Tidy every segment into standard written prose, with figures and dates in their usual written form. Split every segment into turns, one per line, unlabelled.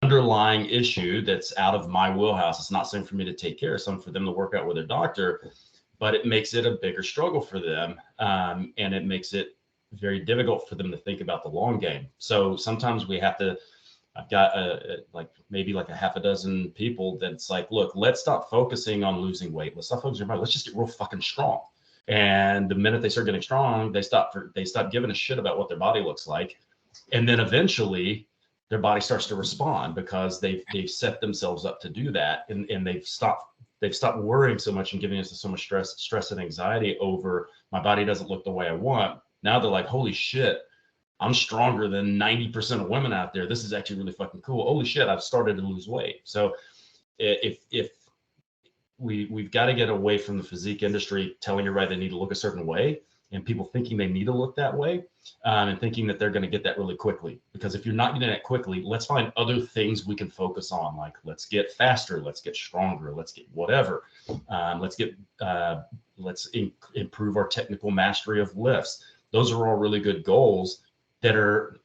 underlying issue that's out of my wheelhouse. It's not something for me to take care of, something for them to work out with their doctor, but it makes it a bigger struggle for them. And it makes it very difficult for them to think about the long game. So sometimes we have to, I've got like maybe like a half a dozen people that's like, look, let's stop focusing on losing weight. Let's stop focusing on body. Let's just get real fucking strong. And the minute they start getting strong, they stop giving a shit about what their body looks like. And then eventually their body starts to respond because they've set themselves up to do that. And they've stopped worrying so much and giving us so much stress and anxiety over my body doesn't look the way I want. Now they're like, holy shit, I'm stronger than 90% of women out there. This is actually really fucking cool. Holy shit, I've started to lose weight. So if we've got to get away from the physique industry telling everybody they need to look a certain way and people thinking they need to look that way and thinking that they're going to get that really quickly. Because if you're not getting it quickly, let's find other things we can focus on. Like let's get faster, let's get stronger, let's get whatever. Let's improve our technical mastery of lifts. Those are all really good goals that are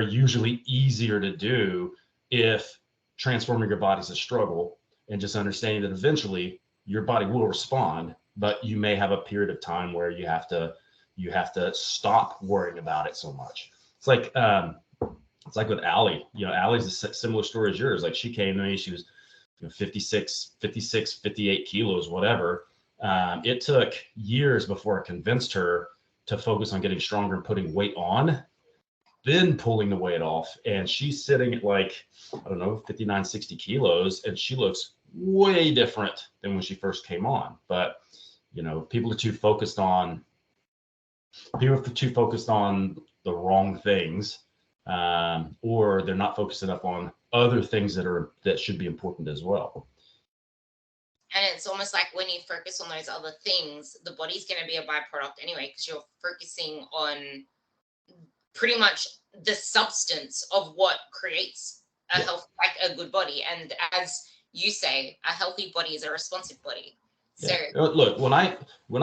usually easier to do if transforming your body is a struggle, and just understanding that eventually your body will respond, but you may have a period of time where you have to stop worrying about it so much. It's like with Allie. Allie's a similar story as yours. Like she came to me, she was 56, 58 kilos, whatever. It took years before I convinced her to focus on getting stronger and putting weight on, then pulling the weight off. And she's sitting at like, I don't know, 59, 60 kilos. And she looks way different than when she first came on. But, people are too focused on the wrong things, or they're not focused enough on other things that should be important as well.
And it's almost like when you focus on those other things, the body's going to be a byproduct anyway, because you're focusing on pretty much the substance of what creates a good body. And as you say, a healthy body is a responsive body. So
look, when I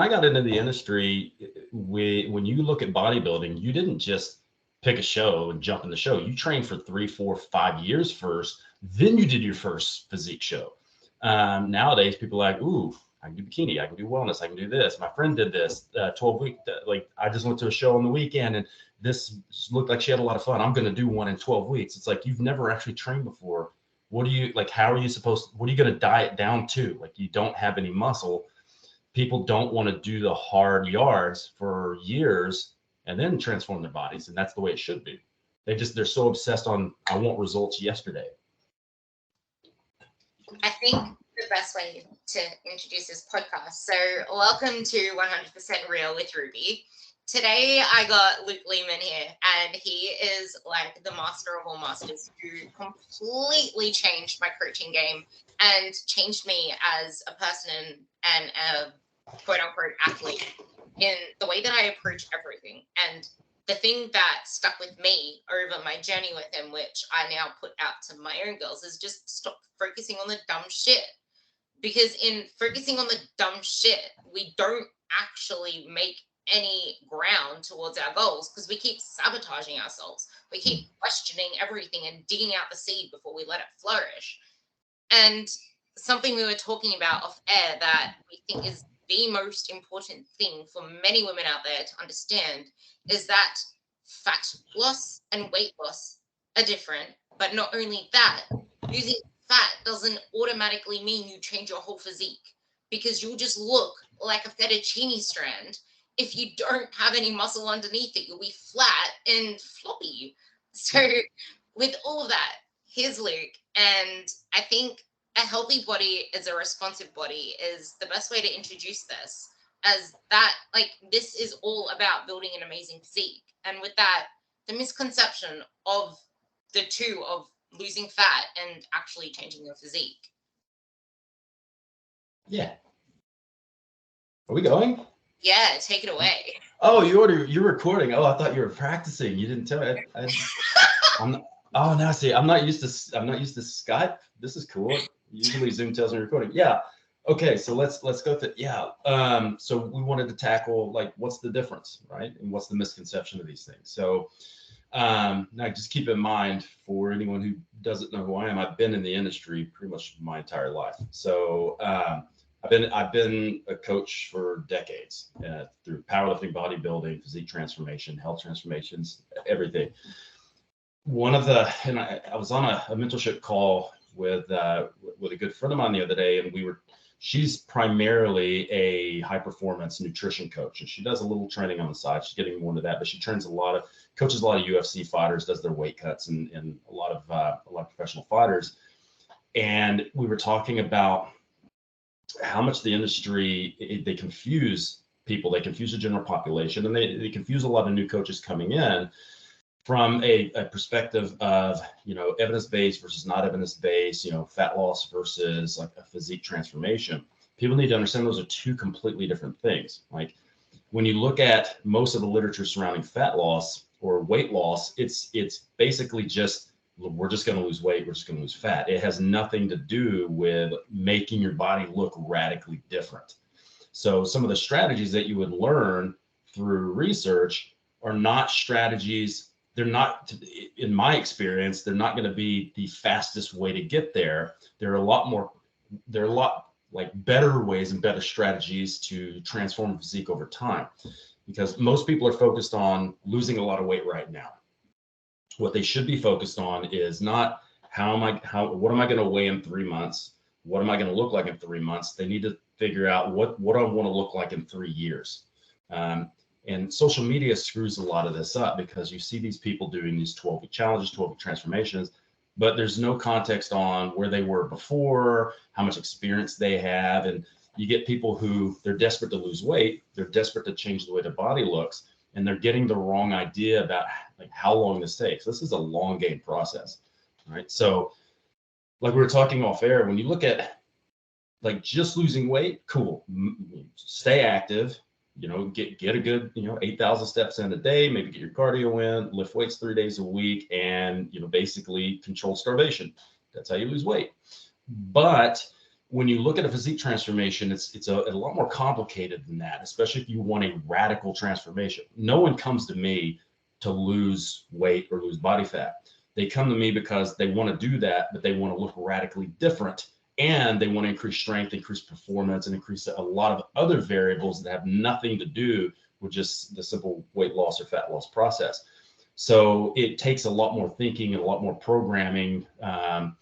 got into the industry, when you look at bodybuilding, you didn't just pick a show and jump in the show. You trained for 3, 4, 5 years first, then you did your first physique show. Nowadays, people are like, ooh, I can do bikini, I can do wellness, I can do this. My friend did this 12 week. Like I just went to a show on the weekend and this looked like she had a lot of fun. I'm going to do one in 12 weeks. It's like, you've never actually trained before. What are you like? How are you what are you going to diet down to? Like you don't have any muscle. People don't want to do the hard yards for years and then transform their bodies. And that's the way it should be. They're so obsessed on, I want results yesterday.
I think the best way to introduce this podcast. So welcome to 100% Real with Ruby. Today I got Luke Leaman here, and he is like the master of all masters who completely changed my coaching game and changed me as a person and a quote unquote athlete in the way that I approach everything. And the thing that stuck with me over my journey with him, which I now put out to my own girls, is just stop focusing on the dumb shit. Because in focusing on the dumb shit, we don't actually make any ground towards our goals because we keep sabotaging ourselves. We keep questioning everything and digging out the seed before we let it flourish. And something we were talking about off air that we think is the most important thing for many women out there to understand is that fat loss and weight loss are different. But not only that, losing fat doesn't automatically mean you change your whole physique, because you'll just look like a fettuccine strand. If you don't have any muscle underneath it, you'll be flat and floppy. So with all of that, here's Luke. And I think a healthy body is a responsive body is the best way to introduce this, as that, like, this is all about building an amazing physique. And with that, the misconception of the two, of losing fat and actually changing your physique.
Yeah. Are we going?
Yeah, take it away.
Oh, you're recording. Oh, I thought you were practicing. You didn't tell me. I'm not, oh, now see, I'm not used to Skype. This is cool. Usually Zoom tells me recording. Yeah. Okay, so let's go through. Yeah. So we wanted to tackle, like, what's the difference, right? And what's the misconception of these things? So Now, just keep in mind, for anyone who doesn't know who I am, I've been in the industry pretty much my entire life. So I've been a coach for decades through powerlifting, bodybuilding, physique transformation, health transformations, everything. I was on a mentorship call with a good friend of mine the other day, and she's primarily a high performance nutrition coach, and she does a little training on the side. She's getting more into that, but she coaches a lot of UFC fighters, does their weight cuts, and a lot of professional fighters. And we were talking about how much the industry, they confuse people, they confuse the general population, and they confuse a lot of new coaches coming in from a perspective of, evidence-based versus not evidence-based, fat loss versus like a physique transformation. People need to understand those are two completely different things. Like when you look at most of the literature surrounding fat loss or weight loss, it's basically just, we're just going to lose weight, we're just going to lose fat. It has nothing to do with making your body look radically different. So some of the strategies that you would learn through research are not strategies. They're not, in my experience, they're not going to be the fastest way to get there. There are a lot like better ways and better strategies to transform physique over time, because most people are focused on losing a lot of weight right now. What they should be focused on is not what am I going to weigh in 3 months? What am I going to look like in 3 months? They need to figure out what I want to look like in 3 years. And social media screws a lot of this up, because you see these people doing these 12-week challenges, 12-week transformations, but there's no context on where they were before, how much experience they have. And you get people who, they're desperate to lose weight, they're desperate to change the way their body looks, and they're getting the wrong idea about like how long this takes. This is a long game process, right? So like we were talking off air, when you look at like just losing weight, cool, stay active, get a good, 8,000 steps in a day, maybe get your cardio in, lift weights 3 days a week, and, basically control starvation. That's how you lose weight. But when you look at a physique transformation, it's a lot more complicated than that, especially if you want a radical transformation. No one comes to me to lose weight or lose body fat. They come to me because they want to do that, but they want to look radically different. And they want to increase strength, increase performance, and increase a lot of other variables that have nothing to do with just the simple weight loss or fat loss process. So it takes a lot more thinking and a lot more programming, a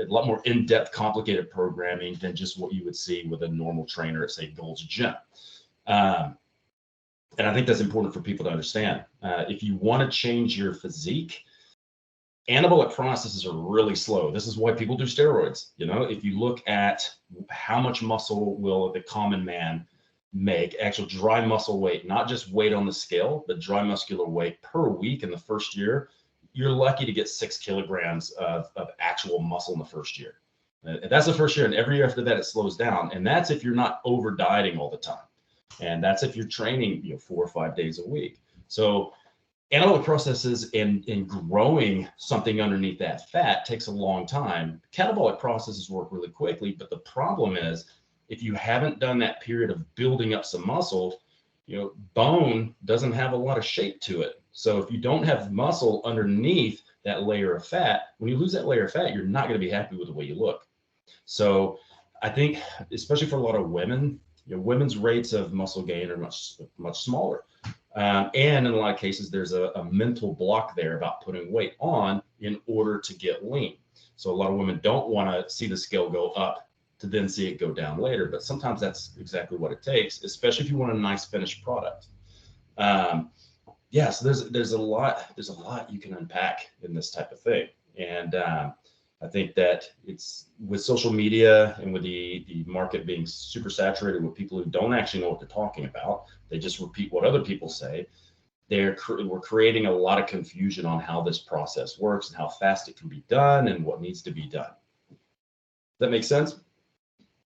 lot more in-depth, complicated programming than just what you would see with a normal trainer at, say, Gold's Gym. And I think that's important for people to understand. If you want to change your physique, anabolic processes are really slow. This is why people do steroids. If you look at how much muscle will the common man make, actual dry muscle weight, not just weight on the scale, but dry muscular weight per week in the first year, you're lucky to get 6 kilograms of actual muscle in the first year. And that's the first year. And every year after that, it slows down. And that's if you're not over dieting all the time. And that's if you're training 4 or 5 days a week. So anabolic processes and growing something underneath that fat takes a long time. Catabolic processes work really quickly, but the problem is if you haven't done that period of building up some muscle, bone doesn't have a lot of shape to it. So if you don't have muscle underneath that layer of fat, when you lose that layer of fat, you're not going to be happy with the way you look. So I think, especially for a lot of women, women's rates of muscle gain are much smaller. And in a lot of cases, there's a mental block there about putting weight on in order to get lean. So a lot of women don't want to see the scale go up to then see it go down later. But sometimes that's exactly what it takes, especially if you want a nice finished product. So there's a lot you can unpack in this type of thing. And I think that it's with social media and with the market being super saturated with people who don't actually know what they're talking about, they just repeat what other people say. We're creating a lot of confusion on how this process works and how fast it can be done and what needs to be done. Does that make sense?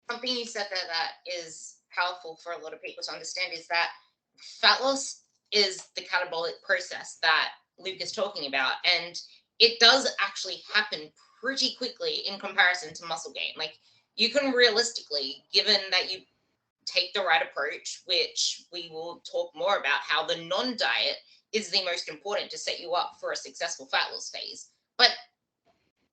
Something you said there that is powerful for a lot of people to understand is that fat loss is the catabolic process that Luke is talking about. And it does actually happen pretty quickly in comparison to muscle gain. Like you can realistically, given that you take the right approach, which we will talk more about how the non-diet is the most important to set you up for a successful fat loss phase. But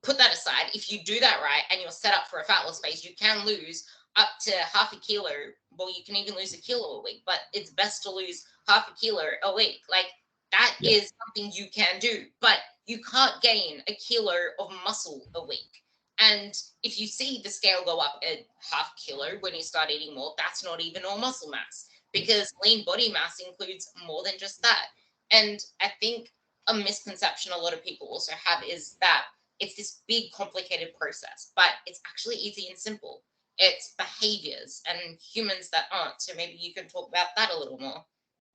put that aside, if you do that right and you're set up for a fat loss phase, you can lose up to half a kilo. Well, you can even lose a kilo a week, but it's best to lose half a kilo a week. Like that is something you can do, but you can't gain a kilo of muscle a week. And if you see the scale go up a half kilo when you start eating more, that's not even all muscle mass, because lean body mass includes more than just that. And I think a misconception a lot of people also have is that it's this big complicated process, but it's actually easy and simple. It's behaviors and humans that aren't. So maybe you can talk about that a little more.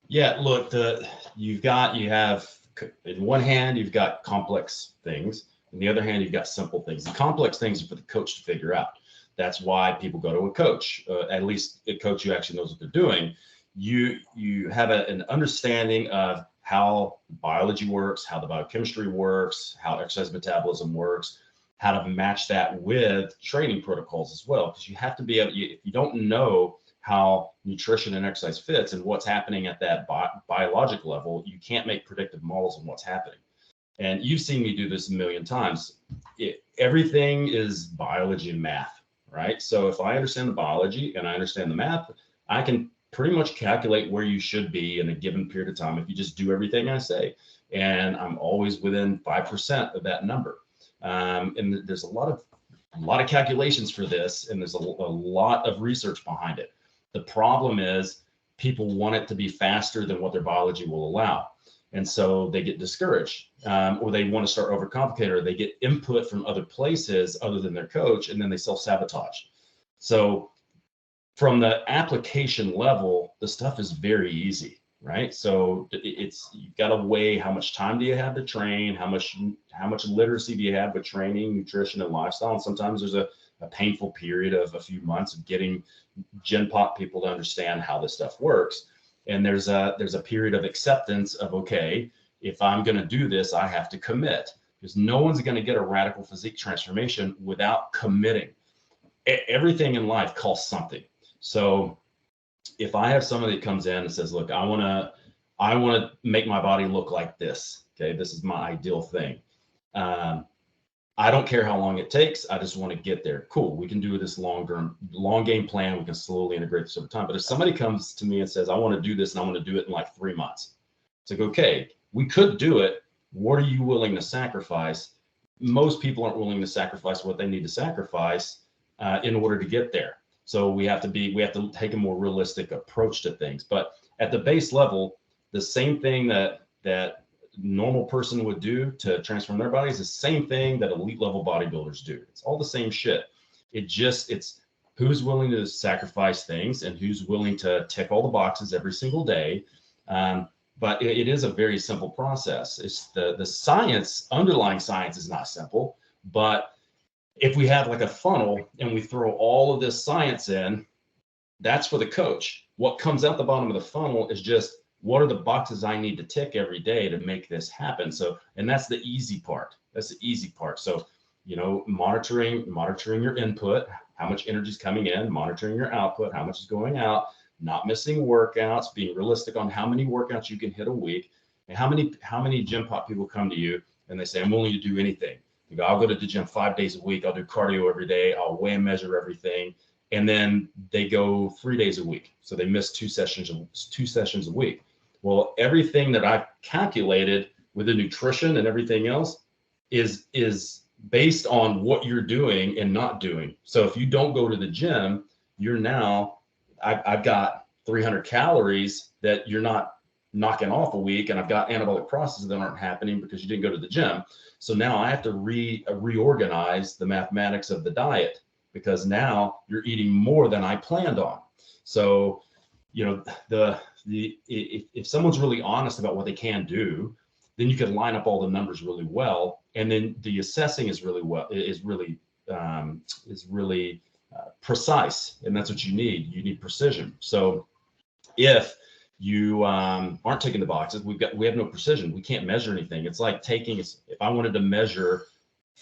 Yeah, look, you have, in one hand, you've got complex things. On the other hand, you've got simple things. The complex things are for the coach to figure out. That's why people go to a coach, at least a coach who actually knows what they're doing. You have an understanding of how biology works, how the biochemistry works, how exercise metabolism works, how to match that with training protocols as well. Because you have to be able, if you don't know how nutrition and exercise fits and what's happening at that biologic level, you can't make predictive models on what's happening. And you've seen me do this a million times. Everything is biology and math, right? So if I understand the biology and I understand the math, I can pretty much calculate where you should be in a given period of time if you just do everything I say. And I'm always within 5% of that number. And there's a lot of calculations for this, and there's a lot of research behind it. The problem is people want it to be faster than what their biology will allow. And so they get discouraged, or they want to start overcomplicating, or they get input from other places other than their coach, and then they self-sabotage. So from the application level, the stuff is very easy, right? So you've got to weigh how much time do you have to train, how much literacy do you have with training, nutrition, and lifestyle. And sometimes there's a painful period of a few months of getting Gen Pop people to understand how this stuff works. And there's a period of acceptance of, okay, if I'm going to do this, I have to commit, because no one's going to get a radical physique transformation without committing. Everything in life costs something. So if I have somebody that comes in and says, look, I want to make my body look like this. Okay. This is my ideal thing. I don't care how long it takes. I just want to get there. Cool. We can do this long game plan. We can slowly integrate this over time. But if somebody comes to me and says, I want to do this and I want to do it in like 3 months, it's like, okay, we could do it. What are you willing to sacrifice? Most people aren't willing to sacrifice what they need to sacrifice in order to get there. So we have to take a more realistic approach to things. But at the base level, the same thing that normal person would do to transform their bodies, the same thing that elite level bodybuilders do. It's all the same shit. It's who's willing to sacrifice things and who's willing to tick all the boxes every single day. But it is a very simple process. It's the science, underlying science is not simple, but if we have like a funnel and we throw all of this science in, that's for the coach. What comes out the bottom of the funnel is just, what are the boxes I need to tick every day to make this happen? So, and that's the easy part. That's the easy part. So, monitoring your input, how much energy is coming in, monitoring your output, how much is going out, not missing workouts, being realistic on how many workouts you can hit a week, and how many Gen Pop people come to you and they say, I'm willing to do anything. You go, I'll go to the gym 5 days a week. I'll do cardio every day. I'll weigh and measure everything. And then they go 3 days a week. So they miss two sessions a week. Well, everything that I've calculated with the nutrition and everything else is based on what you're doing and not doing. So if you don't go to the gym, I've got 300 calories that you're not knocking off a week, and I've got anabolic processes that aren't happening because you didn't go to the gym. So now I have to reorganize the mathematics of the diet, because now you're eating more than I planned on. So, if someone's really honest about what they can do, then you can line up all the numbers really well, and then the assessing is really precise, and that's what you need. You need precision. So if you aren't ticking the boxes, we have no precision. We can't measure anything. It's like if I wanted to measure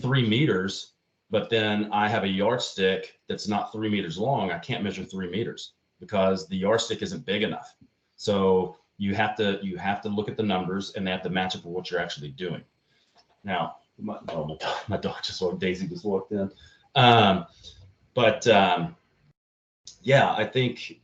3 meters, but then I have a yardstick that's not 3 meters long, I can't measure 3 meters because the yardstick isn't big enough. So you have to look at the numbers, and they have to match up with what you're actually doing. Now, my dog just walked. Daisy just walked in. But yeah, I think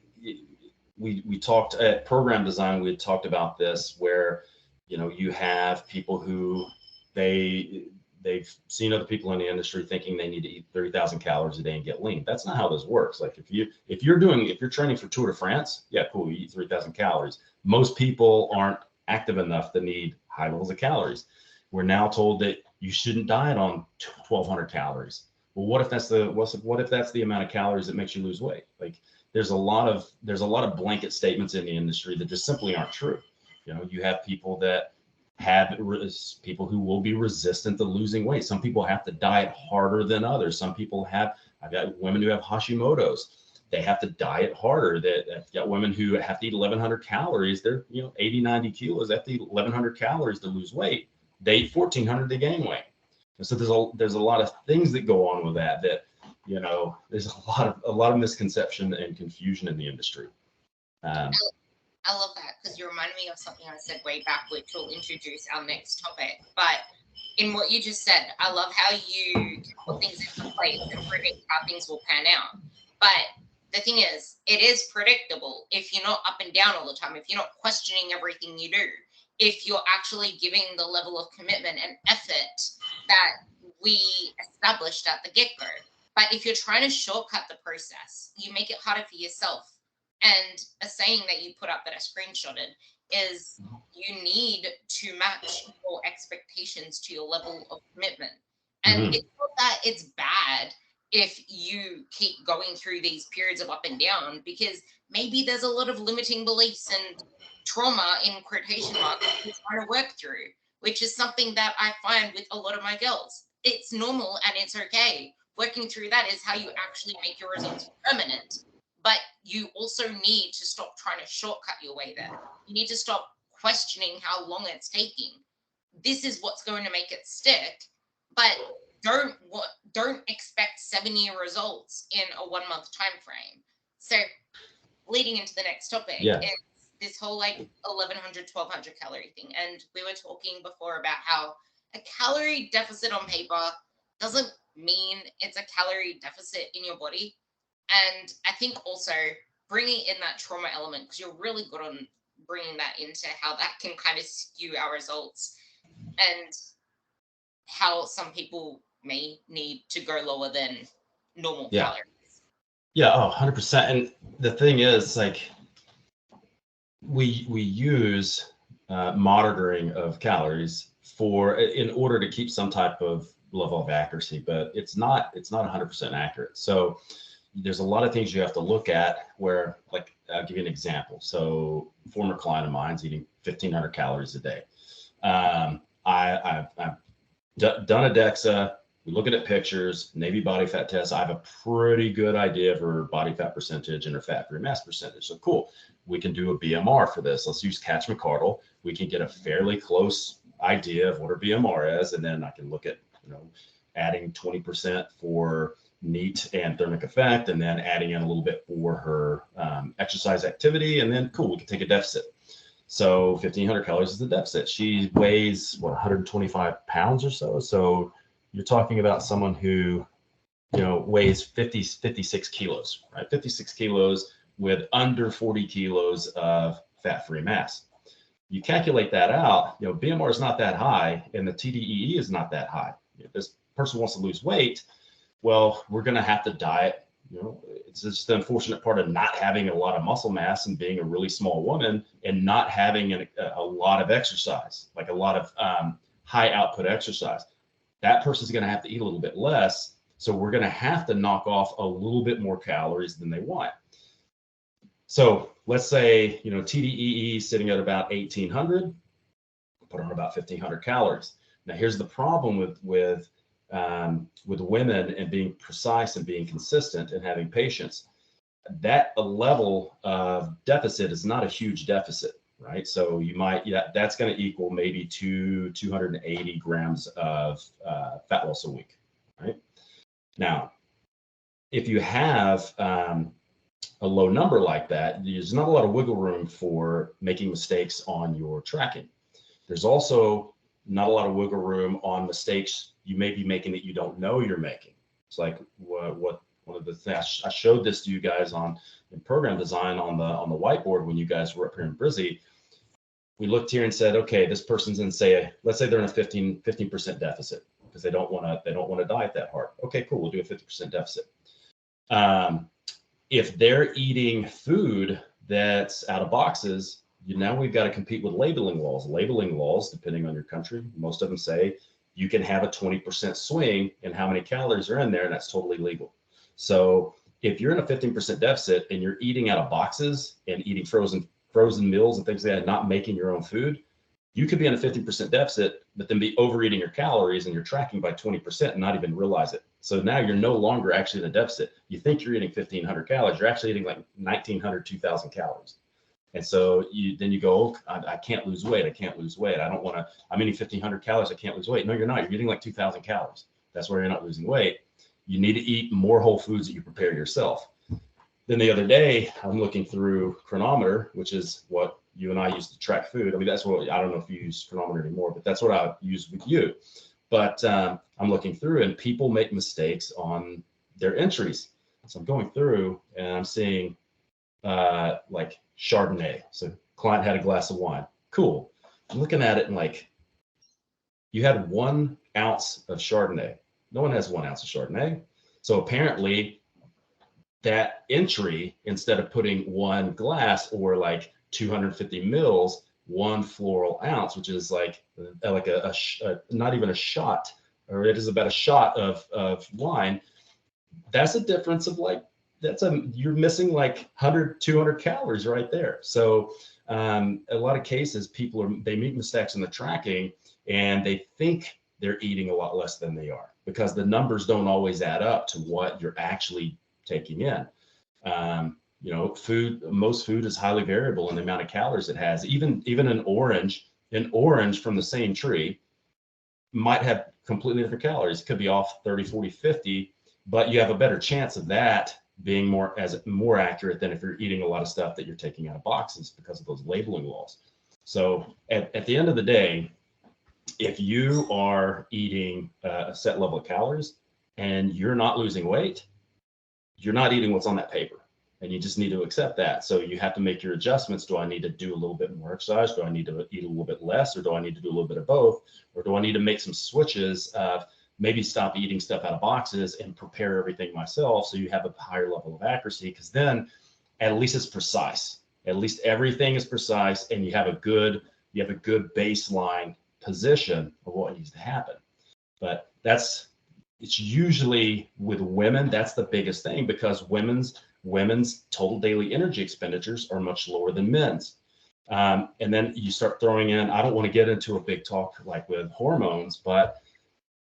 we talked at program design. We had talked about this, where you have people who they've seen other people in the industry thinking they need to eat 30,000 calories a day and get lean. That's not how this works. Like if you're training for Tour de France, yeah, cool, you eat 3,000 calories. Most people aren't active enough to need high levels of calories. We're now told that you shouldn't diet on 1,200 calories. Well, what if that's the amount of calories that makes you lose weight? Like there's a lot of blanket statements in the industry that just simply aren't true. You have people who will be resistant to losing weight. Some people have to diet harder than others. I've got women who have Hashimoto's. They have to diet harder. I've got women who have to eat 1,100 calories. They're 80, 90 kilos. They have to eat 1,100 calories to lose weight. They eat 1,400 to gain weight. And so there's a lot of things that go on with that there's a lot of misconception and confusion in the industry.
I love that, because you reminded me of something I said way back, which will introduce our next topic. But in what you just said, I love how you put things into place and predict how things will pan out. But the thing is, it is predictable if you're not up and down all the time, if you're not questioning everything you do, if you're actually giving the level of commitment and effort that we established at the get-go. But if you're trying to shortcut the process, you make it harder for yourself. And a saying that you put up that I screenshotted is you need to match your expectations to your level of commitment. And it's not that it's bad if you keep going through these periods of up and down, because maybe there's a lot of limiting beliefs and trauma in quotation marks you're trying to work through, which is something that I find with a lot of my girls. It's normal and it's okay. Working through that is how you actually make your results permanent. But you also need to stop trying to shortcut your way there. You need to stop questioning how long it's taking. This is what's going to make it stick, but don't expect 7-year results in a 1-month time frame. So leading into the next topic is this whole 1,100, 1,200 calorie thing. And we were talking before about how a calorie deficit on paper doesn't mean it's a calorie deficit in your body. And I think also bringing in that trauma element, because you're really good on bringing that into how that can kind of skew our results and how some people may need to go lower than normal calories.
Yeah, 100%. And the thing is, we use monitoring of calories in order to keep some type of level of accuracy, but it's not 100% accurate. So there's a lot of things you have to look at where, I'll give you an example. So former client of mine's eating 1,500 calories a day. I've done a DEXA. We look at pictures, Navy body fat test. I have a pretty good idea of her body fat percentage and her fat-free mass percentage. So cool. We can do a BMR for this. Let's use Catch McCardle. We can get a fairly close idea of what her BMR is. And then I can look at, adding 20% for NEAT and thermic effect, and then adding in a little bit for her exercise activity. And then cool, we can take a deficit. So 1,500 calories is the deficit. She weighs 125 pounds or so. So you're talking about someone who, weighs 56 kilos, right? 56 kilos with under 40 kilos of fat-free mass. You calculate that out, BMR is not that high and the TDEE is not that high. If this person wants to lose weight, well, we're going to have to diet. It's just the unfortunate part of not having a lot of muscle mass and being a really small woman and not having a lot of exercise, like a lot of high output exercise. That person's going to have to eat a little bit less. So we're going to have to knock off a little bit more calories than they want. So let's say, TDEE is sitting at about 1,800, put on about 1,500 calories. Now here's the problem with women and being precise and being consistent and having patience. That a level of deficit is not a huge deficit, right? So that's going to equal maybe 280 grams of fat loss a week, right? Now, if you have a low number like that, there's not a lot of wiggle room for making mistakes on your tracking. There's also not a lot of wiggle room on mistakes you may be making that you don't know you're making. It's like what one of the things I showed this to you guys on in program design on the whiteboard when you guys were up here in Brizzy. We looked here and said, okay, this person's in, say, let's say they're in a 15% deficit because they don't want to diet that hard. Okay, cool, we'll do a 50% deficit. If they're eating food that's out of boxes, now we've got to compete with labeling laws. Labeling laws, depending on your country, most of them say you can have a 20% swing in how many calories are in there, and that's totally legal. So if you're in a 15% deficit and you're eating out of boxes and eating frozen meals and things like that, not making your own food, you could be in a 50% deficit, but then be overeating your calories and you're tracking by 20% and not even realize it. So now you're no longer actually in a deficit. You think you're eating 1,500 calories. You're actually eating like 1,900, 2,000 calories. And so then you go, oh, I can't lose weight. I can't lose weight. I don't want to, I'm eating 1,500 calories. I can't lose weight. No, you're not. You're eating like 2,000 calories. That's where you're not losing weight. You need to eat more whole foods that you prepare yourself. Then the other day, I'm looking through Chronometer, which is what you and I use to track food. I mean, that's what, I don't know if you use Chronometer anymore, but that's what I use with you. But I'm looking through and people make mistakes on their entries. So I'm going through and I'm seeing like Chardonnay. So client had a glass of wine. Cool. I'm looking at it and like, you had 1 ounce of Chardonnay. No one has 1 ounce of Chardonnay. So apparently that entry, instead of putting 1 glass or like 250 mils, 1 floral ounce, which is like a not even a shot, or it is about a shot of wine. That's a difference of like, you're missing like 100, 200 calories right there. So a lot of cases, they make mistakes in the tracking and they think they're eating a lot less than they are because the numbers don't always add up to what you're actually taking in. Most food is highly variable in the amount of calories it has. Even an orange from the same tree might have completely different calories. It could be off 30, 40, 50, but you have a better chance of that being more accurate than if you're eating a lot of stuff that you're taking out of boxes because of those labeling laws. So at the end of the day, if you are eating a set level of calories and you're not losing weight, you're not eating what's on that paper, and you just need to accept that. So you have to make your adjustments. Do I need to do a little bit more exercise? Do I need to eat a little bit less, or do I need to do a little bit of both? Or do I need to make some switches of maybe stop eating stuff out of boxes and prepare everything myself so you have a higher level of accuracy? Because then at least it's precise. At least everything is precise, and you have a good baseline position of what needs to happen. But it's usually with women, that's the biggest thing, because women's total daily energy expenditures are much lower than men's. And then you start throwing in, I don't want to get into a big talk like with hormones, but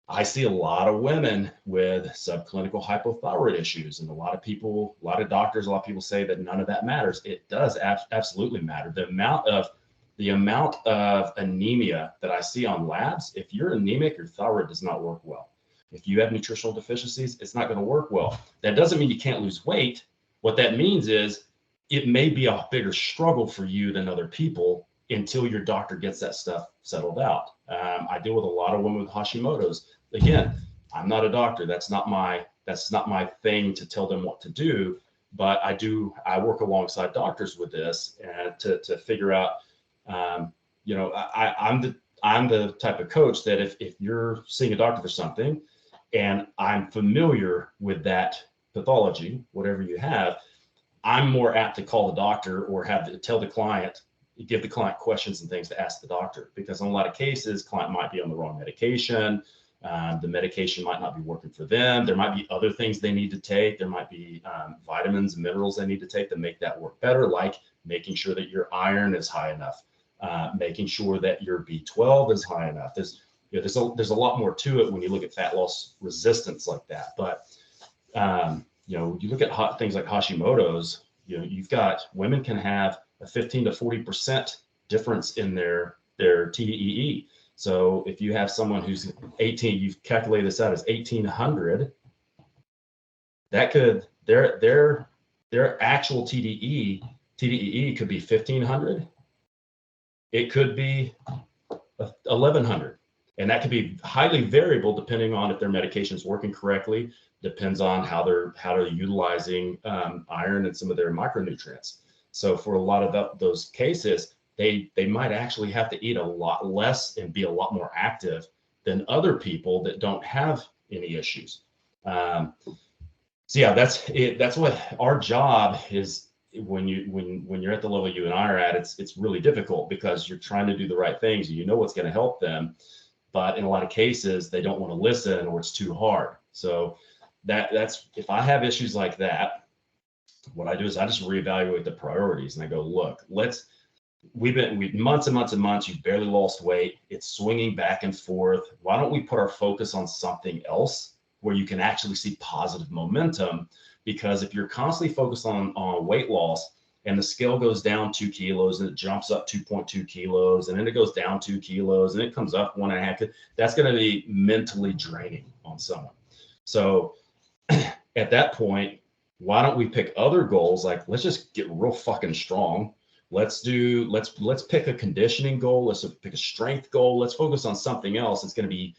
I see a lot of women with subclinical hypothyroid issues, and a lot of doctors, a lot of people say that none of that matters. It does absolutely matter. The amount of anemia that I see on labs, if you're anemic, your thyroid does not work well. If you have nutritional deficiencies, it's not going to work well. That doesn't mean you can't lose weight. What that means is it may be a bigger struggle for you than other people until your doctor gets that stuff settled out. I deal with a lot of women with Hashimoto's. Again, I'm not a doctor. That's not my thing to tell them what to do. But I work alongside doctors with this and to figure out, I'm the type of coach that if you're seeing a doctor for something and I'm familiar with that pathology, whatever you have, I'm more apt to call the doctor or give the client questions and things to ask the doctor, because in a lot of cases, client might be on the wrong medication. The medication might not be working for them. There might be other things they need to take. There might be vitamins and minerals they need to take to make that work better, like making sure that your iron is high enough, making sure that your B12 is high enough. There's a lot more to it when you look at fat loss resistance like that. But you look at things like Hashimoto's. You've got women can have a 15 to 40% difference in their TEE. So if you have someone who's 18, you've calculated this out as 1,800. That could their their actual TDEE could be 1,500. It could be 1,100. And that could be highly variable depending on if their medication is working correctly, depends on how they're utilizing iron and some of their micronutrients. So for a lot of those cases, they might actually have to eat a lot less and be a lot more active than other people that don't have any issues. So yeah, that's it. That's what our job is. When you're at the level you and I are at, it's really difficult because you're trying to do the right things and you know what's going to help them, but in a lot of cases they don't want to listen or it's too hard. So that's if I have issues like that, what I do is I just reevaluate the priorities and I go, look, we've months and months and months, you've barely lost weight, it's swinging back and forth. Why don't we put our focus on something else where you can actually see positive momentum? Because if you're constantly focused on weight loss and the scale goes down 2 kilos and it jumps up 2.2 kilos and then it goes down 2 kilos and it comes up 1.5, that's going to be mentally draining on someone. So at that point, why don't we pick other goals? Like, let's just get real fucking strong. Let's pick a conditioning goal. Let's pick a strength goal. Let's focus on something else that's going to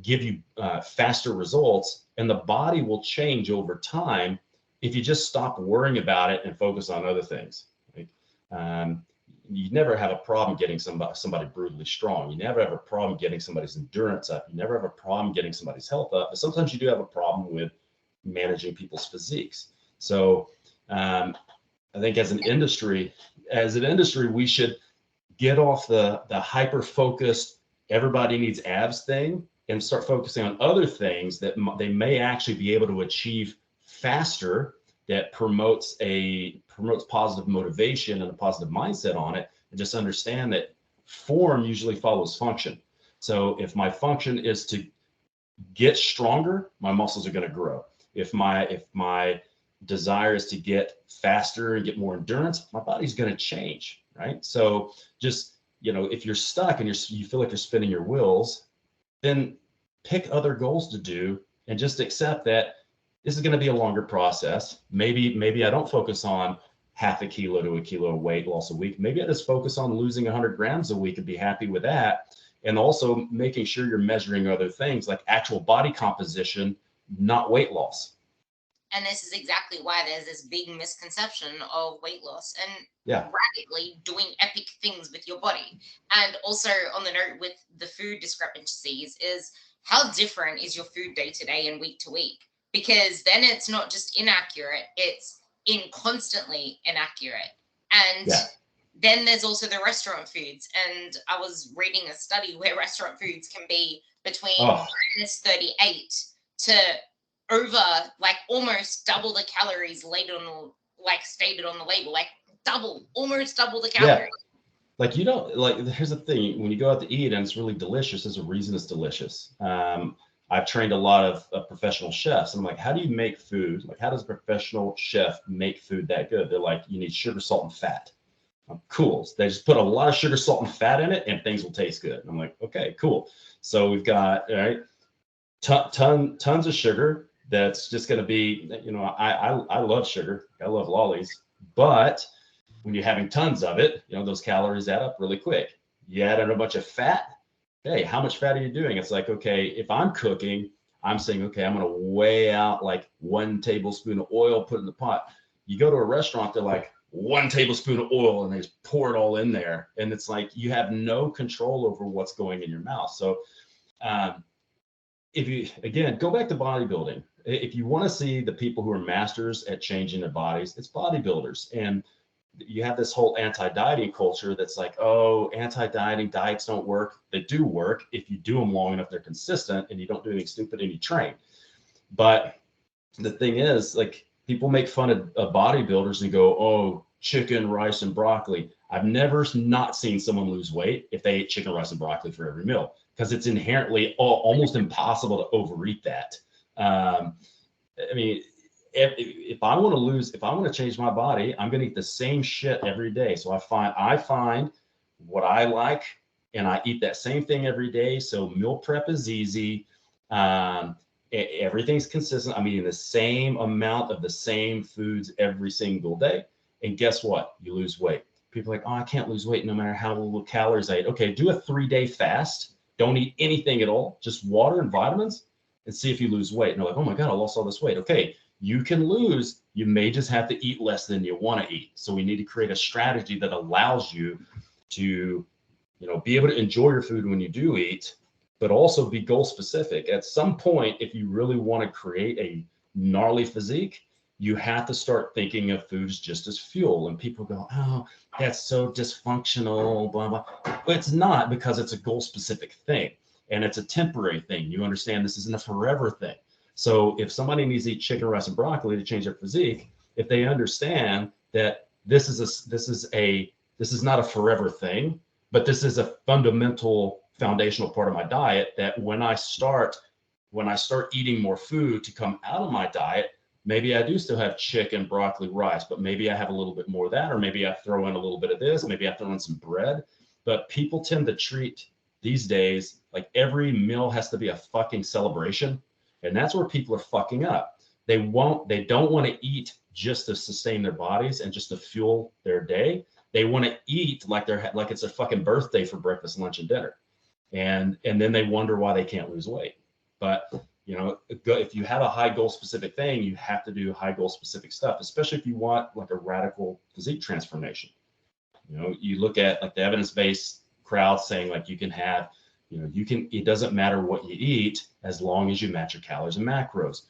give you faster results, and the body will change over time if you just stop worrying about it and focus on other things. Right? You never have a problem getting somebody brutally strong. You never have a problem getting somebody's endurance up. You never have a problem getting somebody's health up. But sometimes you do have a problem with managing people's physiques. So I think as an industry, we should get off the hyper focused, everybody needs abs thing and start focusing on other things that they may actually be able to achieve faster, that promotes positive motivation and a positive mindset on it, and just understand that form usually follows function. So if my function is to get stronger, my muscles are going to grow. If my desire is to get faster and get more endurance, my body's going to change, right? So just, if you're stuck and you feel like you're spinning your wheels, then pick other goals to do and just accept that this is going to be a longer process. Maybe I don't focus on half a kilo to a kilo of weight loss a week. Maybe I just focus on losing 100 grams a week and be happy with that. And also making sure you're measuring other things like actual body composition, not weight loss.
And this is exactly why there's this big misconception of weight loss and radically doing epic things with your body. And also on the note with the food discrepancies is how different is your food day to day and week to week? Because then it's not just inaccurate, it's constantly inaccurate. And then there's also the restaurant foods. And I was reading a study where restaurant foods can be between minus 38 to over like almost double the calories stated on the label, like almost double the calories.
Like, here's the thing, when you go out to eat and it's really delicious, there's a reason it's delicious. I've trained a lot of professional chefs, and I'm like, how do you make food? Like, how does a professional chef make food that good? They're like, you need sugar, salt, and fat. Cool. They just put a lot of sugar, salt, and fat in it, and things will taste good. And I'm like, okay, cool. So we've got tons of sugar. That's just going to be, I love sugar. I love lollies, but when you're having tons of it, those calories add up really quick. You add in a bunch of fat. Hey, how much fat are you doing? It's like, okay, if I'm cooking, I'm saying, okay, I'm going to weigh out like 1 tablespoon of oil, put in the pot. You go to a restaurant, they're like 1 tablespoon of oil and they just pour it all in there. And it's like, you have no control over what's going in your mouth. So if you, again, go back to bodybuilding. If you want to see the people who are masters at changing their bodies, it's bodybuilders. And you have this whole anti-dieting culture that's like, oh, anti-dieting diets don't work. They do work if you do them long enough, they're consistent, and you don't do anything stupid and you train. But the thing is, like, people make fun of bodybuilders and go, oh, chicken, rice, and broccoli. I've never not seen someone lose weight if they ate chicken, rice, and broccoli for every meal, because it's inherently almost impossible to overeat that. I mean, if I want to change my body, I'm going to eat the same shit every day. So I find what I like and I eat that same thing every day. So meal prep is easy. And everything's consistent. I'm eating the same amount of the same foods every single day. And guess what? You lose weight. People are like, oh, I can't lose weight no matter how little calories I eat. Okay, do a 3-day fast. Don't eat anything at all, just water and vitamins, and see if you lose weight. And they're like, oh my God, I lost all this weight. Okay, you can lose. You may just have to eat less than you want to eat. So we need to create a strategy that allows you to, be able to enjoy your food when you do eat, but also be goal specific. At some point, if you really want to create a gnarly physique, you have to start thinking of foods just as fuel. And people go, oh, that's so dysfunctional, blah, blah. But it's not, because it's a goal specific thing and it's a temporary thing. You understand this isn't a forever thing. So if somebody needs to eat chicken, rice, and broccoli to change their physique, if they understand that this is not a forever thing, but this is a fundamental foundational part of my diet, that when I start eating more food to come out of my diet, maybe I do still have chicken, broccoli, rice, but maybe I have a little bit more of that, or maybe I throw in a little bit of this, maybe I throw in some bread. But people tend to treat these days like every meal has to be a fucking celebration. And that's where people are fucking up. They don't want to eat just to sustain their bodies and just to fuel their day. They want to eat like it's a fucking birthday for breakfast, lunch, and dinner. And then they wonder why they can't lose weight. But if you have a high goal specific thing, you have to do high goal specific stuff, especially if you want like a radical physique transformation. You look at like the evidence-based crowd saying like you can have, it doesn't matter what you eat as long as you match your calories and macros.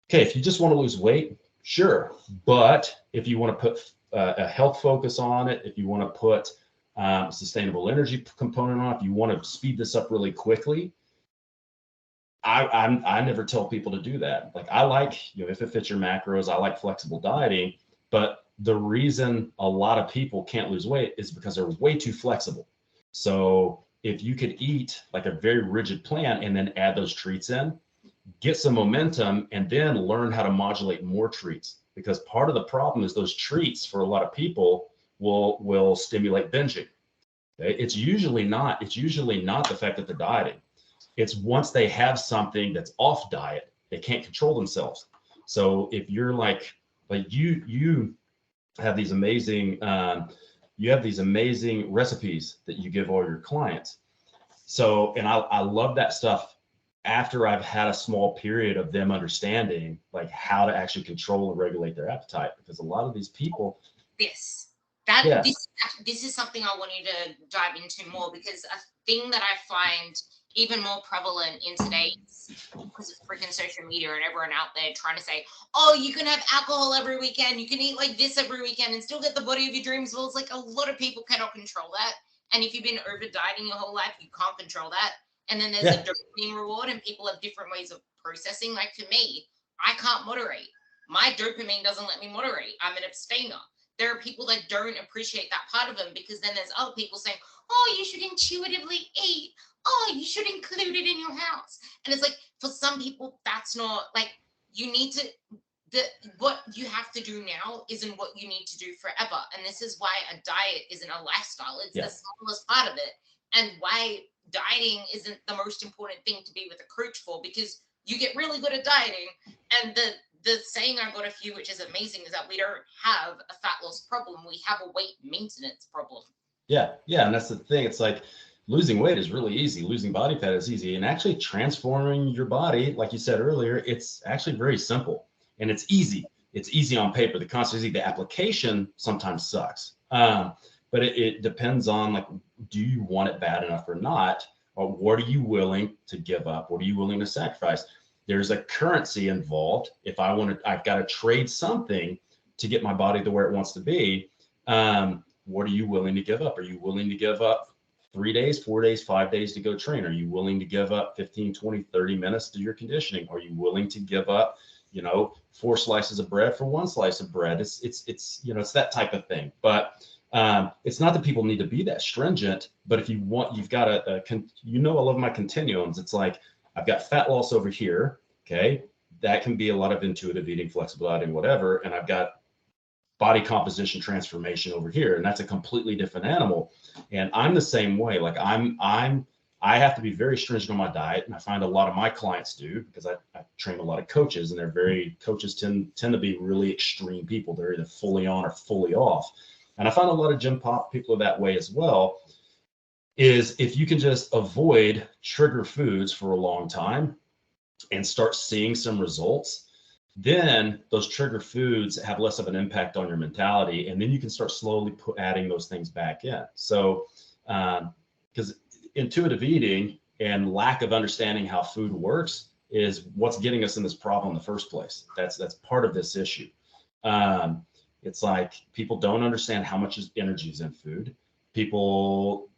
Okay, if you just want to lose weight, sure. But if you want to put a health focus on it, if you want to put sustainable energy component on, if you want to speed this up really quickly, I never tell people to do that. Like I like, if it fits your macros, I like flexible dieting, but the reason a lot of people can't lose weight is because they're way too flexible. So if you could eat like a very rigid plan and then add those treats in, get some momentum, and then learn how to modulate more treats. Because part of the problem is those treats for a lot of people will stimulate binging. Okay? It's usually not the fact that they're dieting. It's once they have something that's off diet, they can't control themselves. So if you're like you have these amazing recipes that you give all your clients. So, and I love that stuff after I've had a small period of them understanding like how to actually control and regulate their appetite, because a lot of these people.
This is something I want you to dive into more, because a thing that I find even more prevalent in today's, because it's freaking social media and everyone out there trying to say, oh, you can have alcohol every weekend, you can eat like this every weekend and still get the body of your dreams. Well, it's like a lot of people cannot control that. And if you've been over dieting your whole life, you can't control that. And then there's a dopamine reward, and people have different ways of processing. Like for me, I can't moderate. My dopamine doesn't let me moderate. I'm an abstainer. There are people that don't appreciate that part of them, because then there's other people saying, oh, you should intuitively eat. Oh, you should include it in your house. And it's like, for some people, that's not like, you need to, what you have to do now isn't what you need to do forever. And this is why a diet isn't a lifestyle. It's the smallest part of it. And why dieting isn't the most important thing to be with a coach for, because you get really good at dieting. And the saying I got a few, which is amazing, is that we don't have a fat loss problem. We have a weight maintenance problem.
Yeah. And that's the thing. It's like losing weight is really easy. Losing body fat is easy. And actually transforming your body, like you said earlier, it's actually very simple and it's easy. It's easy on paper. The concept, the application sometimes sucks. But it depends on like, do you want it bad enough or not? Or what are you willing to give up? What are you willing to sacrifice? There's a currency involved. If I've got to trade something to get my body to where it wants to be. What are you willing to give up? Are you willing to give up 3 days, 4 days, 5 days to go train? Are you willing to give up 15, 20, 30 minutes to your conditioning? Are you willing to give up, 4 slices of bread for 1 slice of bread? It's that type of thing. But it's not that people need to be that stringent, but if you want, you've got I love my continuums. It's like, I've got fat loss over here. Okay. That can be a lot of intuitive eating, flexible eating, whatever. And I've got body composition transformation over here. And that's a completely different animal. And I'm the same way. Like I I have to be very stringent on my diet, and I find a lot of my clients do, because I train a lot of coaches, and coaches tend to be really extreme people. They're either fully on or fully off. And I find a lot of gym pop people are that way as well. Is if you can just avoid trigger foods for a long time and start seeing some results, then those trigger foods have less of an impact on your mentality, and then you can start slowly adding those things back in. So because intuitive eating and lack of understanding how food works is what's getting us in this problem in the first place. That's part of this issue. It's like people don't understand how much energy is in food. People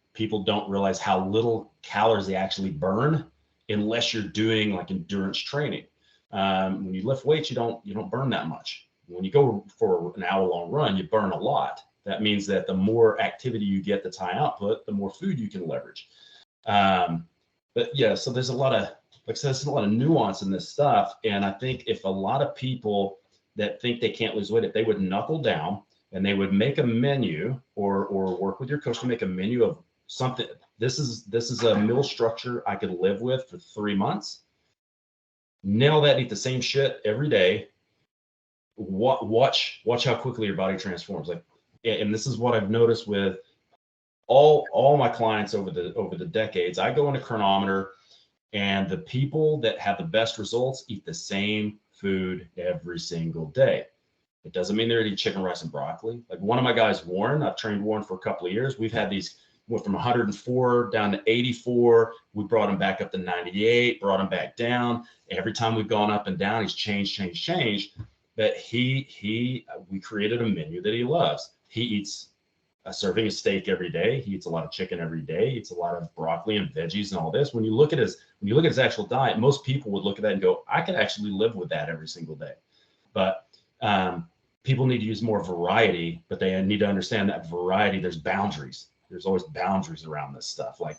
don't realize how little calories they actually burn unless you're doing like endurance training. When you lift weights, you don't burn that much. When you go for an hour-long run, you burn a lot. That means that the more activity you get that's high output, the more food you can leverage. But yeah, so there's a lot of, like I said, there's a lot of nuance in this stuff. And I think if a lot of people that think they can't lose weight, if they would knuckle down and they would make a menu or work with your coach to make a menu of something, this is a meal structure I could live with for 3 months. Nail that, eat the same shit every day. Watch how quickly your body transforms. Like, and this is what I've noticed with all my clients over the decades. I go in a chronometer, and the people that have the best results eat the same food every single day. It doesn't mean they're eating chicken, rice, and broccoli. Like one of my guys, Warren, I've trained Warren for a couple of years. We've had these, went from 104 down to 84. We brought him back up to 98, brought him back down. Every time we've gone up and down, he's changed. But we created a menu that he loves. He eats a serving of steak every day. He eats a lot of chicken every day. He eats a lot of broccoli and veggies and all this. When you look at his actual diet, most people would look at that and go, I could actually live with that every single day. But people need to use more variety, but they need to understand that variety, there's boundaries. There's always boundaries around this stuff. Like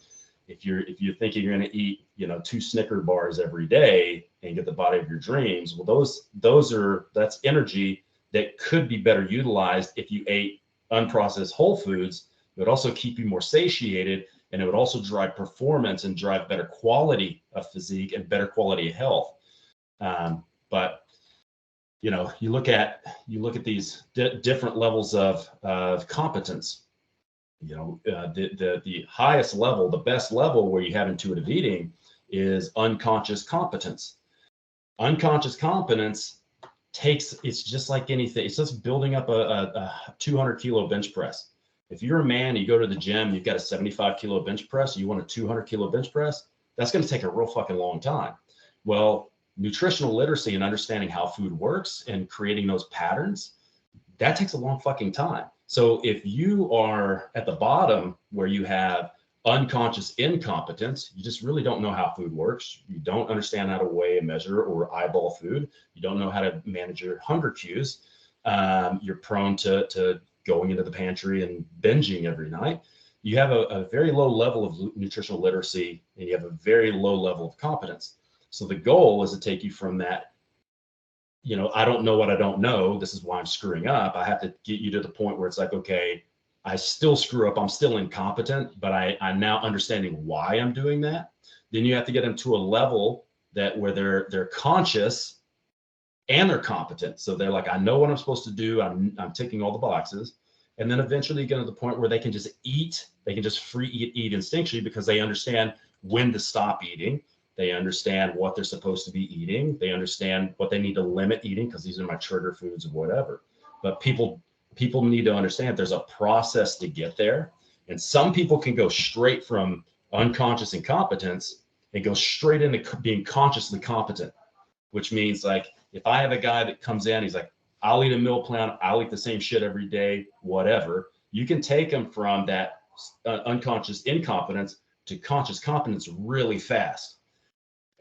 if you're thinking you're going to eat, 2 Snicker bars every day and get the body of your dreams, well, that's energy that could be better utilized if you ate unprocessed whole foods. It would also keep you more satiated, and it would also drive performance and drive better quality of physique and better quality of health. But you look at these different levels of competence. The highest level, the best level where you have intuitive eating is unconscious competence. Unconscious competence it's just like anything. It's just building up a 200 kilo bench press. If you're a man, you go to the gym, you've got a 75 kilo bench press, you want a 200 kilo bench press, that's going to take a real fucking long time. Well, nutritional literacy and understanding how food works and creating those patterns, that takes a long fucking time. So if you are at the bottom where you have unconscious incompetence, you just really don't know how food works. You don't understand how to weigh and measure or eyeball food. You don't know how to manage your hunger cues. You're prone to going into the pantry and binging every night. You have a very low level of nutritional literacy, and you have a very low level of competence. So the goal is to take you from that, I don't know what I don't know. This is why I'm screwing up. I have to get you to the point where it's like, okay, I still screw up. I'm still incompetent, but I'm now understanding why I'm doing that. Then you have to get them to a level where they're conscious and they're competent. So they're like, I know what I'm supposed to do. I'm ticking all the boxes. And then eventually you get to the point where they can just eat. They can just free eat instinctually because they understand when to stop eating. They understand what they're supposed to be eating. They understand what they need to limit eating because these are my trigger foods or whatever. But people need to understand there's a process to get there. And some people can go straight from unconscious incompetence and go straight into being consciously competent, which means like if I have a guy that comes in, he's like, I'll eat a meal plan, I'll eat the same shit every day, whatever. You can take him from that unconscious incompetence to conscious competence really fast.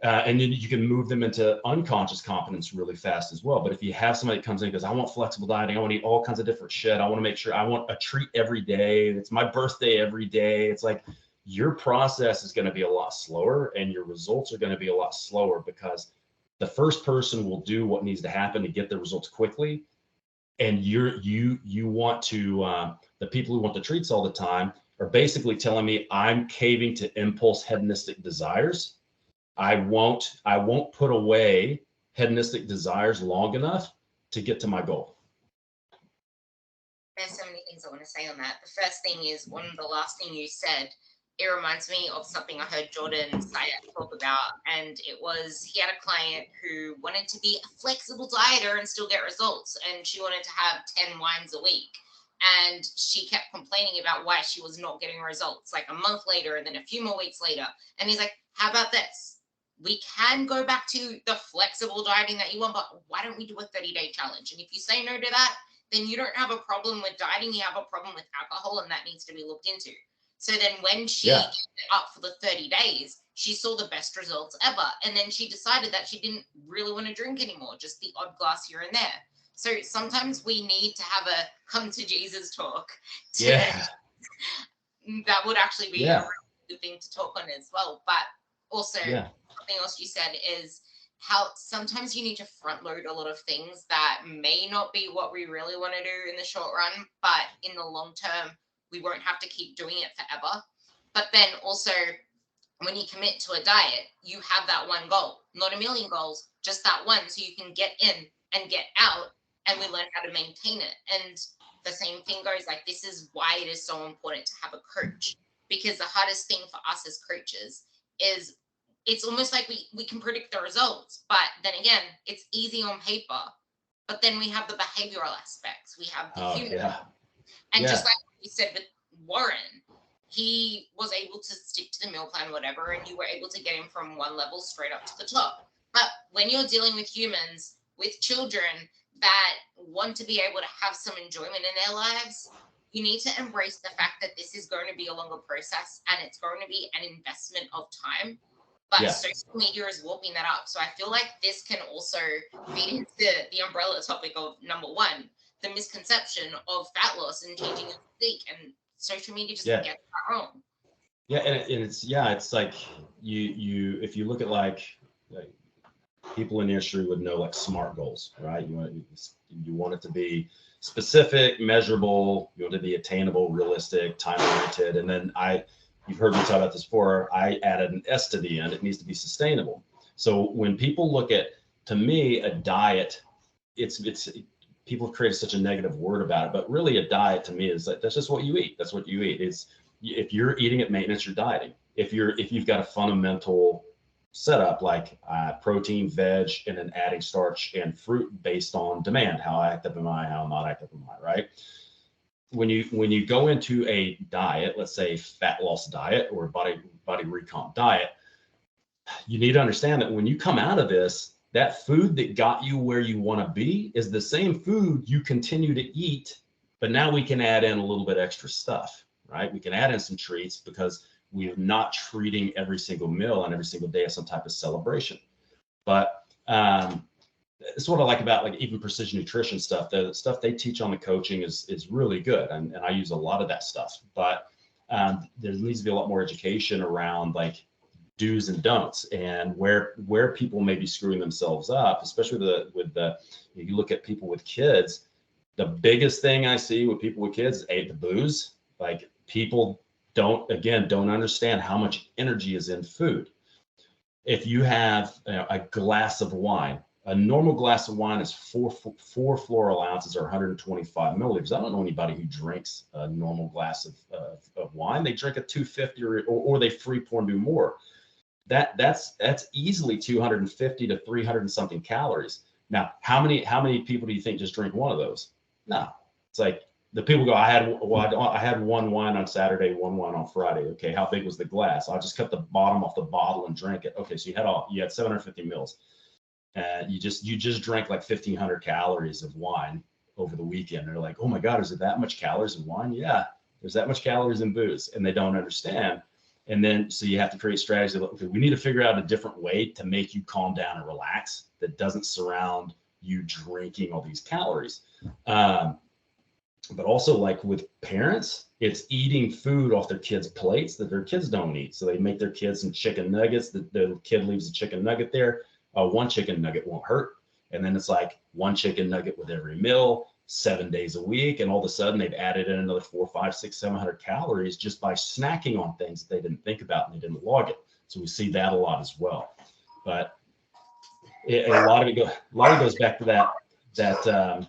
And then you can move them into unconscious competence really fast as well. But if you have somebody that comes in and goes, I want flexible dieting, I want to eat all kinds of different shit, I want to make sure I want a treat every day, it's my birthday every day, it's like your process is going to be a lot slower and your results are going to be a lot slower because the first person will do what needs to happen to get the results quickly. And you want to, the people who want the treats all the time, are basically telling me I'm caving to impulse hedonistic desires. I won't put away hedonistic desires long enough to get to my goal.
There's so many things I want to say on that. The first thing is, one of the last thing you said, it reminds me of something I heard Jordan Sayat talk about. And it was, he had a client who wanted to be a flexible dieter and still get results. And she wanted to have 10 wines a week. And she kept complaining about why she was not getting results, like a month later and then a few more weeks later. And he's like, how about this? We can go back to the flexible dieting that you want, but why don't we do a 30-day challenge? And if you say no to that, then you don't have a problem with dieting, you have a problem with alcohol, and that needs to be looked into. So then when she gave it up for the 30 days, she saw the best results ever. And then she decided that she didn't really want to drink anymore, just the odd glass here and there. So sometimes we need to have a come to Jesus talk. That would actually be a really good thing to talk on as well. But also, something else you said is how sometimes you need to front load a lot of things that may not be what we really want to do in the short run, but in the long term, we won't have to keep doing it forever. But then also, when you commit to a diet, you have that one goal, not a million goals, just that one, so you can get in and get out, and we learn how to maintain it. And the same thing goes, like, this is why it is so important to have a coach, because the hardest thing for us as coaches is it's almost like we can predict the results, but then again, it's easy on paper, but then we have the behavioral aspects, we have the human. And just like you said with Warren, he was able to stick to the meal plan, whatever, and you were able to get him from one level straight up to the top. But when you're dealing with humans, with children that want to be able to have some enjoyment in their lives, you need to embrace the fact that this is going to be a longer process and it's going to be an investment of time. But social media is warping that up. So I feel like this can also feed into the umbrella topic of number one, the misconception of fat loss and changing your physique, and social media just gets that wrong.
It's like you if you look at like people in the industry would know, like, SMART goals, right? You want it to be specific, measurable, you want it to be attainable, realistic, time oriented, and then you've heard me talk about this before, I added an S to the end. It needs to be sustainable. So when people look at, to me, a diet, it's people have created such a negative word about it, but really a diet to me is like, that's just what you eat. That's what you eat. It's, if you're eating at maintenance, you're dieting. If you've got a fundamental setup like protein, veg, and then adding starch and fruit based on demand, how active am I, how not active am I, right? When you go into a diet, let's say fat loss diet or body recomp diet, you need to understand that when you come out of this, that food that got you where you want to be is the same food you continue to eat, but now we can add in a little bit extra stuff, right? We can add in some treats because we're not treating every single meal and every single day as some type of celebration. But it's what I like about, like, even precision nutrition stuff. The stuff they teach on the coaching is really good, and I use a lot of that stuff. But there needs to be a lot more education around, like, do's and don'ts, and where people may be screwing themselves up, especially if you look at people with kids. The biggest thing I see with people with kids is the booze. Like, people don't understand how much energy is in food. If you have a glass of wine, a normal glass of wine is four floral ounces or 125 milliliters. I don't know anybody who drinks a normal glass of wine. They drink a 250 or they free pour and do more. That's easily 250 to 300 and something calories. Now, how many people do you think just drink one of those? No, it's like the people go, I had one wine on Saturday, one wine on Friday. Okay, how big was the glass? I just cut the bottom off the bottle and drank it. Okay, so you had 750 mils. You just drank like 1,500 calories of wine over the weekend. They're like, oh my God, is it that much calories in wine? Yeah, there's that much calories in booze, and they don't understand. And then, so you have to create strategies. Okay, we need to figure out a different way to make you calm down and relax that doesn't surround you drinking all these calories. But also, like with parents, it's eating food off their kids' plates that their kids don't eat. So they make their kids some chicken nuggets. The kid leaves a chicken nugget there. One chicken nugget won't hurt. And then it's like one chicken nugget with every meal. 7 days a week, and all of a sudden they've added in another 4, 5, 6, 700 calories just by snacking on things that they didn't think about and they didn't log it. So we see that a lot as well. But a lot of it goes back to that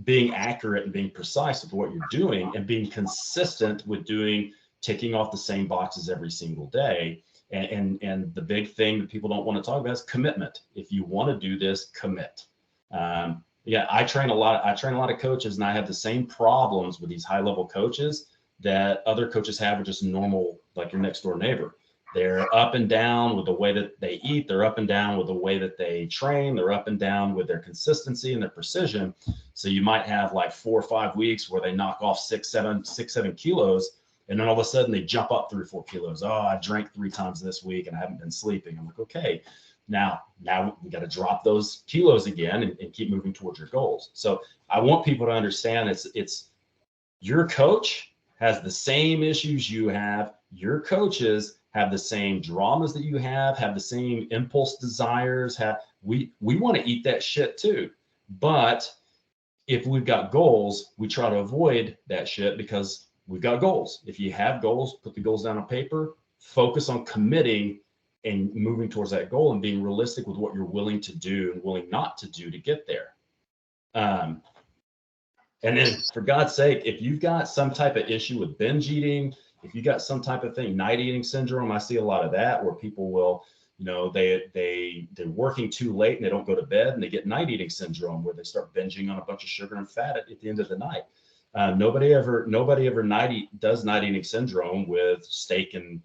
being accurate and being precise with what you're doing, and being consistent with ticking off the same boxes every single day. And the big thing that people don't want to talk about is commitment. If you want to do this, commit. I train a lot of coaches, and I have the same problems with these high level coaches that other coaches have with just normal, like your next door neighbor. They're up and down with the way that they eat. They're up and down with the way that they train. They're up and down with their consistency and their precision. So you might have like 4 or 5 weeks where they knock off 6, 7 kilos. And then all of a sudden they jump up 3 or 4 kilos. Oh, I drank 3 times this week and I haven't been sleeping. I'm like, okay, now we got to drop those kilos again and keep moving towards your goals. So I want people to understand it's your coach has the same issues you have. Your coaches have the same dramas that you have the same impulse desires. We want to eat that shit too. But if we've got goals, we try to avoid that shit because we've got goals. If you have goals, put the goals down on paper, focus on committing and moving towards that goal and being realistic with what you're willing to do and willing not to do to get there. And then for God's sake, if you've got some type of issue with binge eating, if you got some type of thing, night eating syndrome, I see a lot of that where people will, they're working too late and they don't go to bed and they get night eating syndrome where they start binging on a bunch of sugar and fat at the end of the night. Nobody ever does night eating syndrome with steak and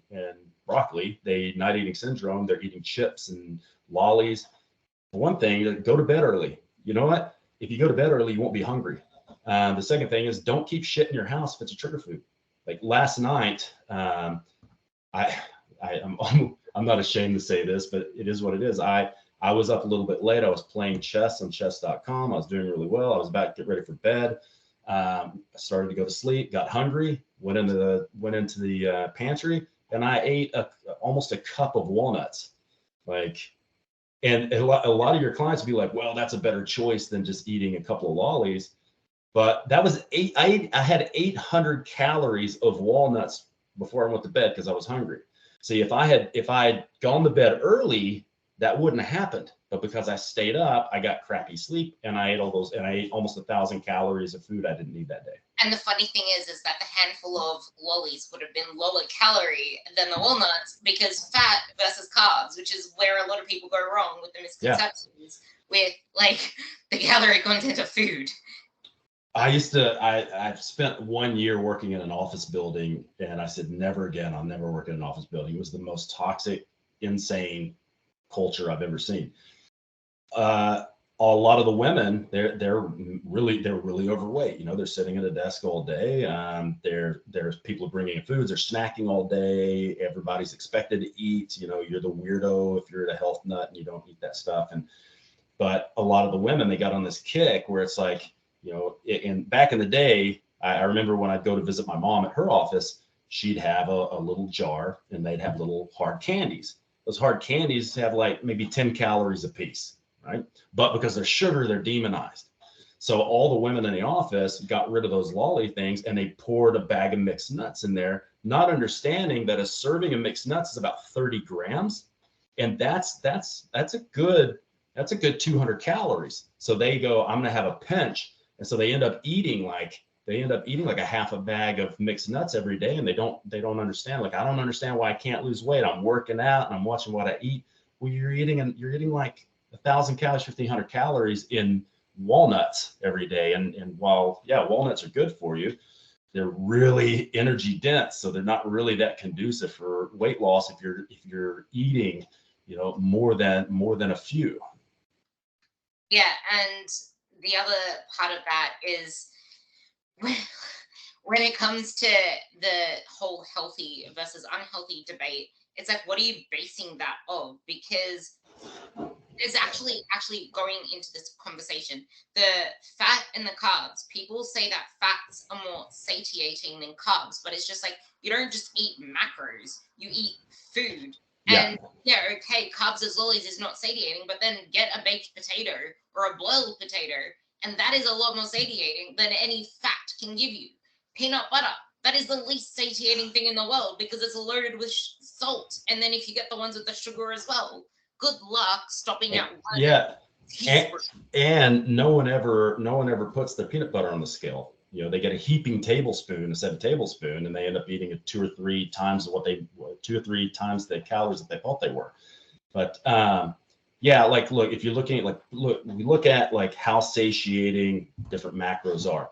broccoli. Night eating syndrome, they're eating chips and lollies. For one thing, go to bed early. You know what? If you go to bed early, you won't be hungry. The second thing is don't keep shit in your house if it's a trigger food. Like last night, I'm not ashamed to say this, but it is what it is. I was up a little bit late. I was playing chess on chess.com. I was doing really well. I was about to get ready for bed. I started to go to sleep, got hungry, went into the pantry, and I ate almost a cup of walnuts. And a lot of your clients will be like, well, that's a better choice than just eating a couple of lollies. But that was I had 800 calories of walnuts before I went to bed because I was hungry. See, if I had gone to bed early, that wouldn't have happened. But because I stayed up, I got crappy sleep, and I ate almost 1,000 calories of food I didn't need that day.
And the funny thing is that the handful of lollies would have been lower calorie than the walnuts because fat versus carbs, which is where a lot of people go wrong with the misconceptions with like the calorie content of food.
I spent 1 year working in an office building, and I said, never again. I'll never work in an office building. It was the most toxic, insane culture I've ever seen. A lot of the women, they're really overweight. They're sitting at a desk all day. There's people bringing in foods. They're snacking all day. Everybody's expected to eat. You're the weirdo if you're at a health nut and you don't eat that stuff. But a lot of the women, they got on this kick where it's like, and back in the day, I remember when I'd go to visit my mom at her office, she'd have a little jar and they'd have little hard candies. Those hard candies have like maybe 10 calories a piece, right? But because they're sugar, they're demonized. So all the women in the office got rid of those lolly things and they poured a bag of mixed nuts in there, not understanding that a serving of mixed nuts is about 30 grams. And that's a good 200 calories. So they go, I'm going to have a pinch. And so they end up eating like a half a bag of mixed nuts every day, and they don't understand. Like, I don't understand why I can't lose weight. I'm working out and I'm watching what I eat. Well, you're eating like 1,000 calories, 1,500 calories in walnuts every day. And while walnuts are good for you, they're really energy dense, so they're not really that conducive for weight loss if you're eating, more than a few.
Yeah, and the other part of that is when it comes to the whole healthy versus unhealthy debate, it's like, what are you basing that on? Because there's actually going into this conversation, the fat and the carbs. People say that fats are more satiating than carbs, but it's just like, you don't just eat macros, you eat food.
Yeah.
And okay, carbs as lollies is not satiating, but then get a baked potato or a boiled potato And that is a lot more satiating than any fat can give you. Peanut butter, that is the least satiating thing in the world because it's loaded with salt. And then if you get the ones with the sugar as well, good luck stopping at one.
Yeah. And no one ever puts the peanut butter on the scale. You know, they get a heaping tablespoon instead of tablespoon, and they end up eating it 2 or 3 times the calories that they thought they were. But yeah, like, look, if you're looking at we look at like how satiating different macros are.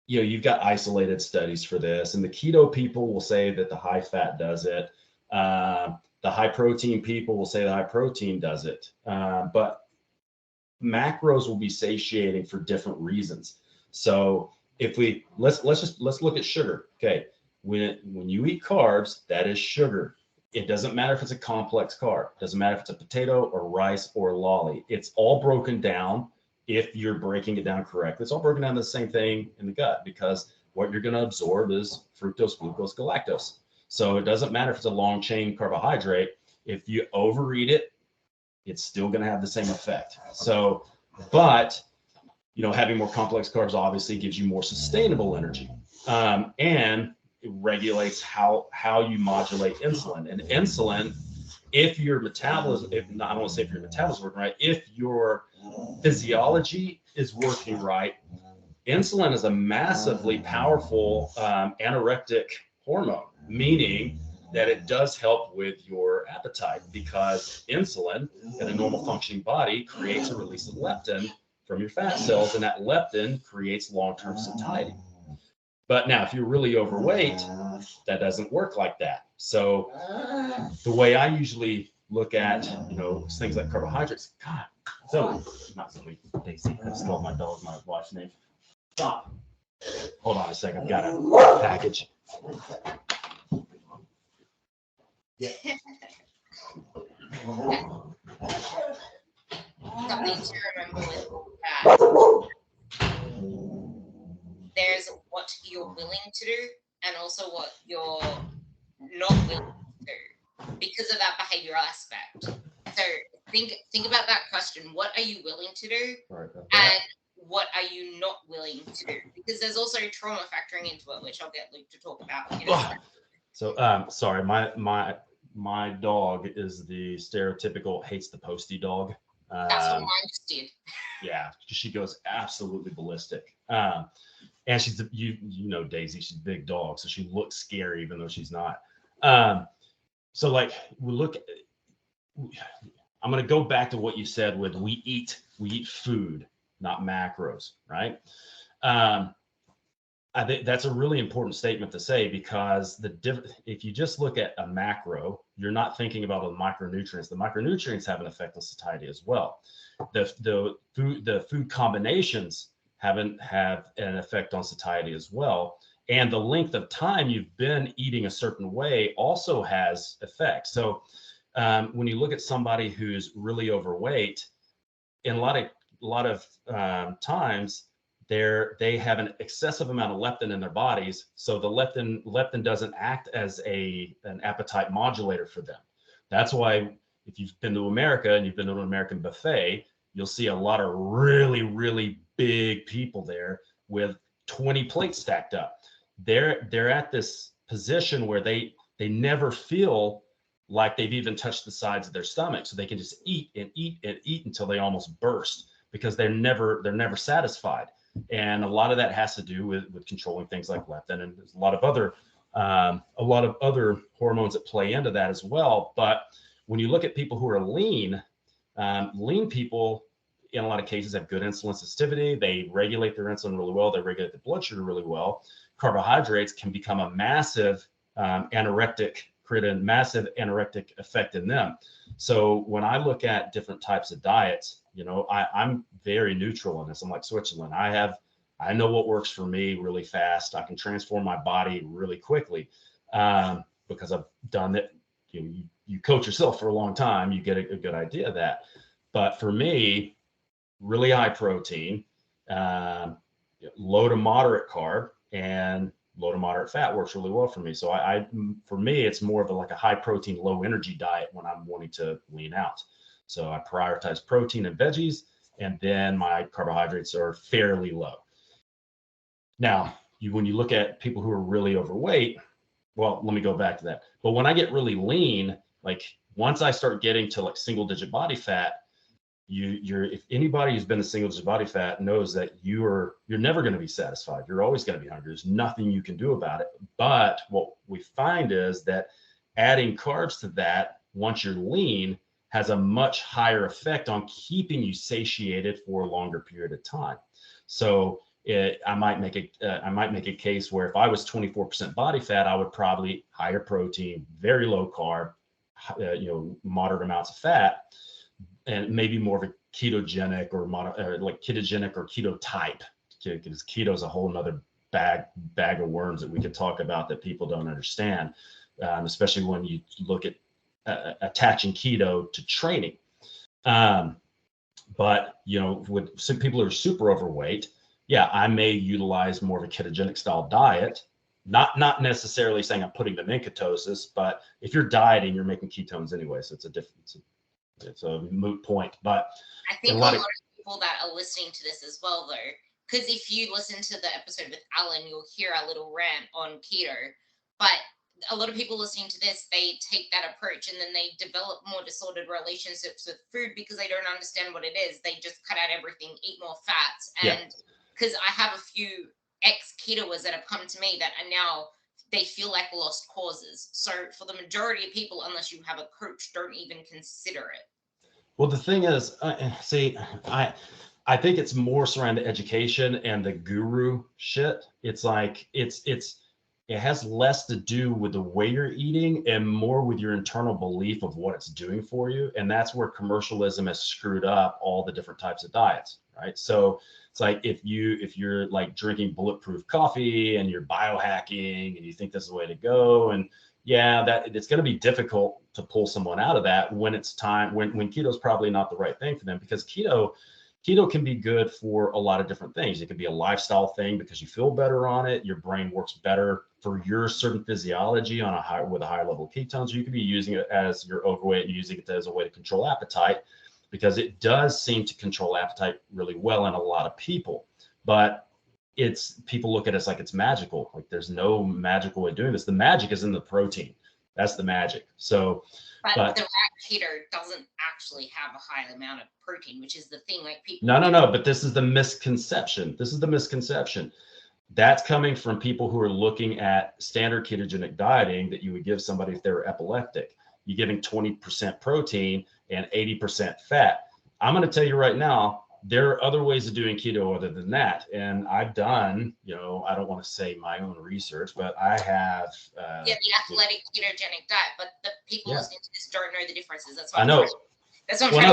You know, you've got isolated studies for this, and the keto people will say that the high fat does it. The high protein people will say the high protein does it. But macros will be satiating for different reasons. So if let's look at sugar. Okay, when you eat carbs, that is sugar. It doesn't matter if it's a complex carb. It doesn't matter if it's a potato or rice or lolly. It's all broken down. If you're breaking it down correctly, it's all broken down to the same thing in the gut, because what you're going to absorb is fructose, glucose, galactose. So it doesn't matter if it's a long chain carbohydrate. If you overeat it, it's still going to have the same effect. So, but, you know, having more complex carbs obviously gives you more sustainable energy, and it regulates how you modulate insulin. And insulin, if your metabolism, I don't want to say if your metabolism is working right, if your physiology is working right, insulin is a massively powerful anorectic hormone, meaning that it does help with your appetite, because insulin in a normal functioning body creates a release of leptin from your fat cells, and that leptin creates long-term satiety. But now, if you're really overweight, that doesn't work like that. So the way I usually look at, you know, things like carbohydrates, God, so not Zoe, Daisy, I stole my dog, my wife's name. Stop. Hold on a second, I've got a package. Yeah.
Something to remember with that. There's what you're willing to do and also what you're not willing to do because of that behavioral aspect. So think about that question. What are you willing to do?
Right,
and what are you not willing to do? Because there's also trauma factoring into it, which I'll get Luke to talk about.
So sorry, my dog is the stereotypical hates the postie dog.
That's what mine just did.
Yeah, she goes absolutely ballistic. And she's, you know, Daisy, she's a big dog, so she looks scary even though she's not. So like I'm going to go back to what you said with we eat food, not macros, right? I think that's a really important statement to say, because if you just look at a macro, you're not thinking about the micronutrients. The micronutrients have an effect on satiety as well. The food combinations have an effect on satiety as well. And the length of time you've been eating a certain way also has effects. So when you look at somebody who's really overweight, in a lot of times, they have an excessive amount of leptin in their bodies. So the leptin doesn't act as an appetite modulator for them. That's why if you've been to America and you've been to an American buffet, you'll see a lot of really, really big people there with 20 plates stacked up. They're at this position where they never feel like they've even touched the sides of their stomach. So they can just eat and eat and eat until they almost burst, because they're never satisfied. And a lot of that has to do with controlling things like leptin, and there's a lot of other hormones that play into that as well. But when you look at people who are lean people, in a lot of cases, have good insulin sensitivity. They regulate their insulin really well. They regulate their blood sugar really well. Carbohydrates can become a massive create a massive anorectic effect in them. So when I look at different types of diets, you know, I'm very neutral in this. I'm like Switzerland. I know what works for me really fast. I can transform my body really quickly because I've done it. You coach yourself for a long time, you get a good idea of that. But for me, really high protein, low to moderate carb, and low to moderate fat works really well for me. So for me, it's more of like a high protein, low energy diet when I'm wanting to lean out. So I prioritize protein and veggies, and then my carbohydrates are fairly low. Now, when you look at people who are really overweight, well, let me go back to that. But when I get really lean, like once I start getting to like single digit body fat, if anybody who's been a single digit body fat knows that you're never going to be satisfied. You're always going to be hungry. There's nothing you can do about it. But what we find is that adding carbs to that once you're lean has a much higher effect on keeping you satiated for a longer period of time. So I might make a case where if I was 24% body fat, I would probably higher protein, very low carb, moderate amounts of fat, and maybe more of a ketogenic or like ketogenic or keto type, because keto is a whole nother bag of worms that we could talk about that people don't understand, especially when you look at attaching keto to training. But with some people who are super overweight, yeah, I may utilize more of a ketogenic style diet. Not necessarily saying I'm putting them in ketosis, but if you're dieting, you're making ketones anyway, so it's a moot point. But
I think a lot of people that are listening to this as well, though, because if you listen to the episode with Alan, you'll hear a little rant on keto. But a lot of people listening to this, they take that approach and then they develop more disordered relationships with food because they don't understand what it is. They just cut out everything, eat more fats. And because I have a few ex-ketoers that have come to me that are now, they feel like lost causes. So for the majority of people, unless you have a coach, don't even consider it.
Well, the thing is, I think it's more surrounding education and the guru shit. It's like it has less to do with the way you're eating and more with your internal belief of what it's doing for you. And that's where commercialism has screwed up all the different types of diets, right? So it's like if you're like drinking bulletproof coffee and you're biohacking and you think this is the way to go, and that it's going to be difficult to pull someone out of that when it's time, when keto is probably not the right thing for them, because keto can be good for a lot of different things. It could be a lifestyle thing because you feel better on it. Your brain works better for your certain physiology with a higher level of ketones. You could be using it as you're overweight and using it as a way to control appetite, because it does seem to control appetite really well in a lot of people. But people look at it as like it's magical. Like there's no magical way of doing this. The magic is in the protein. That's the magic. So,
but the keto doesn't actually have a high amount of protein, which is the thing. Like people.
No. But this is the misconception. That's coming from people who are looking at standard ketogenic dieting that you would give somebody if they were epileptic. You're giving 20% protein and 80% fat. I'm going to tell you right now, there are other ways of doing keto other than that. And I've done, I don't want to say my own research, but I have.
The athletic ketogenic diet, but the people listening to this don't know the differences. That's what
I know.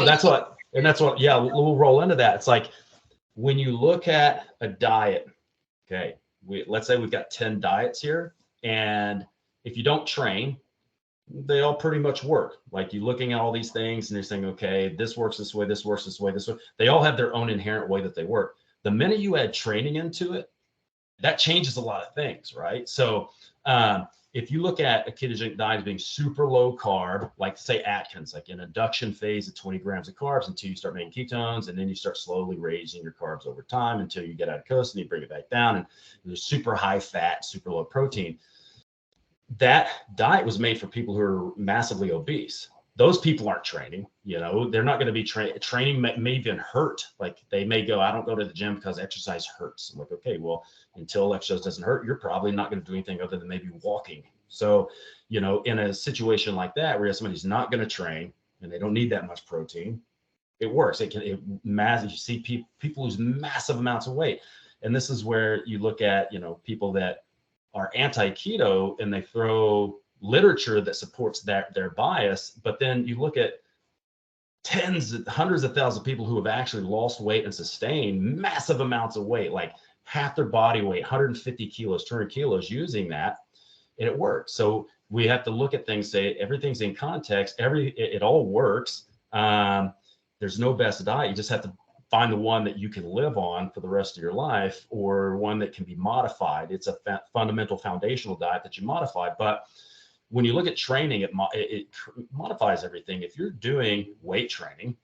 That's what
we'll roll into that. It's like when you look at a diet, okay, let's say we've got 10 diets here, and if you don't train, they all pretty much work. Like you're looking at all these things and you're saying, okay, this works this way, this works this way, this way. They all have their own inherent way that they work. The minute you add training into it, that changes a lot of things, right? So if you look at a ketogenic diet as being super low carb, like say Atkins, like an induction phase of 20 grams of carbs until you start making ketones, and then you start slowly raising your carbs over time until you get out of ketosis and you bring it back down, and there's super high fat, super low protein. That diet was made for people who are massively obese. Those people aren't training, they're not going to be training may even hurt. Like they may go, I don't go to the gym because exercise hurts. I'm like, okay, well, until exercise doesn't hurt, you're probably not going to do anything other than maybe walking. So, in a situation like that, where somebody's not going to train and they don't need that much protein, it works. You see people lose massive amounts of weight. And this is where you look at, people that are anti-keto and they throw literature that supports their bias, but then you look at hundreds of thousands of people who have actually lost weight and sustained massive amounts of weight, like half their body weight, 150 kilos, 200 kilos, using that, and it works. So we have to look at things, say everything's in context, it all works. There's no best diet. You just have to find the one that you can live on for the rest of your life, or one that can be modified. It's a fundamental foundational diet that you modify. But when you look at training, it modifies everything. If you're doing weight training,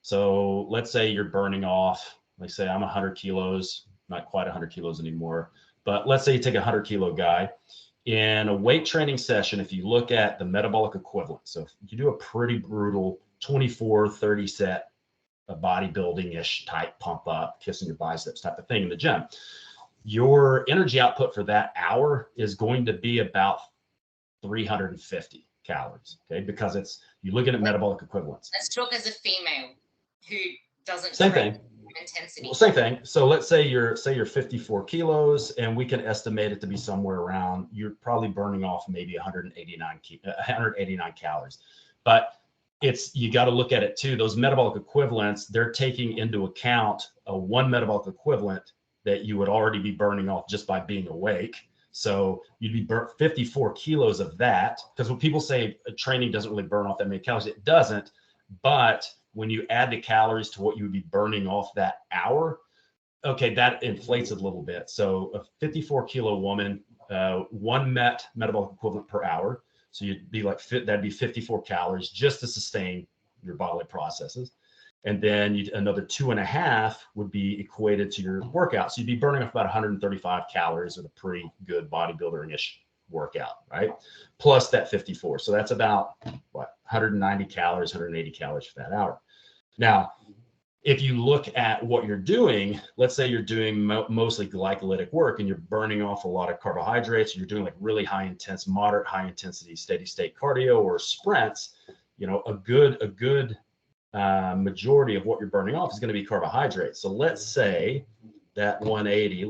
So let's say you're burning off, like say I'm 100 kilos, not quite 100 kilos anymore, but let's say you take a 100-kilo guy. In a weight training session, if you look at the metabolic equivalent, so if you do a pretty brutal 24, 30 set, a bodybuilding-ish type pump up, kissing your biceps type of thing in the gym, your energy output for that hour is going to be about 350 calories, okay? Because you're looking at metabolic equivalents.
Let's talk as a female who doesn't
Same
train
thing.
intensity.
Well, same thing. So let's say you're 54 kilos, and we can estimate it to be somewhere around, you're probably burning off maybe 189 calories. But you got to look at it too. Those metabolic equivalents, they're taking into account a one metabolic equivalent that you would already be burning off just by being awake. So you'd be 54 kilos of that, because when people say training doesn't really burn off that many calories, it doesn't. But when you add the calories to what you would be burning off that hour, okay, that inflates it a little bit. So a 54-kilo woman, one metabolic equivalent per hour. So you'd be like, that'd be 54 calories just to sustain your bodily processes. And then another 2.5 would be equated to your workout. So you'd be burning off about 135 calories with a pretty good bodybuilding-ish workout, right? Plus that 54. So that's about 190 calories, 180 calories for that hour. Now, if you look at what you're doing, let's say you're doing mostly glycolytic work and you're burning off a lot of carbohydrates, you're doing like really moderate high intensity, steady state cardio or sprints, a good majority of what you're burning off is going to be carbohydrates. So let's say that 180,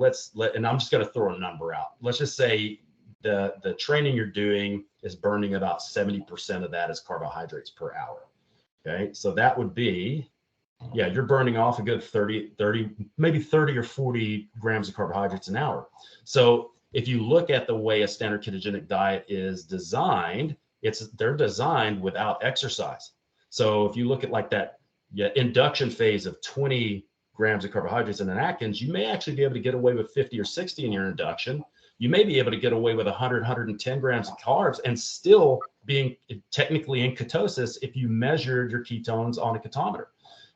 and I'm just going to throw a number out. Let's just say the training you're doing is burning about 70% of that as carbohydrates per hour. Okay. So that would be, you're burning off a good 30, maybe 30 or 40 grams of carbohydrates an hour. So if you look at the way a standard ketogenic diet is designed, they're designed without exercise. So if you look at like that induction phase of 20 grams of carbohydrates in an Atkins, you may actually be able to get away with 50 or 60 in your induction. You may be able to get away with 100, 110 grams of carbs and still being technically in ketosis if you measured your ketones on a ketometer.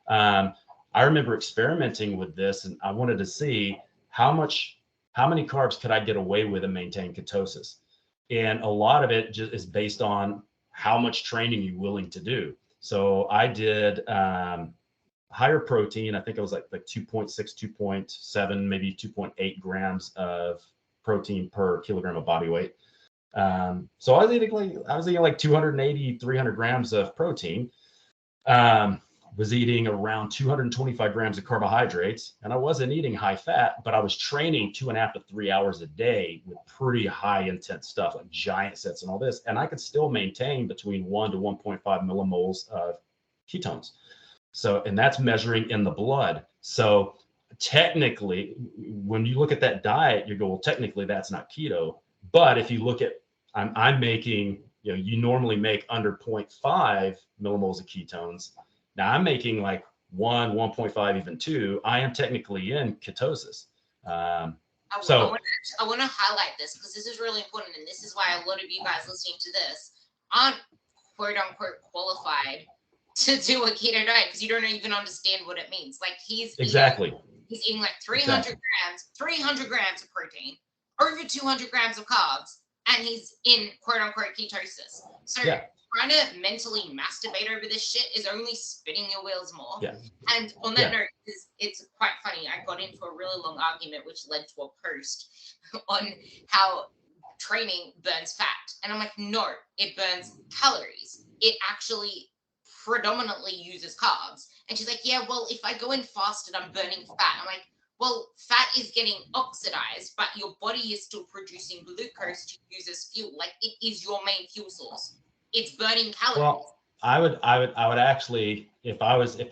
I remember experimenting with this, and I wanted to see how many carbs could I get away with and maintain ketosis. And a lot of it just is based on how much training you're willing to do. So I did higher protein. I think it was like 2.6, 2.7, maybe 2.8 grams of protein per kilogram of body weight. So I was eating like 280, 300 grams of protein. Was eating around 225 grams of carbohydrates, and I wasn't eating high fat, but I was training 2.5 to 3 hours a day with pretty high intense stuff like giant sets and all this. And I could still maintain between 1 to 1.5 millimoles of ketones. So, and that's measuring in the blood. So technically, when you look at that diet, you go, well, technically that's not keto. But if you look at, I'm making, you normally make under 0.5 millimoles of ketones. Now I'm making like 1.5, even 2. I am technically in ketosis.
I want to highlight this because this is really important. And this is why a lot of you guys listening to this aren't quote unquote qualified to do a keto diet because you don't even understand what it means. Like he's eating like 300 grams of protein, over 200 grams of carbs, and he's in quote unquote ketosis. So trying to mentally masturbate over this shit is only spinning your wheels more. Yeah. And on that note, it's quite funny. I got into a really long argument, which led to a post on how training burns fat. And I'm like, no, it burns calories. It actually predominantly uses carbs. And she's like, yeah, well, if I go in fasted, I'm burning fat. I'm like, well, fat is getting oxidized, but your body is still producing glucose to use as fuel. Like it is your main fuel source. It's burning calories.
Well, I would actually, if I was the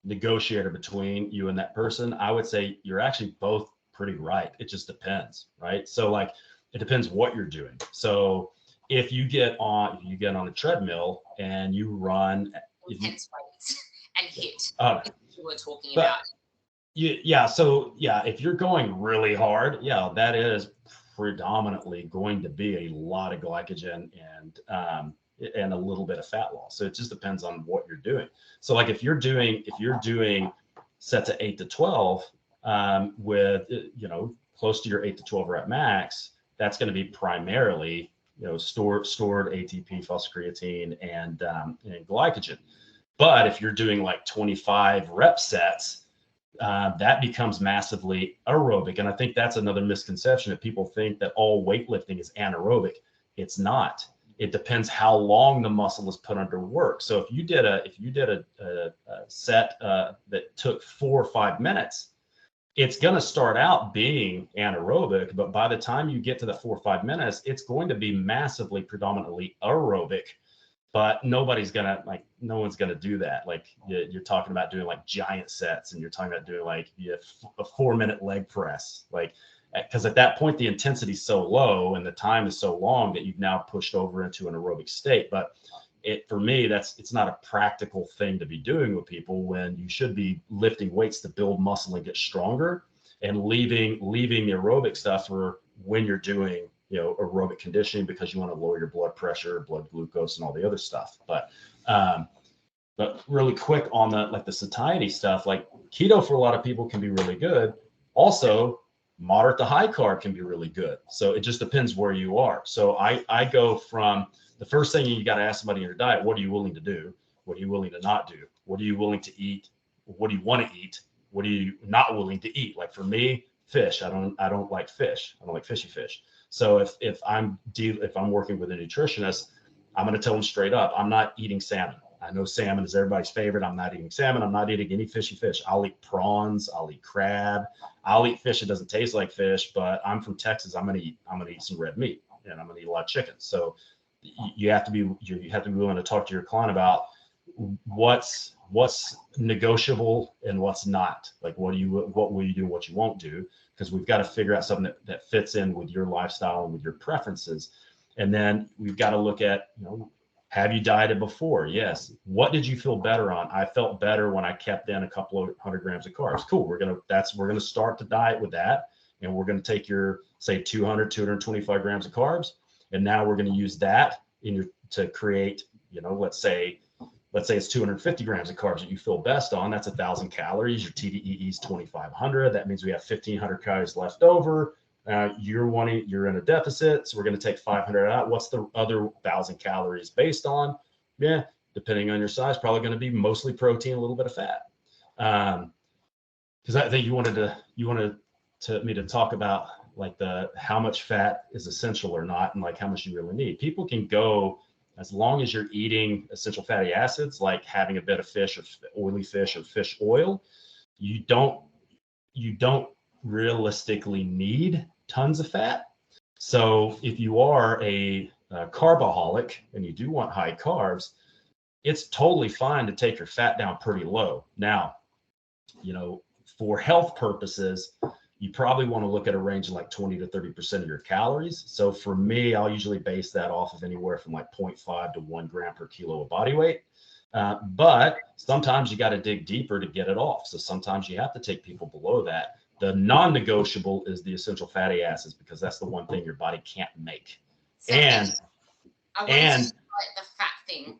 negotiator between you and that person, I would say you're actually both pretty right. It just depends, right? So like, it depends what you're doing. So if you get on a treadmill and you run,
intense weights and hit, you were talking
but,
about.
If you're going really hard, that is predominantly going to be a lot of glycogen and and a little bit of fat loss. So it just depends on what you're doing. So like if you're doing sets of 8 to 12 with close to your 8 to 12 rep max, that's going to be primarily stored ATP, phosphocreatine, and glycogen. But if you're doing like 25 rep sets, that becomes massively aerobic. And I think that's another misconception, that people think that all weightlifting is anaerobic. It's not. It depends how long the muscle is put under work. So if you did a set that took 4 or 5 minutes, it's going to start out being anaerobic, but by the time you get to the 4 or 5 minutes, it's going to be massively predominantly aerobic. But no one's gonna do that. Like you're talking about doing like giant sets, and you're talking about doing like a 4-minute leg press, like, because at that point the intensity is so low and the time is so long that you've now pushed over into an aerobic state. But for me, it's not a practical thing to be doing with people, when you should be lifting weights to build muscle and get stronger, and leaving the aerobic stuff for when you're doing aerobic conditioning, because you want to lower your blood pressure, blood glucose, and all the other stuff. But really quick on the satiety stuff, like keto for a lot of people can be really good. Also, moderate to high carb can be really good. So it just depends where you are. So I go from the first thing you got to ask somebody in your diet: what are you willing to do? What are you willing to not do? What are you willing to eat? What do you want to eat? What are you not willing to eat? Like for me, fish. I don't like fish. I don't like fishy fish. So if I'm working with a nutritionist, I'm going to tell them straight up, I'm not eating salmon. I know salmon is everybody's favorite. I'm not eating salmon. I'm not eating any fishy fish. I'll eat prawns. I'll eat crab. I'll eat fish that doesn't taste like fish. But I'm from Texas. I'm going to eat some red meat, and I'm going to eat a lot of chicken. So you have to be willing to talk to your client about what's negotiable and what's not. Like what will you do, what you won't do, because we've got to figure out something that fits in with your lifestyle and with your preferences. And then we've got to look at, have you dieted before? Yes. What did you feel better on? I felt better when I kept in a couple of 100 grams of carbs. Cool. We're going to start the diet with that. And we're going to take your, say, 225 grams of carbs. And now we're going to use that to create, let's say it's 250 grams of carbs that you feel best on. That's 1,000 calories. Your TDEE is 2,500. That means we have 1,500 calories left over. You're in a deficit, so we're going to take 500 out. What's the other 1,000 calories based on? Yeah, depending on your size, probably going to be mostly protein, a little bit of fat. Because I think you wanted me to talk about like how much fat is essential or not, and like how much you really need. People can go as long as you're eating essential fatty acids, like having a bit of fish or oily fish or fish oil. You don't realistically need tons of fat. So if you are a carbaholic and you do want high carbs, it's totally fine to take your fat down pretty low. Now, for health purposes, you probably want to look at a range of like 20 to 30% of your calories. So for me, I'll usually base that off of anywhere from like 0.5 to 1 gram per kilo of body weight. But sometimes you got to dig deeper to get it off. So sometimes you have to take people below that. The non-negotiable is the essential fatty acids, because that's the one thing your body can't make.
So I wanted to start the fat thing.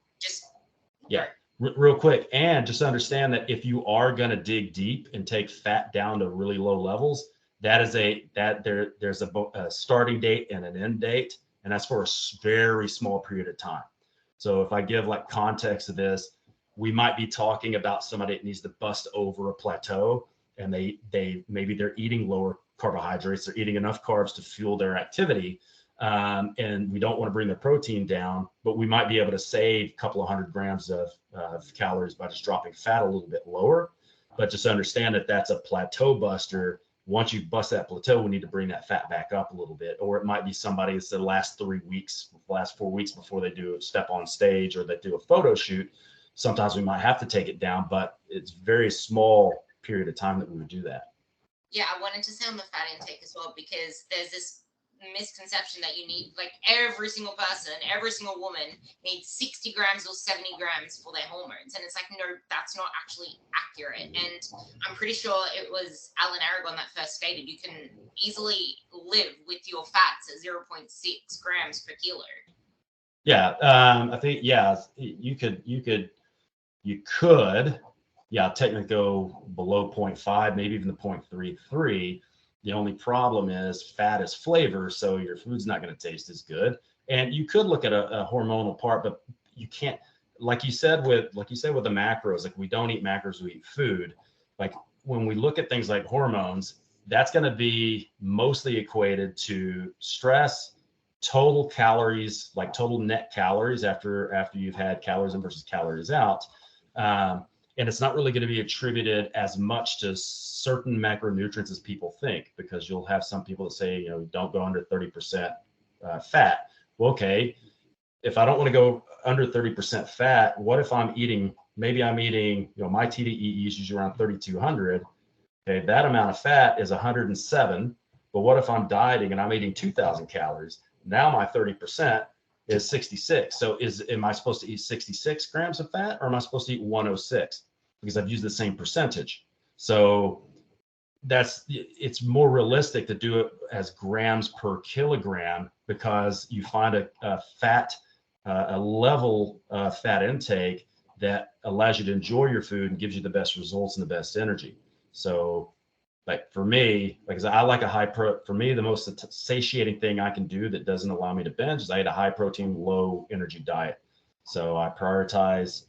Real quick, and just understand that if you are going to dig deep and take fat down to really low levels, there's a starting date and an end date, and that's for a very small period of time. So if I give like context to this, we might be talking about somebody that needs to bust over a plateau, and maybe they're eating lower carbohydrates, they're eating enough carbs to fuel their activity. And we don't want to bring the protein down, but we might be able to save a couple of 100 grams of calories by just dropping fat a little bit lower. But just understand that that's a plateau buster. Once you bust that plateau, we need to bring that fat back up a little bit. Or it might be somebody that's the last 4 weeks before they do a step on stage or they do a photo shoot. Sometimes we might have to take it down, but it's very small period of time that we would do that.
Yeah, I wanted to say on the fat intake as well, because there's this misconception that you need, like, every single person, every single woman needs 60 grams or 70 grams for their hormones. And it's like, no, that's not actually accurate. And I'm pretty sure it was Alan Aragon that first stated you can easily live with your fats at 0.6 grams per kilo.
Yeah, I think you could technically go below zero point 0.5, maybe even the 0.33. The only problem is fat is flavor, so your food's not going to taste as good. And you could look at a hormonal part, but you can't, like you said with the macros, like we don't eat macros, we eat food. Like when we look at things like hormones, that's going to be mostly equated to stress, total calories, like total net calories after you've had calories in versus calories out. And it's not really going to be attributed as much to certain macronutrients as people think, because you'll have some people that say, don't go under 30% fat. Well, okay, if I don't want to go under 30% fat, what if maybe I'm eating, my TDEE is usually around 3,200. Okay, that amount of fat is 107. But what if I'm dieting and I'm eating 2,000 calories? Now my 30% is 66. So am I supposed to eat 66 grams of fat, or am I supposed to eat 106? Because I've used the same percentage. So it's more realistic to do it as grams per kilogram, because you find a level fat intake that allows you to enjoy your food and gives you the best results and the best energy. So like for me, because I like for me, the most satiating thing I can do that doesn't allow me to binge is I eat a high protein, low energy diet. So I prioritize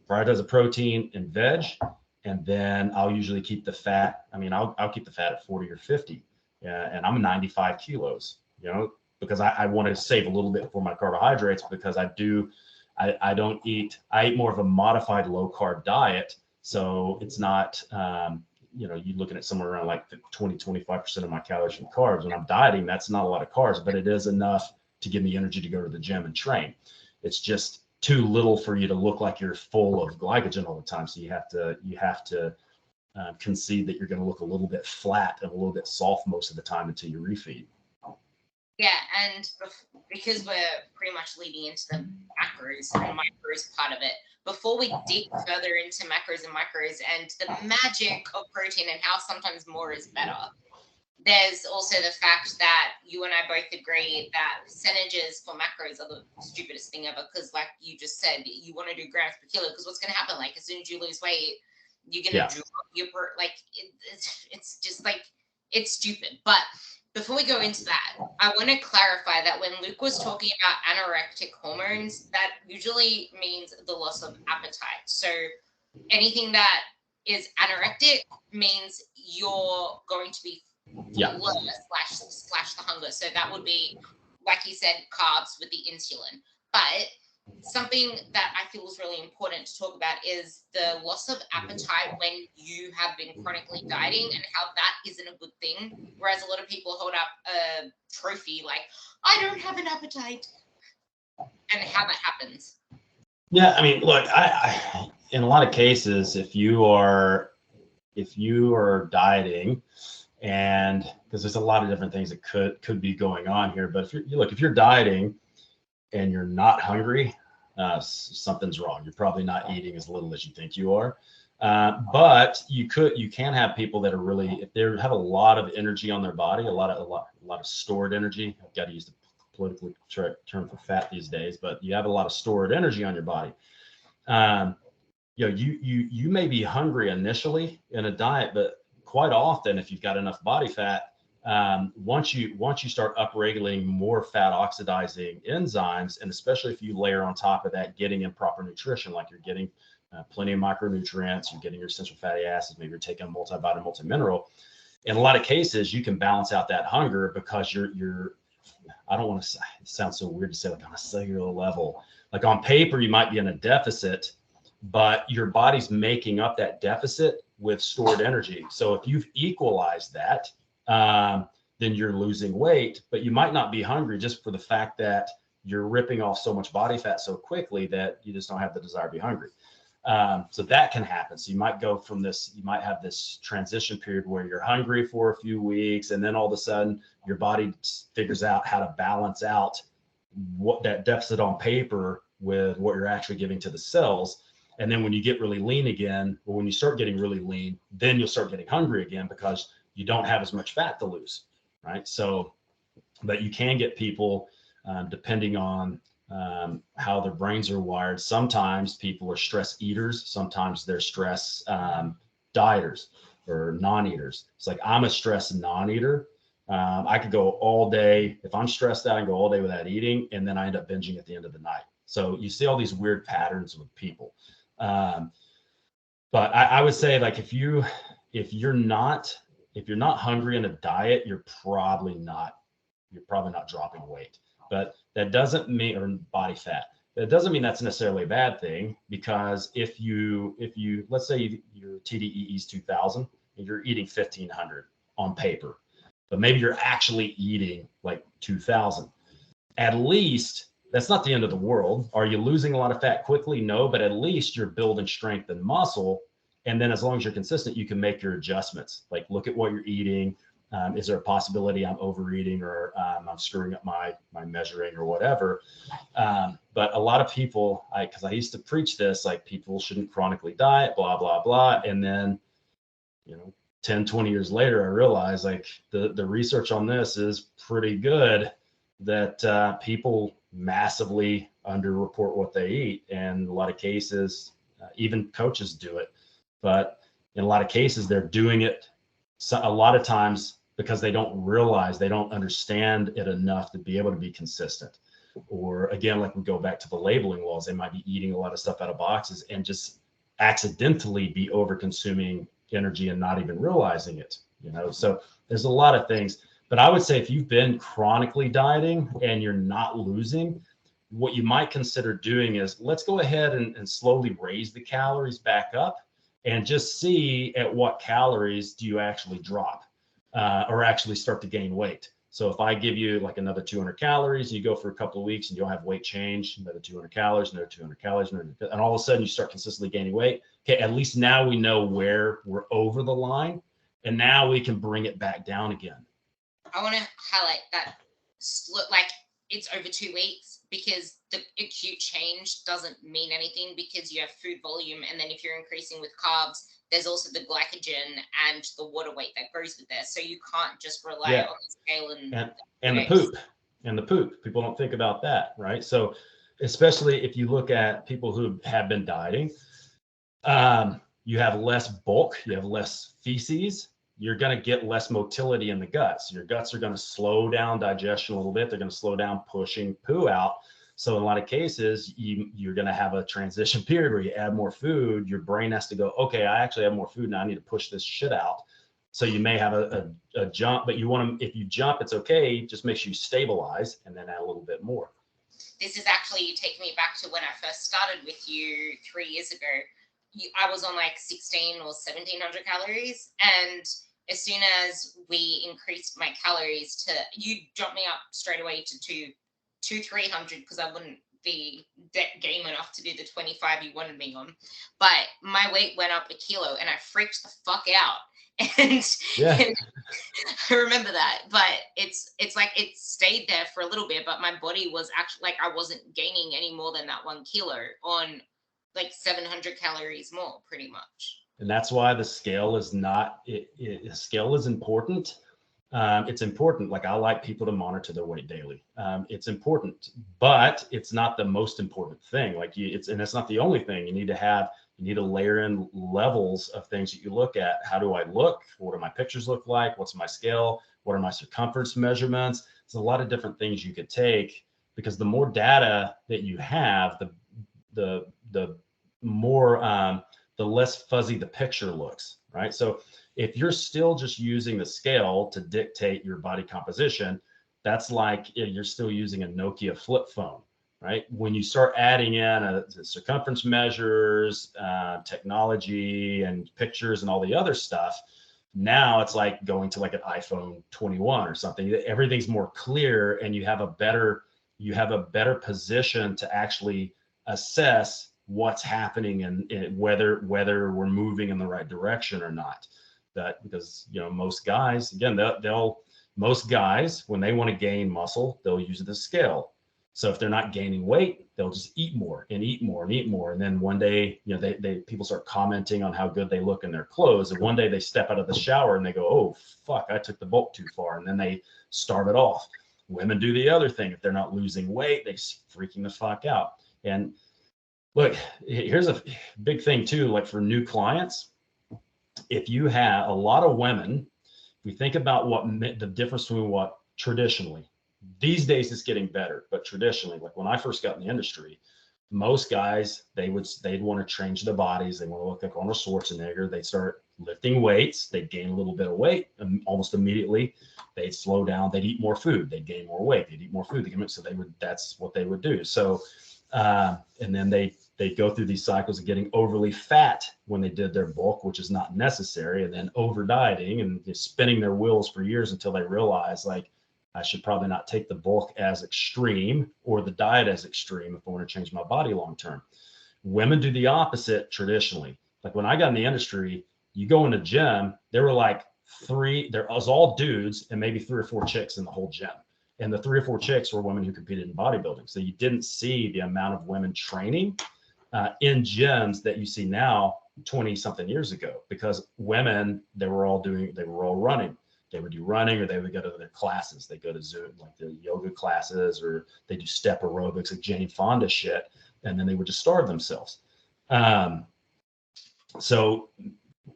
a protein and veg, and then I'll usually keep the fat. I mean, I'll keep the fat at 40 or 50. And I'm 95 kilos, because I want to save a little bit for my carbohydrates, because I eat more of a modified low carb diet. So it's not, you're looking at somewhere around like 20-25% of my calories from carbs. When I'm dieting, that's not a lot of carbs, but it is enough to give me energy to go to the gym and train. It's just too little for you to look like you're full of glycogen all the time. So you have to concede that you're going to look a little bit flat and a little bit soft most of the time until you refeed.
Yeah, and because we're pretty much leading into the macros and micros part of it, before we dig further into macros and micros and the magic of protein and how sometimes more is better, there's also the fact that you and I both agree that percentages for macros are the stupidest thing ever, because like you just said, you want to do grams per kilo, because what's going to happen, like as soon as you lose weight, you're going to drop your it's just like, it's stupid. But before we go into that, I want to clarify that when Luke was talking about anorectic hormones, that usually means the loss of appetite. So anything that is anorectic means you're going to be slash the hunger. So that would be, like you said, carbs with the insulin. But something that I feel is really important to talk about is the loss of appetite when you have been chronically dieting, and how that isn't a good thing. Whereas a lot of people hold up a trophy like, I don't have an appetite, and how that happens.
Yeah, I mean, look, I in a lot of cases, if you are dieting, and because there's a lot of different things that could be going on here, but if you're dieting and you're not hungry, something's wrong. You're probably not eating as little as you think you are. But you can have people that are really, if they have a lot of energy on their body, a lot of stored energy. I've got to use the politically correct term for fat these days, but you have a lot of stored energy on your body. You may be hungry initially in a diet, but quite often, if you've got enough body fat, once you start upregulating more fat oxidizing enzymes, and especially if you layer on top of that getting improper nutrition, like you're getting plenty of micronutrients, you're getting your essential fatty acids, maybe you're taking a multivitamin, multimineral. In a lot of cases, you can balance out that hunger, because you're I don't want to, it sounds so weird to say, like on a cellular level, like on paper, you might be in a deficit, but your body's making up that deficit with stored energy. So if you've equalized that, then you're losing weight, but you might not be hungry, just for the fact that you're ripping off so much body fat so quickly that you just don't have the desire to be hungry. So that can happen. So you might have this transition period where you're hungry for a few weeks, and then all of a sudden your body figures out how to balance out what that deficit on paper with what you're actually giving to the cells. And then when you get really lean again, or when you start getting really lean, then you'll start getting hungry again, because you don't have as much fat to lose, right? So, but you can get people, depending on how their brains are wired. Sometimes people are stress eaters. Sometimes they're stress dieters or non-eaters. It's like I'm a stress non-eater. I could go all day. If I'm stressed out, I can go all day without eating, and then I end up binging at the end of the night. So you see all these weird patterns with people. But I would say, like, if you're not hungry in a diet, you're probably not dropping weight. But that doesn't mean, or body fat. That doesn't mean that's necessarily a bad thing, because if you let's say your TDEE is 2,000 and you're eating 1,500 on paper, but maybe you're actually eating like 2,000. At least that's not the end of the world. Are you losing a lot of fat quickly? No, but at least you're building strength and muscle. And then as long as you're consistent, you can make your adjustments. Like, look at what you're eating. Is there a possibility I'm overeating, or I'm screwing up my measuring or whatever? But a lot of people, because I used to preach this, like, people shouldn't chronically diet, blah, blah, blah. And then, 10, 20 years later, I realized, like, the research on this is pretty good, that people massively underreport what they eat. And a lot of cases, even coaches do it. But in a lot of cases, they're doing it a lot of times because they don't understand it enough to be able to be consistent. Or again, like, we go back to the labeling laws, they might be eating a lot of stuff out of boxes and just accidentally be over consuming energy and not even realizing it. So there's a lot of things. But I would say, if you've been chronically dieting and you're not losing, what you might consider doing is, let's go ahead and slowly raise the calories back up, and just see at what calories do you actually drop, or actually start to gain weight. So if I give you like another 200 calories, you go for a couple of weeks and you'll have weight change, another 200 calories, another 200 calories, and all of a sudden you start consistently gaining weight. Okay, at least now we know where we're over the line, and now we can bring it back down again.
I want to highlight that, like, it's over 2 weeks, because the acute change doesn't mean anything, because you have food volume, and then if you're increasing with carbs, there's also the glycogen and the water weight that goes with this. So you can't just rely on the scale
and the poop. People don't think about that, right? So especially if you look at people who have been dieting, you have less bulk, you have less feces, you're going to get less motility in the guts. Your guts are going to slow down digestion a little bit. They're going to slow down pushing poo out. So in a lot of cases, you're going to have a transition period where you add more food. Your brain has to go, okay, I actually have more food now. I need to push this shit out. So you may have a jump, but you want to, if you jump, it's okay. Just make sure you stabilize and then add a little bit more.
This is actually taking me back to when I first started with you 3 years ago. I was on like 16 or 1,700 calories. And as soon as we increased my calories to, you jumped me up straight away to 300, because I wouldn't be game enough to do the 25 you wanted me on. But my weight went up 1 kilo and I freaked the fuck out. And I remember that, but it's like it stayed there for a little bit, but my body was actually, like, I wasn't gaining any more than that 1 kilo on like 700 calories more, pretty much.
And that's why the scale is scale is important. It's important. Like, I like people to monitor their weight daily. It's important, but it's not the most important thing. Like, and it's not the only thing. You need to layer in levels of things that you look at. How do I look? What do my pictures look like? What's my scale? What are my circumference measurements? There's a lot of different things you could take, because the more data that you have, the more, the less fuzzy the picture looks, right? So if you're still just using the scale to dictate your body composition, that's like you're still using a Nokia flip phone, right? When you start adding in circumference measures, technology and pictures and all the other stuff, now it's like going to like an iPhone 21 or something. Everything's more clear, and you have a better position to actually assess what's happening and whether we're moving in the right direction or not. That, because most guys, again, most guys, when they want to gain muscle, they'll use the scale. So if they're not gaining weight, they'll just eat more and eat more and eat more. And then one day, people start commenting on how good they look in their clothes. And one day they step out of the shower and they go, oh fuck, I took the bulk too far. And then they starve it off. Women do the other thing. If they're not losing weight, they freaking the fuck out. And look, here's a big thing too, like for new clients, if you have a lot of women, we think about what the difference between what traditionally, these days it's getting better, but traditionally, like when I first got in the industry, most guys, they'd want to change their bodies. They want to look like Arnold Schwarzenegger. They'd start lifting weights. They'd gain a little bit of weight almost immediately. They'd slow down. They'd eat more food. They'd gain more weight. They'd eat more food. So that's what they would do. So, and then they'd go through these cycles of getting overly fat when they did their bulk, which is not necessary, and then over dieting and just spinning their wheels for years until they realize, like, I should probably not take the bulk as extreme or the diet as extreme if I want to change my body long term. Women do the opposite traditionally. Like when I got in the industry, you go in a gym, there was all dudes and maybe 3 or 4 chicks in the whole gym. And the 3 or 4 chicks were women who competed in bodybuilding. So you didn't see the amount of women training in gyms that you see now 20 something years ago, because women, they were all running. They would do running, or they would go to their classes. They go to Zoom, like the yoga classes, or they do step aerobics, like Jane Fonda shit. And then they would just starve themselves. So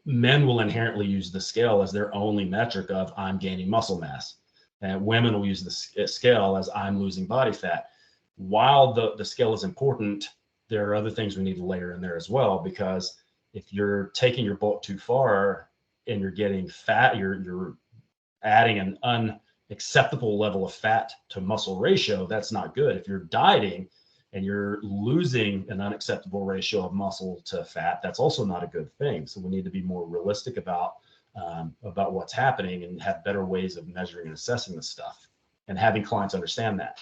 men will inherently use the scale as their only metric of I'm gaining muscle mass. And women will use the scale as I'm losing body fat. While the scale is important, there are other things we need to layer in there as well, because if you're taking your bulk too far and you're getting fat, you're adding an unacceptable level of fat to muscle ratio. That's not good. If you're dieting and you're losing an unacceptable ratio of muscle to fat, that's also not a good thing. So we need to be more realistic about what's happening and have better ways of measuring and assessing this stuff and having clients understand that.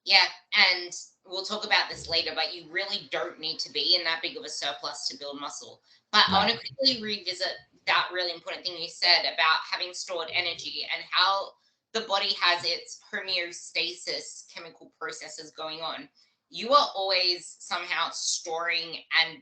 Yeah, and we'll talk about this later, but you really don't need to be in that big of a surplus to build muscle. But I want to quickly revisit that really important thing you said about having stored energy and how the body has its homeostasis chemical processes going on. You are always somehow storing and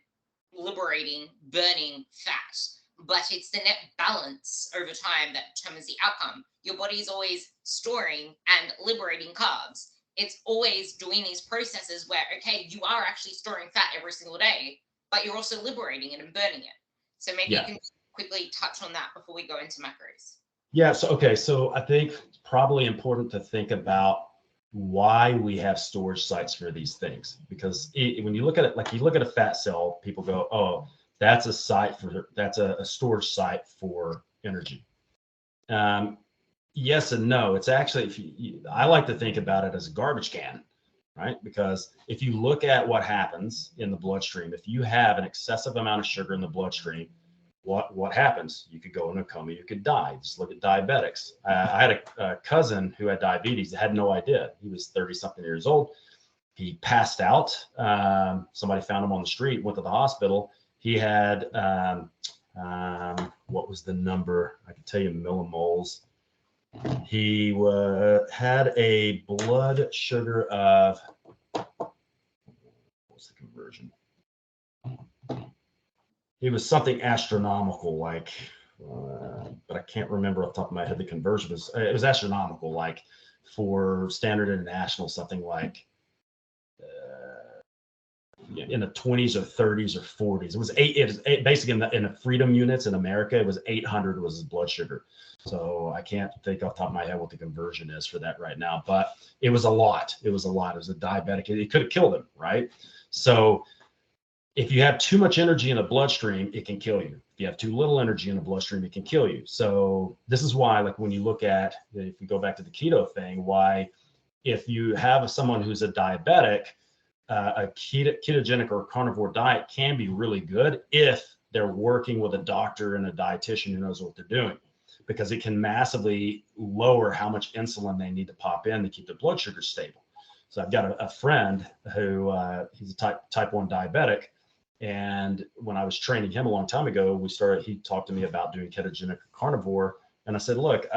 liberating, burning fat, but it's the net balance over time that determines the outcome. Your body is always storing and liberating carbs. It's always doing these processes where, okay, you are actually storing fat every single day, but you're also liberating it and burning it. So maybe you can quickly touch on that before we go into macros.
Yeah. So I think it's probably important to think about why we have storage sites for these things, because when you look at it, like you look at a fat cell, people go, oh, that's a storage site for energy. Yes and no. It's actually, I like to think about it as a garbage can, right? Because if you look at what happens in the bloodstream, if you have an excessive amount of sugar in the bloodstream, what happens? You could go in a coma, you could die. Just look at diabetics. I had a cousin who had diabetes, had no idea. He was 30 something years old. He passed out. Somebody found him on the street, went to the hospital. He had, what was the number? I can tell you millimoles. He had a blood sugar of, what's the conversion? It was something astronomical, like, but I can't remember off the top of my head the conversion. It was astronomical, like for Standard International, something like in the 20s or 30s or 40s. It was basically in the freedom units in America, it was 800 was his blood sugar. So I can't think off the top of my head what the conversion is for that right now, but it was a lot. It was a diabetic. It could have killed him, right? So if you have too much energy in the bloodstream, it can kill you. If you have too little energy in the bloodstream, it can kill you. So this is why, like when you look at, if we go back to the keto thing, why if you have someone who's a diabetic, a ketogenic or carnivore diet can be really good if they're working with a doctor and a dietitian who knows what they're doing, because it can massively lower how much insulin they need to pop in to keep their blood sugar stable. So I've got a friend who he's a type 1 diabetic. And when I was training him a long time ago, he talked to me about doing ketogenic or carnivore. And I said, look,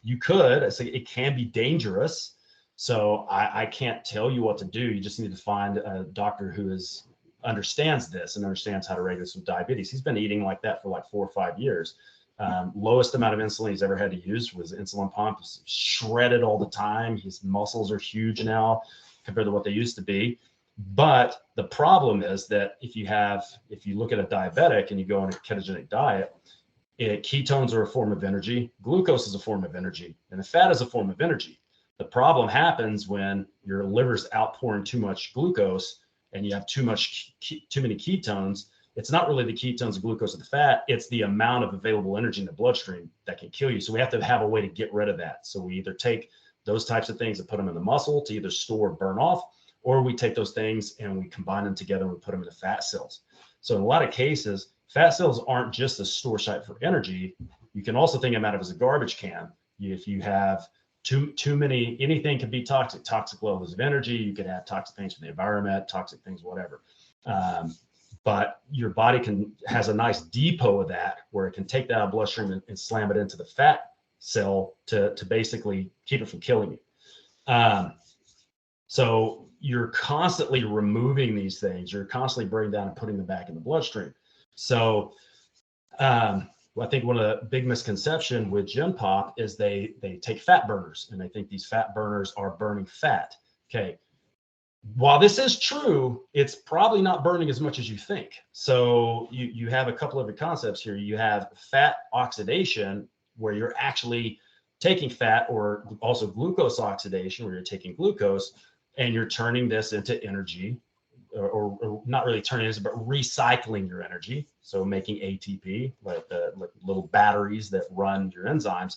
you could. I said, it can be dangerous. So I can't tell you what to do. You just need to find a doctor who understands this and understands how to regulate some diabetes. He's been eating like that for like 4 or 5 years. Lowest amount of insulin he's ever had to use was insulin pump. He's shredded all the time. His muscles are huge now compared to what they used to be. But the problem is that if you look at a diabetic and you go on a ketogenic diet, ketones are a form of energy, glucose is a form of energy, and the fat is a form of energy. The problem happens when your liver's outpouring too much glucose and you have too many ketones. It's not really the ketones, the glucose, or the fat. It's the amount of available energy in the bloodstream that can kill you. So we have to have a way to get rid of that. So we either take those types of things and put them in the muscle to either store or burn off, or we take those things and we combine them together and we put them into fat cells. So in a lot of cases, fat cells aren't just a store site for energy. You can also think about it as a garbage can. If you have too many, anything can be toxic levels of energy. You could have toxic things from the environment, toxic things, whatever. But your body has a nice depot of that where it can take that out of bloodstream and slam it into the fat cell to basically keep it from killing you. So you're constantly removing these things. You're constantly breaking down and putting them back in the bloodstream. So I think one of the big misconceptions with Gen Pop is they take fat burners and they think these fat burners are burning fat. Okay. While this is true, it's probably not burning as much as you think. So you have a couple of concepts here. You have fat oxidation, where you're actually taking fat, or also glucose oxidation, where you're taking glucose and you're turning this into energy, or not really turning it into, but recycling your energy. So making ATP, like little batteries that run your enzymes,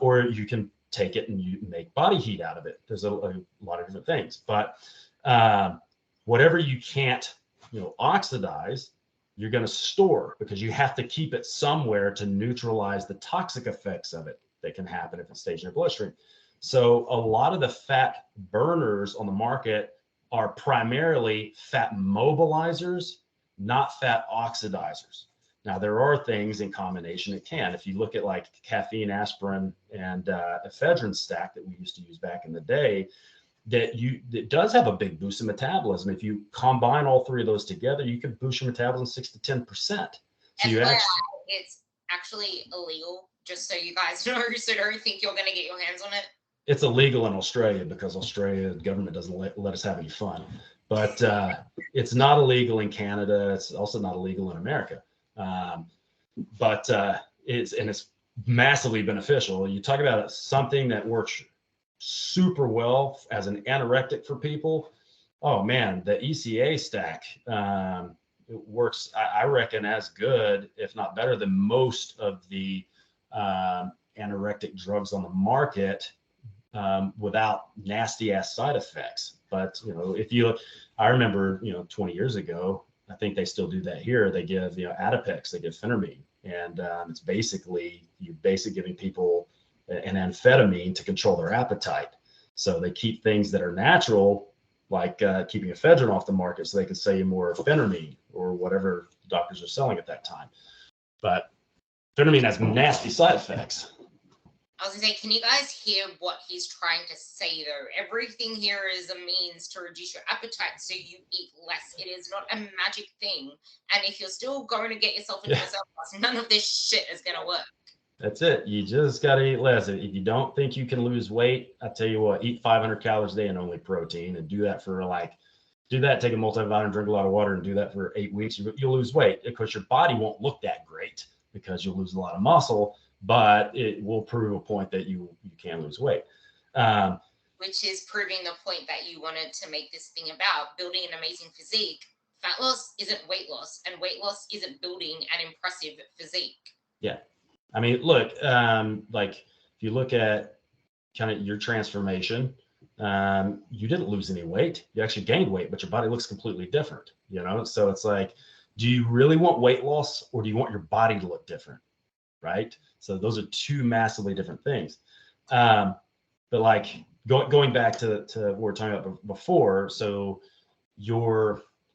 or you can take it and you make body heat out of it. There's a lot of different things, but whatever you can't, oxidize, you're going to store, because you have to keep it somewhere to neutralize the toxic effects of it that can happen if it stays in your bloodstream. So a lot of the fat burners on the market are primarily fat mobilizers, not fat oxidizers. Now, there are things in combination it can. If you look at like caffeine, aspirin, and ephedrine stack that we used to use back in the day, it does have a big boost in metabolism. If you combine all three of those together, you can boost your metabolism 6 to 10%. So
it's actually illegal, just so you guys know, so don't think you're going to get your hands on it.
It's illegal in Australia because Australia government doesn't let us have any fun. But it's not illegal in Canada. It's also not illegal in America. But it's massively beneficial. You talk about something that works super well as an anorectic for people. Oh man, the ECA stack, it works, I reckon, as good, if not better, than most of the anorectic drugs on the market, without nasty ass side effects. But I remember 20 years ago, I think they still do that here. They give Adipex, they give phentermine, and it's basically you're giving people an amphetamine to control their appetite. So they keep things that are natural, like keeping ephedrine off the market, so they can sell you more phentermine or whatever doctors are selling at that time. But phentermine has nasty side effects.
I was gonna say, can you guys hear what he's trying to say though? Everything here is a means to reduce your appetite so you eat less. It is not a magic thing. And if you're still going to get yourself into a surplus, none of this shit is gonna work.
That's it. You just gotta eat less. If you don't think you can lose weight, I tell you what, eat 500 calories a day and only protein, and do that, take a multivitamin, drink a lot of water, and do that for 8 weeks. You'll lose weight. Of course, your body won't look that great because you'll lose a lot of muscle, but it will prove a point that you can lose weight.
Which is proving the point that you wanted to make this thing about, building an amazing physique. Fat loss isn't weight loss, and weight loss isn't building an impressive physique.
Yeah. I mean, look, like if you look at kind of your transformation, you didn't lose any weight. You actually gained weight, but your body looks completely different, So it's like, do you really want weight loss, or do you want your body to look different? Right? So those are two massively different things. But like going back to what we were talking about before, so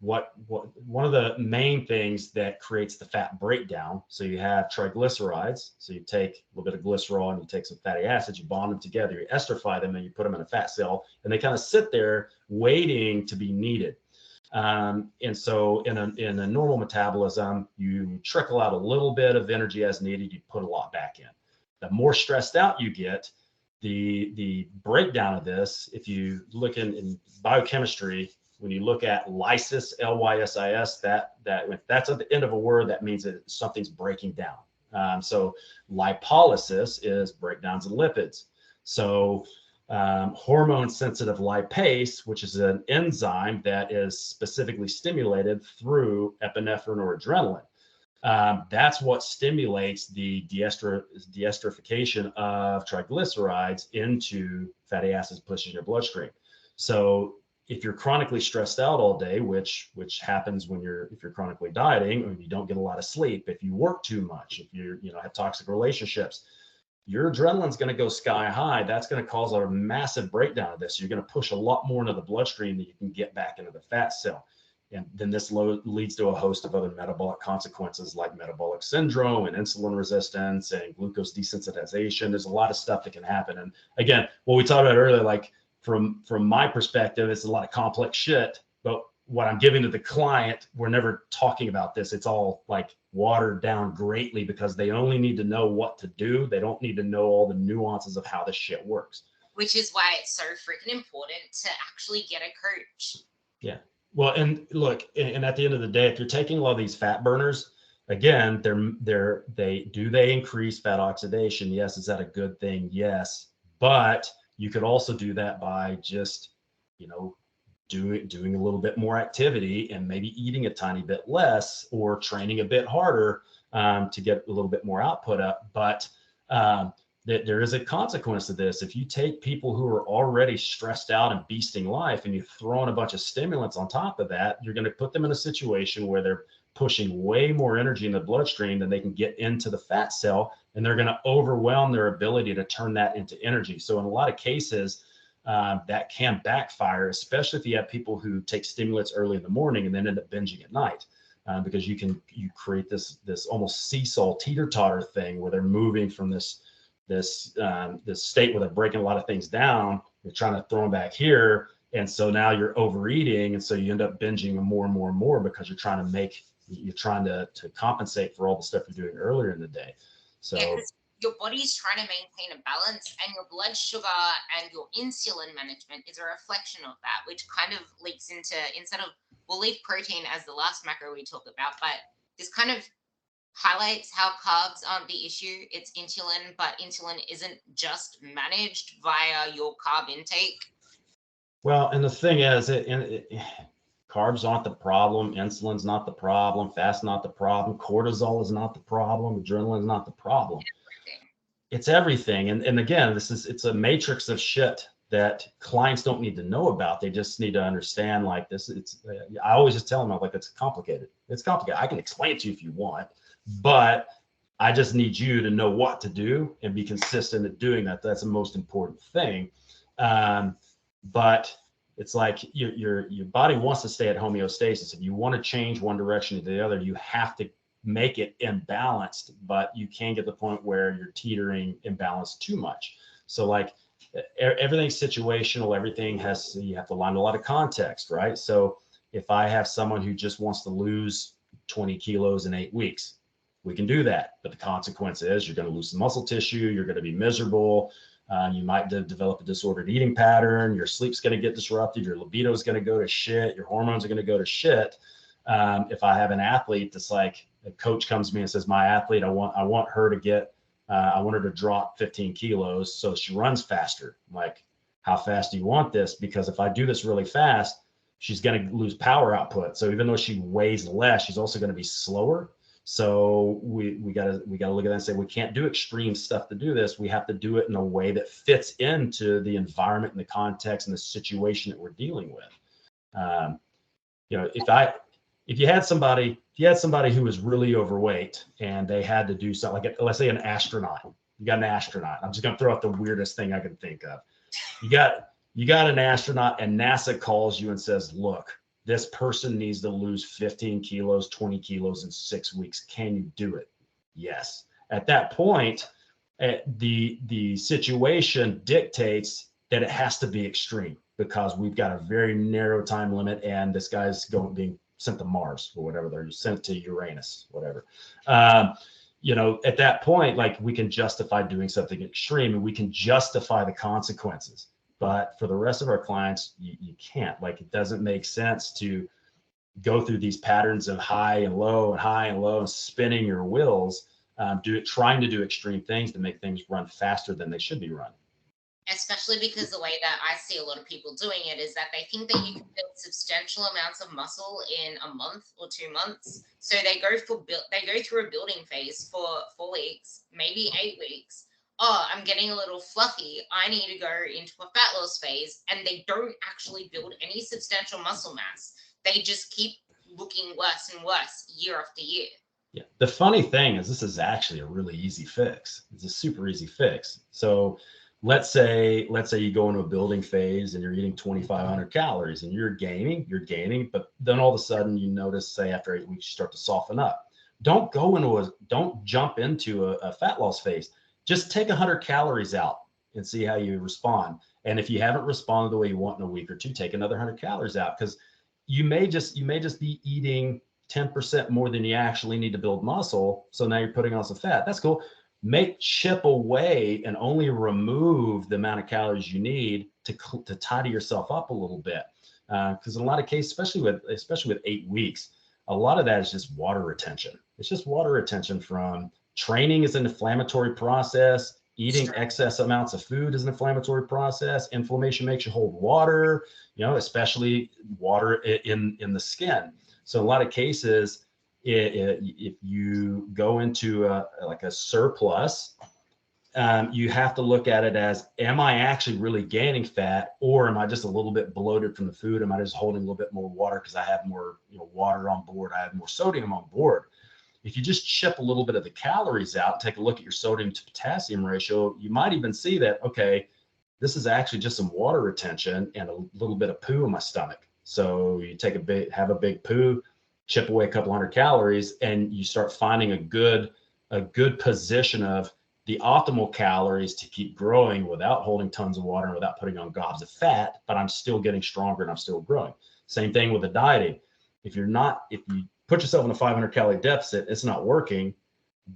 one of the main things that creates the fat breakdown. So you have triglycerides. So you take a little bit of glycerol and you take some fatty acids, you bond them together, you esterify them, and you put them in a fat cell, and they kind of sit there waiting to be needed. And so in a normal metabolism, you trickle out a little bit of energy as needed, you put a lot back in. The more stressed out you get, the breakdown of this, if you look in biochemistry, when you look at lysis, Lysis, if that's at the end of a word, that means that something's breaking down. So lipolysis is breakdowns of lipids. So hormone sensitive lipase, which is an enzyme that is specifically stimulated through epinephrine or adrenaline. That's what stimulates the deesterification of triglycerides into fatty acids pushed in your bloodstream. So if you're chronically stressed out all day, which happens if you're chronically dieting, or you don't get a lot of sleep, if you work too much, if you have toxic relationships, your adrenaline's going to go sky high. That's going to cause a massive breakdown of this. You're going to push a lot more into the bloodstream than you can get back into the fat cell. And then this leads to a host of other metabolic consequences like metabolic syndrome and insulin resistance and glucose desensitization. There's a lot of stuff that can happen. And again, what we talked about earlier, like from my perspective, it's a lot of complex shit. But what I'm giving to the client, we're never talking about this. It's all like watered down greatly because they only need to know what to do. They don't need to know all the nuances of how this shit works.
Which is why it's so freaking important to actually get a coach.
Yeah. Well, and look, and at the end of the day, if you're taking a lot of these fat burners, again, they increase fat oxidation? Yes. Is that a good thing? Yes. But you could also do that by just, doing a little bit more activity and maybe eating a tiny bit less or training a bit harder to get a little bit more output up. But there is a consequence to this. If you take people who are already stressed out and beasting life and you throw in a bunch of stimulants on top of that, you're going to put them in a situation where they're pushing way more energy in the bloodstream than they can get into the fat cell, and they're going to overwhelm their ability to turn that into energy. So in a lot of cases, that can backfire, especially if you have people who take stimulants early in the morning and then end up binging at night, because you create this almost seesaw teeter-totter thing where they're moving from this state where they're breaking a lot of things down. You're trying to throw them back here, and so now you're overeating, and so you end up binging more and more and more because you're trying to compensate for all the stuff you're doing earlier in the day. So
yeah, your body's trying to maintain a balance, and your blood sugar and your insulin management is a reflection of that, which kind of leaks into, we'll leave protein as the last macro we talk about, but this kind of highlights how carbs aren't the issue. It's insulin, but insulin isn't just managed via your carb intake.
Well, and the thing is, carbs aren't the problem. Insulin's not the problem. Fast's not the problem. Cortisol is not the problem. Adrenaline is not the problem. It's everything. And again, it's a matrix of shit that clients don't need to know about. They just need to understand like this. I always just tell them, I'm like, it's complicated. It's complicated. I can explain it to you if you want, but I just need you to know what to do and be consistent at doing that. That's the most important thing. But it's like your body wants to stay at homeostasis. If you want to change one direction to the other, you have to make it imbalanced, but you can't get to the point where you're teetering imbalanced too much. So like everything's situational. You have to learn a lot of context, right? So if I have someone who just wants to lose 20 kilos in 8 weeks, we can do that. But the consequence is you're going to lose some muscle tissue. You're going to be miserable. You might develop a disordered eating pattern. Your sleep's going to get disrupted. Your libido is going to go to shit. Your hormones are going to go to shit. If I have an athlete that's like, a coach comes to me and says, my athlete, I want her to drop 15 kilos so she runs faster. I'm like, how fast do you want this? Because if I do this really fast, she's going to lose power output. So even though she weighs less, she's also going to be slower. So we gotta look at that and say, we can't do extreme stuff to do this. We have to do it in a way that fits into the environment and the context and the situation that we're dealing with. If you had somebody who was really overweight and they had to do something like, let's say an astronaut, you got an astronaut. I'm just going to throw out the weirdest thing I can think of. You got an astronaut and NASA calls you and says, look, this person needs to lose 15 kilos, 20 kilos in 6 weeks. Can you do it? Yes. At that point, the situation dictates that it has to be extreme. because we've got a very narrow time limit, and this guy's being sent to Mars or whatever, they're sent to Uranus, whatever. At that point, like, we can justify doing something extreme, and we can justify the consequences. But for the rest of our clients, you can't. Like, it doesn't make sense to go through these patterns of high and low and high and low and spinning your wheels, trying to do extreme things to make things run faster than they should be run.
Especially because the way that I see a lot of people doing it is that they think that you can build substantial amounts of muscle in a month or 2 months. So they go through a building phase for 4 weeks, maybe 8 weeks. Oh, I'm getting a little fluffy. I need to go into a fat loss phase, and they don't actually build any substantial muscle mass. They just keep looking worse and worse year after year.
Yeah. The funny thing is, this is actually a really easy fix. It's a super easy fix. So let's say you go into a building phase and you're eating 2,500 calories and you're gaining, but then all of a sudden you notice, say after 8 weeks, you start to soften up. Don't jump into a fat loss phase. Just take 100 calories out and see how you respond. And if you haven't responded the way you want in a week or two, take another 100 calories out, because you may just be eating 10% more than you actually need to build muscle. So now you're putting on some fat. That's cool. Chip away and only remove the amount of calories you need to tidy yourself up a little bit. Because in a lot of cases, especially with 8 weeks, a lot of that is just water retention. It's just water retention from training is an inflammatory process. Eating excess amounts of food is an inflammatory process. Inflammation makes you hold water, especially water in the skin. So in a lot of cases, if you go into a surplus, you have to look at it as, am I actually really gaining fat, or am I just a little bit bloated from the food? Am I just holding a little bit more water because I have more water on board? I have more sodium on board. If you just chip a little bit of the calories out, take a look at your sodium to potassium ratio, you might even see that, okay, this is actually just some water retention and a little bit of poo in my stomach. So you have a big poo, chip away a couple hundred calories, and you start finding a good position of the optimal calories to keep growing without holding tons of water and without putting on gobs of fat, but I'm still getting stronger and I'm still growing. Same thing with the dieting. If you put yourself in a 500 calorie deficit, it's not working.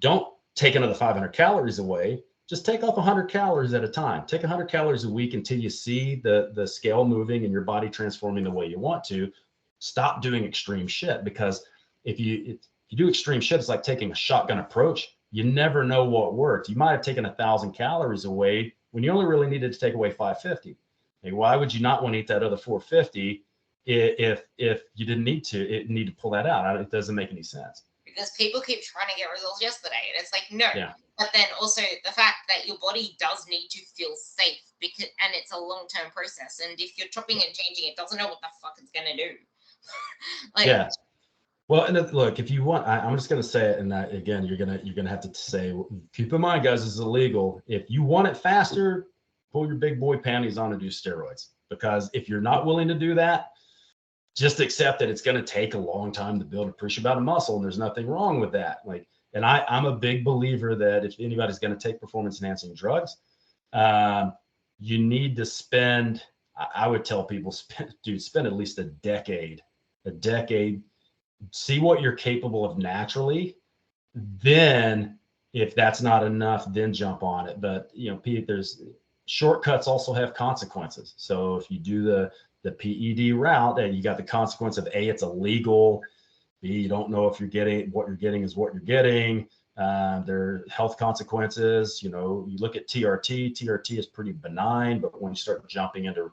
Don't take another 500 calories away. Just take off 100 calories at a time. Take 100 calories a week until you see the scale moving and your body transforming the way you want to. Stop doing extreme shit, because if you do extreme shit, it's like taking a shotgun approach. You never know what worked. You might have taken 1,000 calories away when you only really needed to take away 550. Like, why would you not want to eat that other 450 if you didn't need to pull that out? It doesn't make any sense.
Because people keep trying to get results yesterday, and it's like, no.
Yeah.
But then also the fact that your body does need to feel safe, and it's a long-term process. And if you're chopping and changing, it doesn't know what the fuck it's gonna do.
Yeah. Well, and look, if you want, I'm just going to say it, and again, you're gonna have to say, keep in mind, guys, this is illegal. If you want it faster, pull your big boy panties on and do steroids. Because if you're not willing to do that, just accept that it's going to take a long time to build a appreciable amount of muscle, and there's nothing wrong with that. And I'm a big believer that if anybody's going to take performance-enhancing drugs, you need to spend. I would tell people, spend at least a decade. See what you're capable of naturally. Then, if that's not enough, then jump on it. But Pete, there's shortcuts also have consequences. So if you do the PED route, and you got the consequence of A, it's illegal. B, you don't know if what you're getting is what you're getting. There are health consequences. You look at TRT. TRT is pretty benign, but when you start jumping into,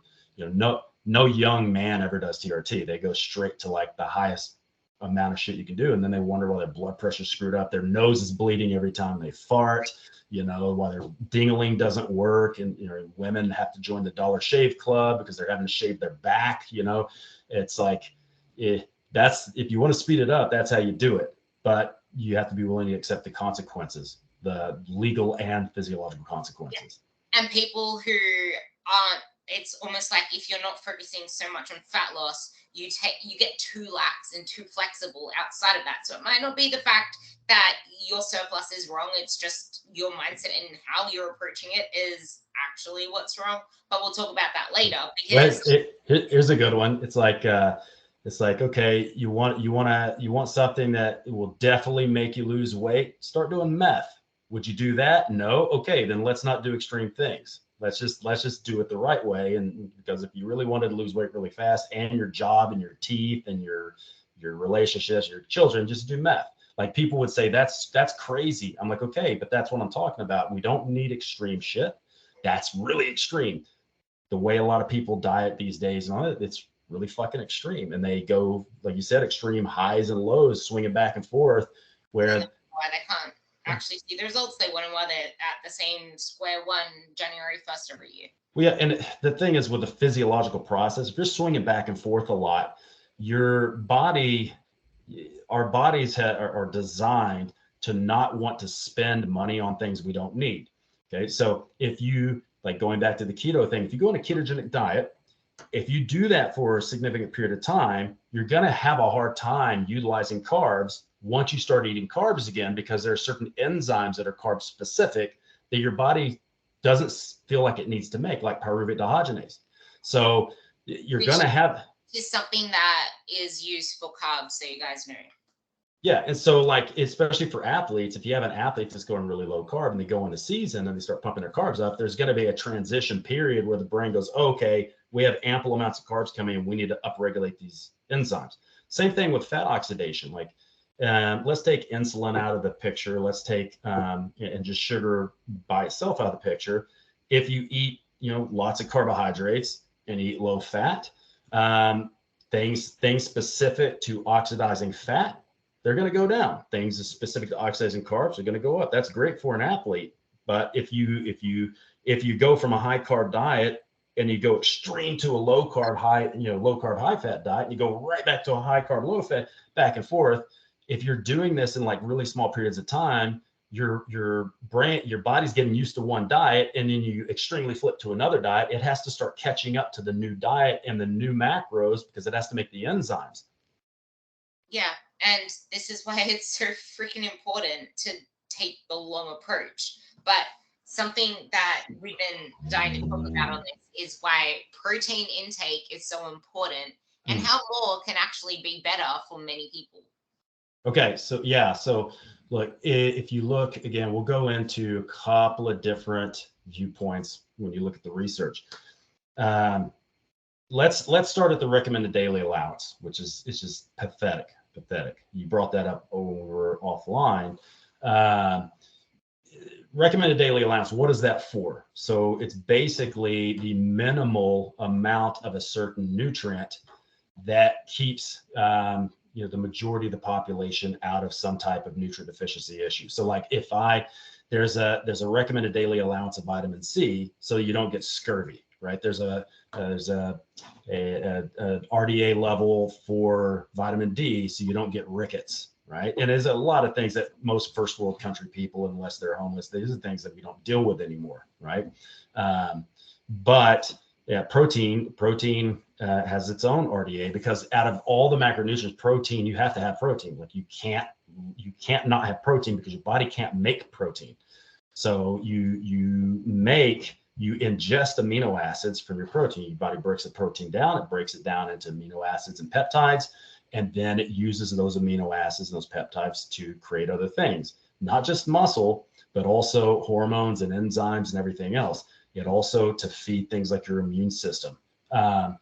no young man ever does TRT. They go straight to like the highest amount of shit you can do, and then they wonder why their blood pressure's screwed up, their nose is bleeding every time they fart, why their ding-a-ling doesn't work, and women have to join the Dollar Shave Club because they're having to shave their back. It's like, that's, if you want to speed it up, that's how you do it, but you have to be willing to accept the consequences, the legal and physiological consequences.
Yeah. And people who aren't, it's almost like if you're not focusing so much on fat loss, you get too lax and too flexible outside of that. So it might not be the fact that your surplus is wrong. It's just your mindset and how you're approaching it is actually what's wrong. But we'll talk about that later because
here's a good one. It's like okay, you want something that will definitely make you lose weight. Start doing meth. Would you do that? No. Okay, then let's not do extreme things. Let's just do it the right way. And because if you really wanted to lose weight really fast, and your job and your teeth and your relationships, your children, just do meth. Like people would say that's crazy. I'm like, okay, but that's what I'm talking about. We don't need extreme shit. That's really extreme. The way a lot of people diet these days, and it's really fucking extreme. And they go, like you said, extreme highs and lows, swinging back and forth. Where
why they can't actually see the results they want and why they're at the same square one January 1st every year.
Well, yeah, and the thing is with the physiological process, if you're swinging back and forth a lot, your body, our bodies are designed to not want to spend money on things we don't need. Okay, so if you, like going back to the keto thing, if you go on a ketogenic diet, if you do that for a significant period of time, you're going to have a hard time utilizing carbs once you start eating carbs again, because there are certain enzymes that are carb specific that your body doesn't feel like it needs to make, like pyruvate dehydrogenase. So you're going to have
is something that is used for carbs, so you guys know.
Yeah, and so like, especially for athletes, if you have an athlete that's going really low carb and they go into season and they start pumping their carbs up, there's going to be a transition period where the brain goes, oh, okay, we have ample amounts of carbs coming in. We need to upregulate these enzymes. Same thing with fat oxidation. Like, let's take insulin out of the picture. Let's take and just sugar by itself out of the picture. If you eat, lots of carbohydrates and eat low fat, things specific to oxidizing fat, they're going to go down. Things specific to oxidizing carbs are going to go up. That's great for an athlete. But if you go from a high carb diet and you go extreme to a low carb high fat diet, and you go right back to a high carb low fat, back and forth. If you're doing this in like really small periods of time, your body's getting used to one diet, and then you extremely flip to another diet. It has to start catching up to the new diet and the new macros because it has to make the enzymes.
Yeah. And this is why it's so freaking important to take the long approach. But something that we've been dying to talk about on this is why protein intake is so important and how more can actually be better for many people.
Okay, so yeah, so look, if you look again, we'll go into a couple of different viewpoints when you look at the research. Let's start at the recommended daily allowance, which is just pathetic. You brought that up over offline. Recommended daily allowance, what is that for? So it's basically the minimal amount of a certain nutrient that keeps the majority of the population out of some type of nutrient deficiency issue. So like if there's a recommended daily allowance of vitamin C, so you don't get scurvy, right? There's a RDA level for vitamin D, so you don't get rickets, right? And there's a lot of things that most first world country people, unless they're homeless, these are things that we don't deal with anymore, right? But yeah, protein has its own RDA, because out of all the macronutrients, protein, you have to have protein. Like you can't not have protein because your body can't make protein. So you ingest amino acids from your protein. Your body breaks the protein down. It breaks it down into amino acids and peptides, and then it uses those amino acids and those peptides to create other things, not just muscle, but also hormones and enzymes and everything else. Yet also to feed things like your immune system. And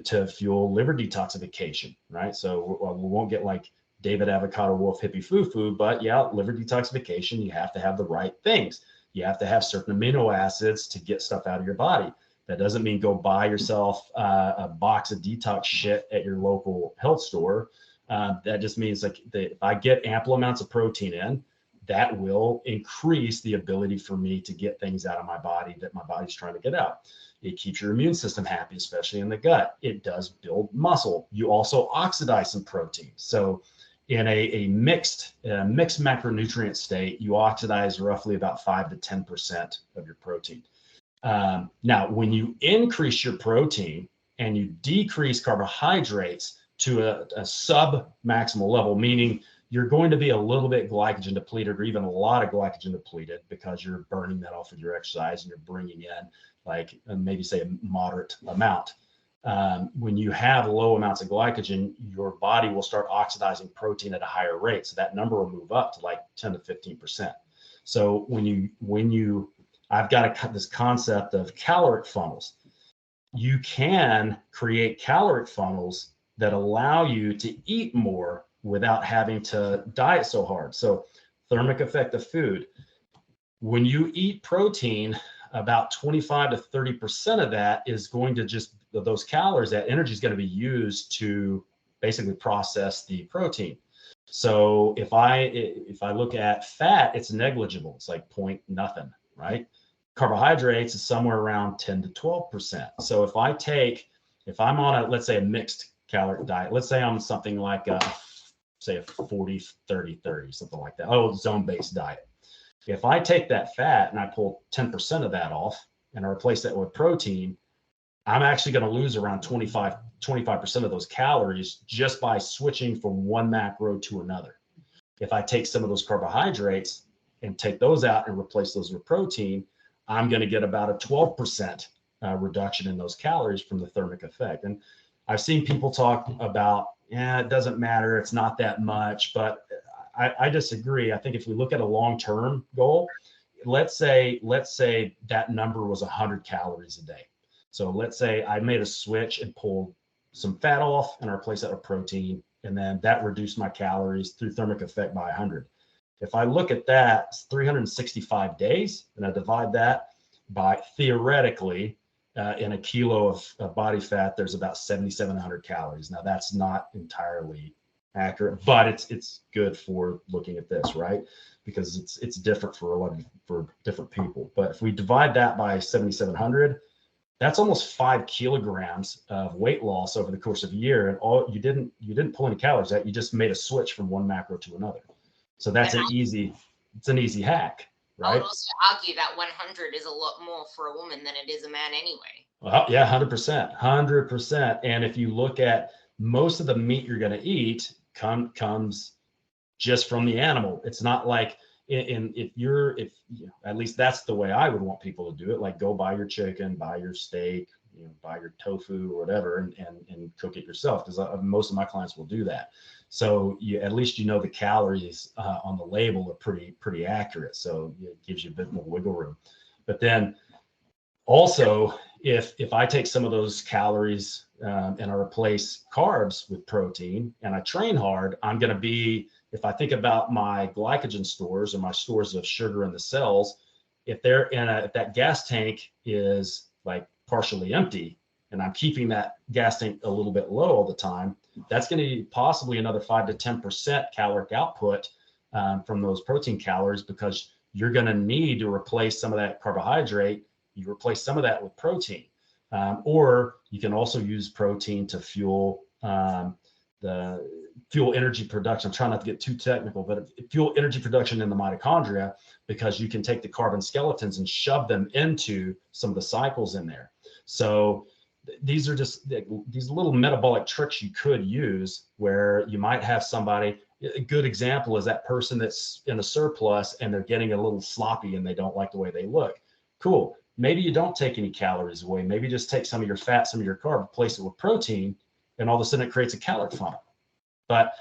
to fuel liver detoxification, right? So we won't get like David Avocado Wolf hippie foo-foo, but yeah, liver detoxification, you have to have the right things. You have to have certain amino acids to get stuff out of your body. That doesn't mean go buy yourself a box of detox shit at your local health store. That just means like if I get ample amounts of protein in, that will increase the ability for me to get things out of my body that my body's trying to get out. It keeps your immune system happy, especially in the gut. It does build muscle. You also oxidize some protein. So in a mixed macronutrient state, you oxidize roughly about 5 to 10% of your protein. Now, when you increase your protein and you decrease carbohydrates to a sub-maximal level, meaning you're going to be a little bit glycogen depleted, or even a lot of glycogen depleted, because you're burning that off with your exercise and you're bringing in like maybe say a moderate amount. When you have low amounts of glycogen, your body will start oxidizing protein at a higher rate. So that number will move up to like 10 to 15%. So I've got this concept of caloric funnels. You can create caloric funnels that allow you to eat more without having to diet so hard. So thermic effect of food. When you eat protein, about 25 to 30% of that is going to just, those calories, that energy is going to be used to basically process the protein. So if I look at fat, it's negligible. It's like point nothing, right? Carbohydrates is somewhere around 10 to 12%. So if I'm on let's say a mixed caloric diet, let's say I'm something like say a 40, 30, 30, something like that. Oh, zone-based diet. If I take that fat and I pull 10% of that off and I replace that with protein, I'm actually going to lose around 25% of those calories just by switching from one macro to another. If I take some of those carbohydrates and take those out and replace those with protein, I'm going to get about a 12% reduction in those calories from the thermic effect. And I've seen people talk about, it doesn't matter, it's not that much, but I disagree. I think if we look at a long-term goal, let's say that number was 100 calories a day. So let's say I made a switch and pulled some fat off and I replaced that with protein, and then that reduced my calories through thermic effect by 100. If I look at that, it's 365 days, and I divide that by, theoretically, in a kilo of body fat, there's about 7,700 calories. Now that's not entirely accurate, but it's good for looking at this, right? Because it's different for different people. But if we divide that by 7,700, that's almost 5 kilograms of weight loss over the course of a year. And you didn't pull any calories out. You just made a switch from one macro to another. So that's an easy hack, right?
I would also argue that 100 is a lot more for a woman than it is a man anyway.
Well, yeah, 100%. And if you look at most of the meat you're going to eat comes just from the animal. It's not like at least that's the way I would want people to do it. Like, go buy your chicken, buy your steak, buy your tofu or whatever, and cook it yourself. Because most of my clients will do that. So at least the calories on the label are pretty accurate. So it gives you a bit more wiggle room. But then also, if I take some of those calories and I replace carbs with protein and I train hard, I'm going to be, if I think about my glycogen stores or my stores of sugar in the cells, if that gas tank is like partially empty and I'm keeping that gas tank a little bit low all the time, that's going to be possibly another 5 to 10% caloric output from those protein calories, because you're going to need to replace some of that carbohydrate. You replace some of that with protein, or you can also use protein to fuel energy production. I'm trying not to get too technical, but fuel energy production in the mitochondria, because you can take the carbon skeletons and shove them into some of the cycles in there. So these are just these little metabolic tricks you could use, where you might have somebody. A good example is that person that's in a surplus and they're getting a little sloppy and they don't like the way they look. Cool. Maybe you don't take any calories away. Maybe just take some of your fat, some of your carb, replace it with protein, and all of a sudden it creates a caloric funnel. But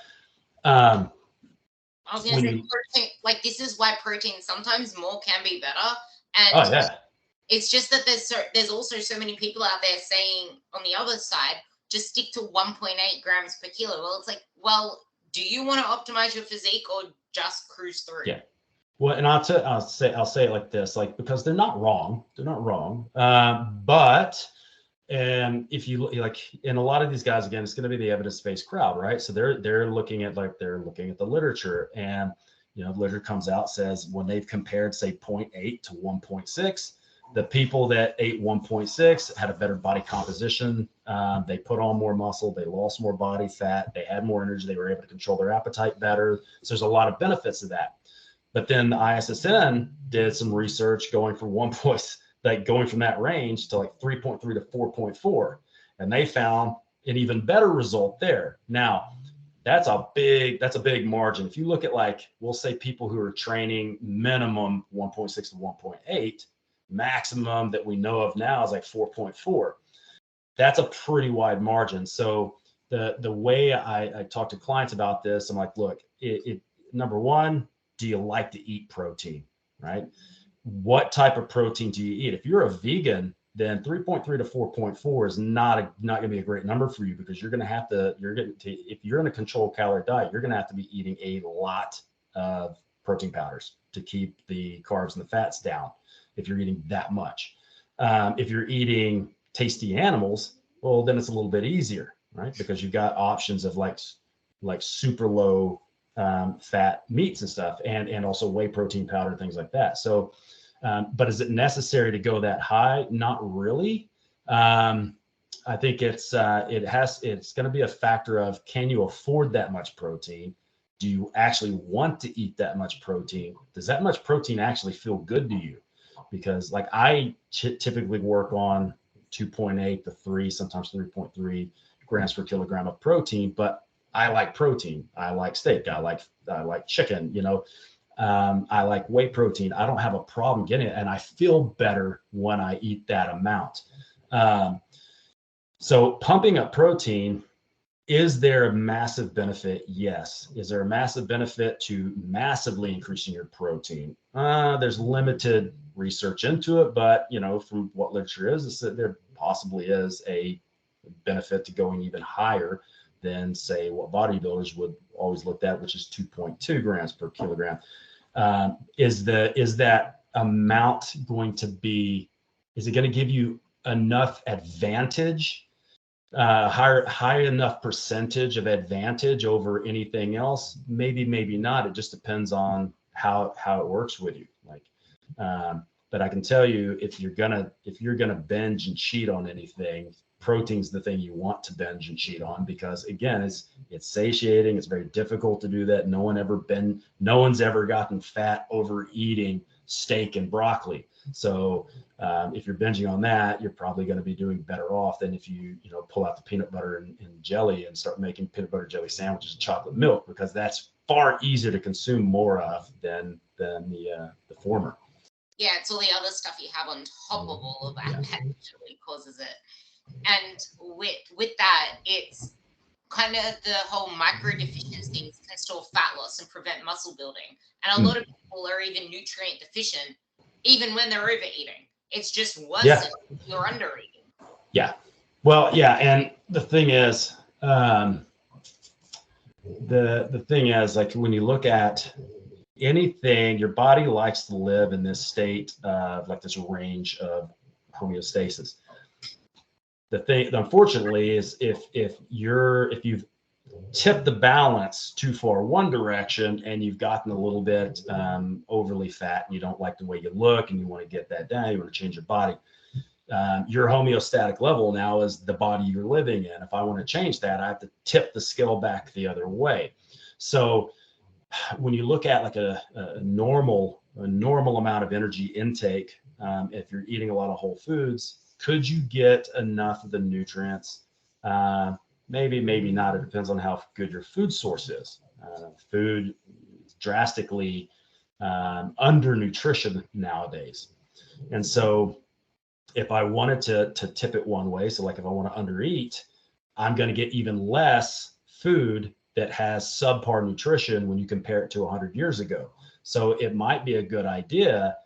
I was going to say, protein, like, this is why protein sometimes more can be better. And it's just that there's also so many people out there saying on the other side, just stick to 1.8 grams per kilo. Well, it's like, well, do you want to optimize your physique or just cruise through?
Yeah. Well, and I'll say it like this, like, because they're not wrong. But if you like, in a lot of these guys, again, it's going to be the evidence-based crowd, right? So they're looking at the literature, and the literature comes out, says when they've compared, say, 0.8 to 1.6, the people that ate 1.6 had a better body composition. They put on more muscle, they lost more body fat, they had more energy, they were able to control their appetite better. So there's a lot of benefits to that. But then the ISSN did some research going from going from that range to like 3.3 to 4.4, and they found an even better result there. Now, that's a big margin. If you look at, like, we'll say people who are training minimum 1.6 to 1.8, maximum that we know of now is like 4.4. That's a pretty wide margin. So the way I talk to clients about this, I'm like, look, number one, do you like to eat protein, right? What type of protein do you eat? If you're a vegan, then 3.3 to 4.4 is not going to be a great number for you, because you're going to if you're in a controlled calorie diet, you're going to have to be eating a lot of protein powders to keep the carbs and the fats down if you're eating that much. If you're eating tasty animals, well, then it's a little bit easier, right? Because you've got options of like super low fat meats and stuff, and also whey protein powder, things like that. So, but is it necessary to go that high? Not really. I think it's going to be a factor of, can you afford that much protein? Do you actually want to eat that much protein? Does that much protein actually feel good to you? Because like I typically work on 2.8 to 3, sometimes 3.3 grams per kilogram of protein, but I like protein. I like steak. I like chicken, I like whey protein. I don't have a problem getting it, and I feel better when I eat that amount. So pumping up protein, is there a massive benefit? Yes. Is there a massive benefit to massively increasing your protein? There's limited research into it, but from what literature is that there possibly is a benefit to going even higher than, say, what bodybuilders would always look at, which is 2.2 grams per kilogram. Is that amount going to give you enough advantage, high enough percentage of advantage over anything else? Maybe not. It just depends on how it works with you. But I can tell you, if you're gonna binge and cheat on anything, protein's the thing you want to binge and cheat on, because again, it's satiating. It's very difficult to do that. No one's ever gotten fat overeating steak and broccoli. So if you're binging on that, you're probably going to be doing better off than if you pull out the peanut butter and jelly and start making peanut butter jelly sandwiches and chocolate milk, because that's far easier to consume more of than the former.
Yeah, it's all the other stuff you have on top of all of that that actually causes it. And with that, it's kind of the whole micro deficiencies can store fat loss and prevent muscle building. And a lot of people are even nutrient deficient, even when they're overeating. It's just worse if you're undereating.
Yeah. Well, yeah. And the thing is, like, when you look at anything, your body likes to live in this state of like this range of homeostasis. Unfortunately, is if you've tipped the balance too far one direction, and you've gotten a little bit overly fat, and you don't like the way you look, and you want to get that down, you want to change your body. Your homeostatic level now is the body you're living in. If I want to change that, I have to tip the scale back the other way. So when you look at like a normal amount of energy intake, if you're eating a lot of whole foods, could you get enough of the nutrients? Maybe not. It depends on how good your food source is. Food is drastically under nutrition nowadays. And so if I wanted to tip it one way, so like if I want to undereat, I'm going to get even less food that has subpar nutrition when you compare it to 100 years ago. So it might be a good idea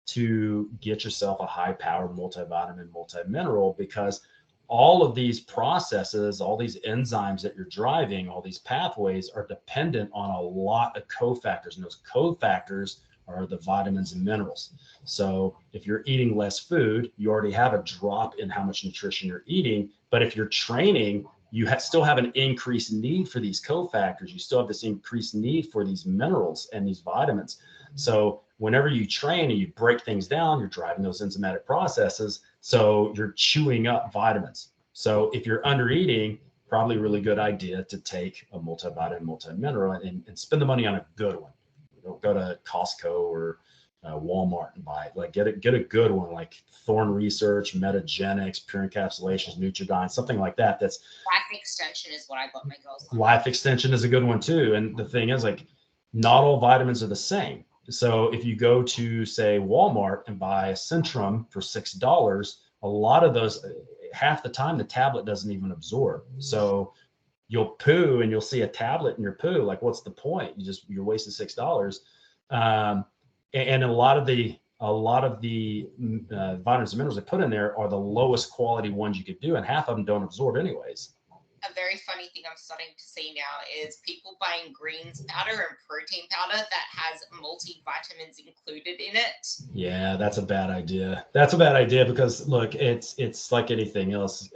to get yourself a high-powered multivitamin, multi-mineral, because all of these processes, all these enzymes that you're driving, all these pathways are dependent on a lot of cofactors, and those cofactors are the vitamins and minerals. So if you're eating less food, you already have a drop in how much nutrition you're eating. But if you're training, you still have an increased need for these cofactors. You still have this increased need for these minerals and these vitamins. So whenever you train and you break things down, you're driving those enzymatic processes. So you're chewing up vitamins. So if you're undereating, probably a really good idea to take a multivitamin, multi-mineral, and spend the money on a good one. Don't go to Costco or Walmart and buy it. Like get a good one, like Thorn Research, Metagenics, Pure Encapsulations, Nutridyne, something like that. That's
Life Extension is what I got my girls on.
Life Extension is a good one too. And the thing is, like, not all vitamins are the same. So if you go to, say, Walmart and buy a Centrum for $6, a lot of those, half the time the tablet doesn't even absorb. So you'll poo and you'll see a tablet in your poo. Like, what's the point? You're wasting $6. And a lot of the vitamins and minerals they put in there are the lowest quality ones you could do, and half of them don't absorb anyways.
A very funny thing I'm starting to see now is people buying greens powder and protein powder that has multivitamins included in it.
Yeah, that's a bad idea. That's a bad idea because look, it's like anything else.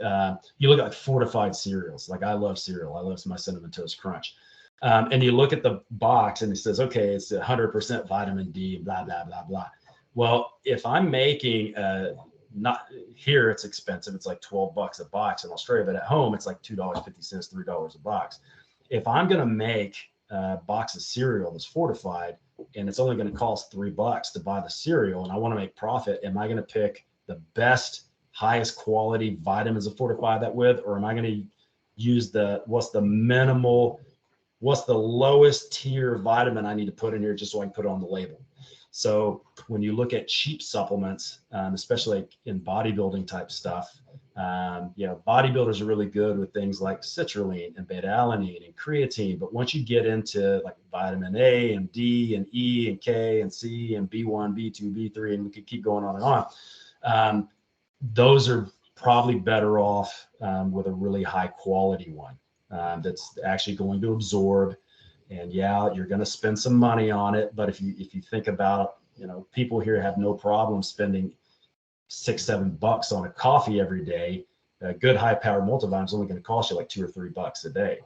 You look at like fortified cereals. Like I love cereal. I love my Cinnamon Toast Crunch. And you look at the box and it says, okay, it's 100% vitamin D, blah, blah, blah, blah. Well, if I'm making not here, it's expensive. It's like $12 a box in Australia, but at home it's like $2.50, $3 a box. If I'm going to make a box of cereal that's fortified and it's only going to cost $3 to buy the cereal, and I want to make profit, am I going to pick the best, highest quality vitamins to fortify that with, or am I going to use what's the lowest tier vitamin I need to put in here just so I can put it on the label? So when you look at cheap supplements, especially like in bodybuilding type stuff, bodybuilders are really good with things like citrulline and beta-alanine and creatine. But once you get into like vitamin A and D and E and K and C and B1, B2, B3, and we could keep going on and on, those are probably better off with a really high quality one that's actually going to absorb. And yeah, you're going to spend some money on it. But if you think about, people here have no problem spending $6-7 on a coffee every day. A good high powered multivitamin is only going to cost you like $2 or $3 a day.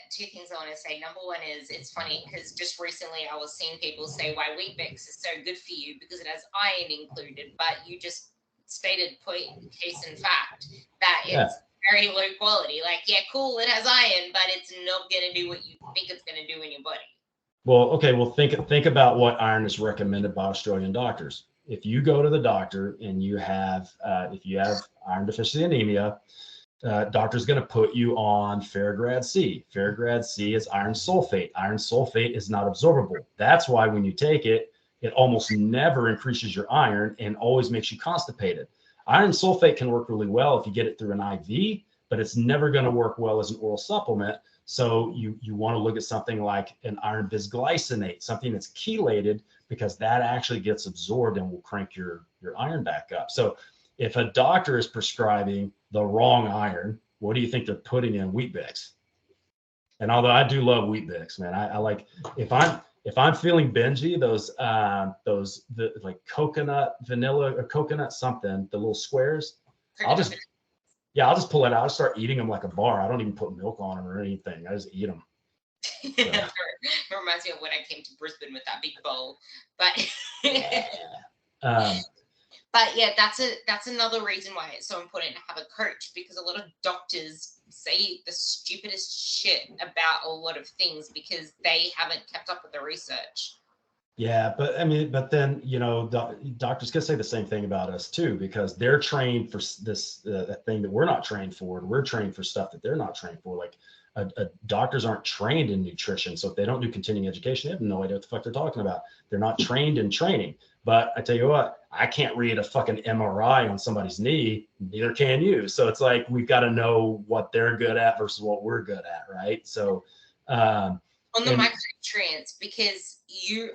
Two things I want to say. Number one is it's funny because just recently I was seeing people say why Weet-Bix is so good for you because it has iron included, but you just stated case in fact that it's very low quality. Like, yeah, cool, it has iron, but it's not going to do what you think it's going to do in your body.
Well, okay. Well, think about what iron is recommended by Australian doctors. If you go to the doctor and you have iron deficiency anemia, doctor's going to put you on Ferrograd C. Ferrograd C is iron sulfate. Iron sulfate is not absorbable. That's why when you take it, it almost never increases your iron and always makes you constipated. Iron sulfate can work really well if you get it through an IV, but it's never going to work well as an oral supplement. So you want to look at something like an iron bisglycinate, something that's chelated, because that actually gets absorbed and will crank your iron back up. So if a doctor is prescribing the wrong iron, what do you think they're putting in Weet-Bix? And although I do love Weet-Bix, man, I like, if I'm feeling bingy, the like coconut vanilla or coconut something, the little squares, I'll just pull it out and start eating them like a bar. I don't even put milk on them or anything. I just eat them. So.
It reminds me of when I came to Brisbane with that big bowl. But but yeah, that's another reason why it's so important to have a coach, because a lot of doctors say the stupidest shit about a lot of things because they haven't kept up with the research.
Yeah, but then, doctors can say the same thing about us too, because they're trained for this thing that we're not trained for, and we're trained for stuff that they're not trained for. Like doctors aren't trained in nutrition. So if they don't do continuing education, they have no idea what the fuck they're talking about. They're not trained in training. But I tell you what, I can't read a fucking MRI on somebody's knee. Neither can you. So it's like, we've got to know what they're good at versus what we're good at. Right. So,
on the micronutrients, because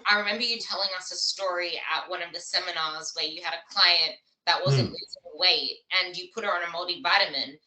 I remember you telling us a story at one of the seminars where you had a client that wasn't losing weight and you put her on a multivitamin,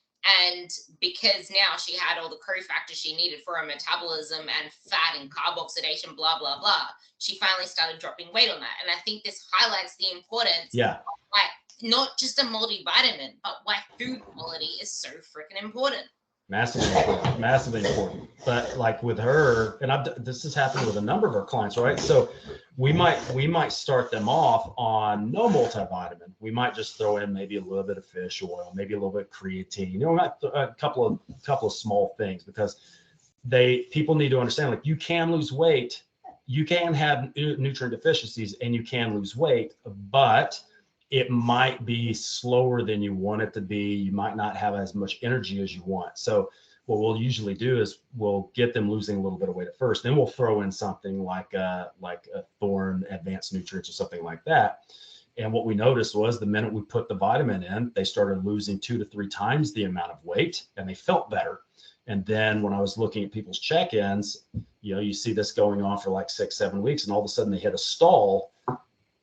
and because now she had all the cofactors she needed for her metabolism and fat and carb oxidation, blah, blah, blah, she finally started dropping weight on that. And I think this highlights the importance of like not just a multivitamin, but why food quality is so freaking important.
Massively important. But like with her, and this has happened with a number of our clients, right? So we might start them off on no multivitamin. We might just throw in maybe a little bit of fish oil, maybe a little bit of creatine, a couple of small things, because people need to understand, like, you can lose weight you can have nutrient deficiencies and you can lose weight, but it might be slower than you want it to be. You might not have as much energy as you want. So what we'll usually do is we'll get them losing a little bit of weight at first. Then we'll throw in something like a Thorne advanced nutrients or something like that. And what we noticed was the minute we put the vitamin in, they started losing 2 to 3 times the amount of weight and they felt better. And then when I was looking at people's check-ins, you see this going on for like 6-7 weeks, and all of a sudden they hit a stall.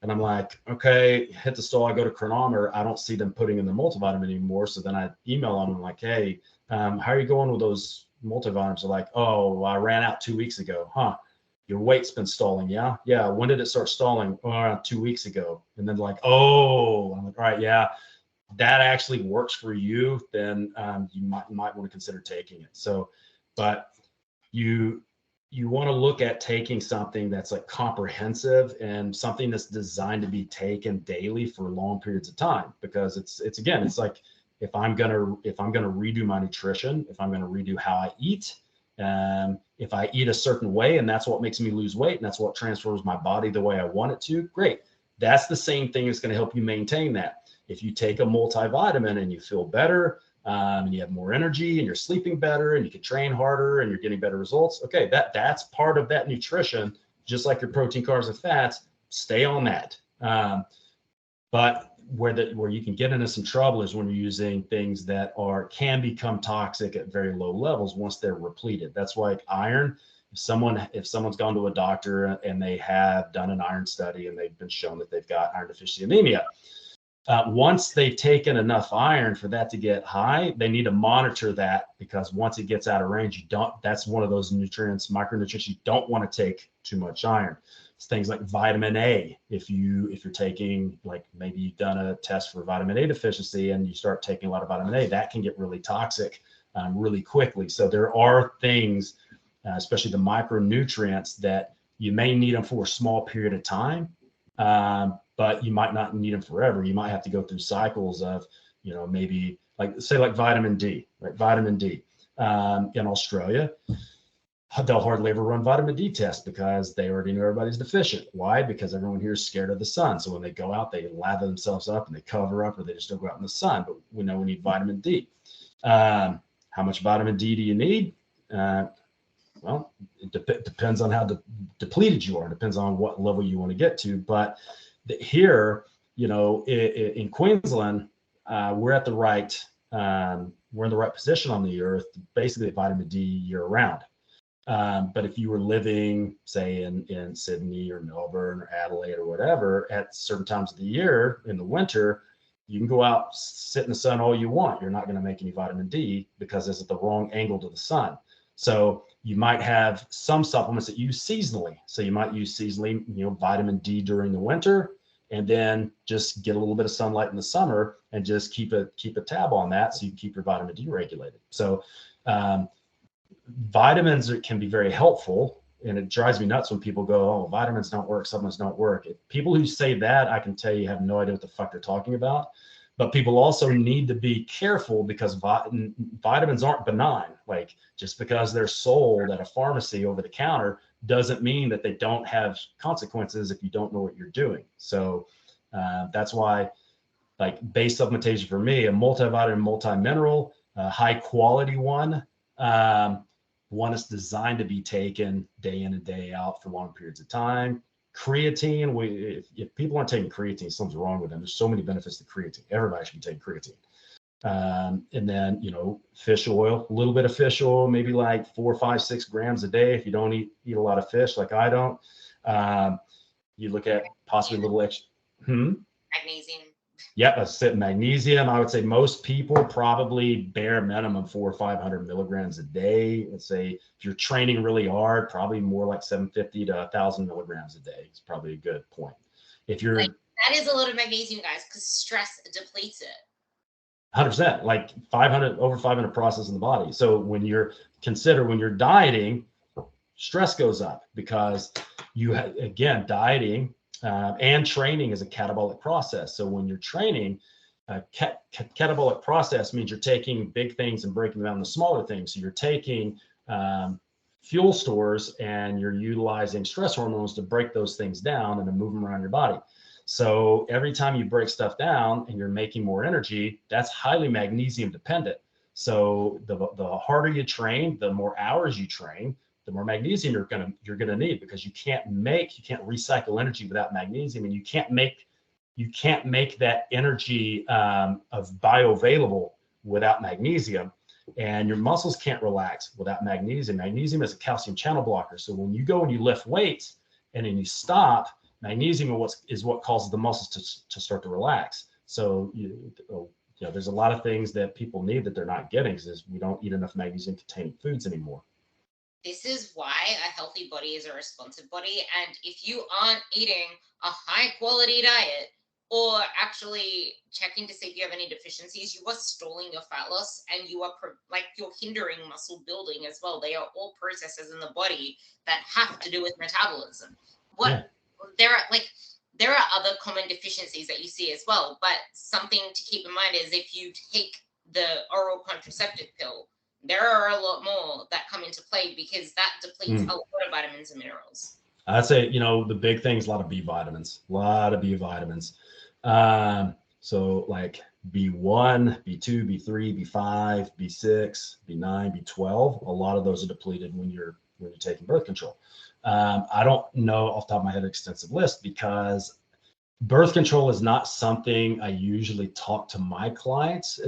And I'm like, okay, hit the stall. I go to Chronometer. I don't see them putting in the multivitamin anymore. So then I email them. I'm like, hey, how are you going with those multivitamins? They're like, oh, I ran out 2 weeks ago. Huh? Your weight's been stalling. Yeah. Yeah. When did it start stalling? Oh, around 2 weeks ago. And then like, oh, I'm like, all right. Yeah, that actually works for you. Then you might want to consider taking it. So, but you want to look at taking something that's like comprehensive and something that's designed to be taken daily for long periods of time, because it's again, it's like if I'm gonna redo my nutrition, if I'm gonna redo how I eat, if I eat a certain way and that's what makes me lose weight and that's what transforms my body the way I want it to, great. That's the same thing that's going to help you maintain that. If you take a multivitamin and you feel better, and you have more energy and you're sleeping better and you can train harder and you're getting better results, okay, that's part of that nutrition, just like your protein, carbs, and fats. Stay on that. But where you can get into some trouble is when you're using things that can become toxic at very low levels once they're repleted. That's why iron. If someone's gone to a doctor and they have done an iron study and they've been shown that they've got iron deficiency anemia, once they've taken enough iron for that to get high, they need to monitor that, because once it gets out of range, that's one of those nutrients, micronutrients, you don't want to take too much iron. It's things like vitamin A. If you're taking, like maybe you've done a test for vitamin A deficiency and you start taking a lot of vitamin A, that can get really toxic really quickly. So there are things, especially the micronutrients, that you may need them for a small period of time. But you might not need them forever. You might have to go through cycles of, maybe like vitamin D, right? Vitamin D in Australia, they'll hardly ever run vitamin D tests because they already know everybody's deficient. Why? Because everyone here is scared of the sun. So when they go out, they lather themselves up and they cover up, or they just don't go out in the sun. But we know we need vitamin D. How much vitamin D do you need? Well, it depends on how depleted you are. It depends on what level you want to get to. But here, in Queensland, we're in the right position on the earth to basically get vitamin D year round. But if you were living, say, in Sydney or Melbourne or Adelaide or whatever, at certain times of the year in the winter, you can go out, sit in the sun all you want. You're not going to make any vitamin D because it's at the wrong angle to the sun. So you might have some supplements that you use seasonally. So you might use seasonally, vitamin D during the winter, and then just get a little bit of sunlight in the summer and just keep a tab on that so you can keep your vitamin D regulated. So vitamins can be very helpful, and it drives me nuts when people go, oh, vitamins don't work, supplements don't work. People who say that, I can tell you have no idea what the fuck they're talking about. But people also need to be careful, because vitamins aren't benign. Like, just because they're sold at a pharmacy over the counter doesn't mean that they don't have consequences if you don't know what you're doing. So that's why, like, base supplementation for me, a multivitamin, multi-mineral, high quality one is designed to be taken day in and day out for long periods of time. Creatine, if people aren't taking creatine, something's wrong with them. There's so many benefits to creatine. Everybody should be taking creatine. And then, fish oil, a little bit of fish oil, maybe like 4, 5, 6 grams a day. If you don't eat a lot of fish, like I don't, you look at possibly a little extra.
Magnesium.
Yep, I said magnesium. I would say most people probably bare minimum 400 or 500 milligrams a day. Let's say if you're training really hard, probably more like 750 to 1,000 milligrams a day. It's probably a good point. If you're
that is a lot of magnesium, guys, because stress depletes it.
100%, like over 500 processes in the body. So when you're dieting, stress goes up, because again, dieting and training is a catabolic process. So when you're training, catabolic process means you're taking big things and breaking them down into smaller things. So you're taking fuel stores and you're utilizing stress hormones to break those things down and to move them around your body. So every time you break stuff down and you're making more energy, that's highly magnesium dependent. So the harder you train, the more hours you train, the more magnesium you're gonna need, because you can't recycle energy without magnesium, and you can't make that energy of bioavailable without magnesium. And your muscles can't relax without magnesium. Magnesium is a calcium channel blocker. So when you go and you lift weights and then you stop, magnesium is what causes the muscles to start to relax. So there's a lot of things that people need that they're not getting, because we don't eat enough magnesium containing foods anymore.
This is why a healthy body is a responsive body. And if you aren't eating a high quality diet, or actually checking to see if you have any deficiencies, you are stalling your fat loss, and you're hindering muscle building as well. They are all processes in the body that have to do with metabolism. There are other common deficiencies that you see as well, but something to keep in mind is if you take the oral contraceptive pill, there are a lot more that come into play, because that depletes a lot of vitamins and minerals.
I'd say, the big thing is a lot of B vitamins. So like B1, B2, B3, B5, B6, B9, B12, a lot of those are depleted when you're taking birth control. I don't know off the top of my head an extensive list, because birth control is not something I usually talk to my clients.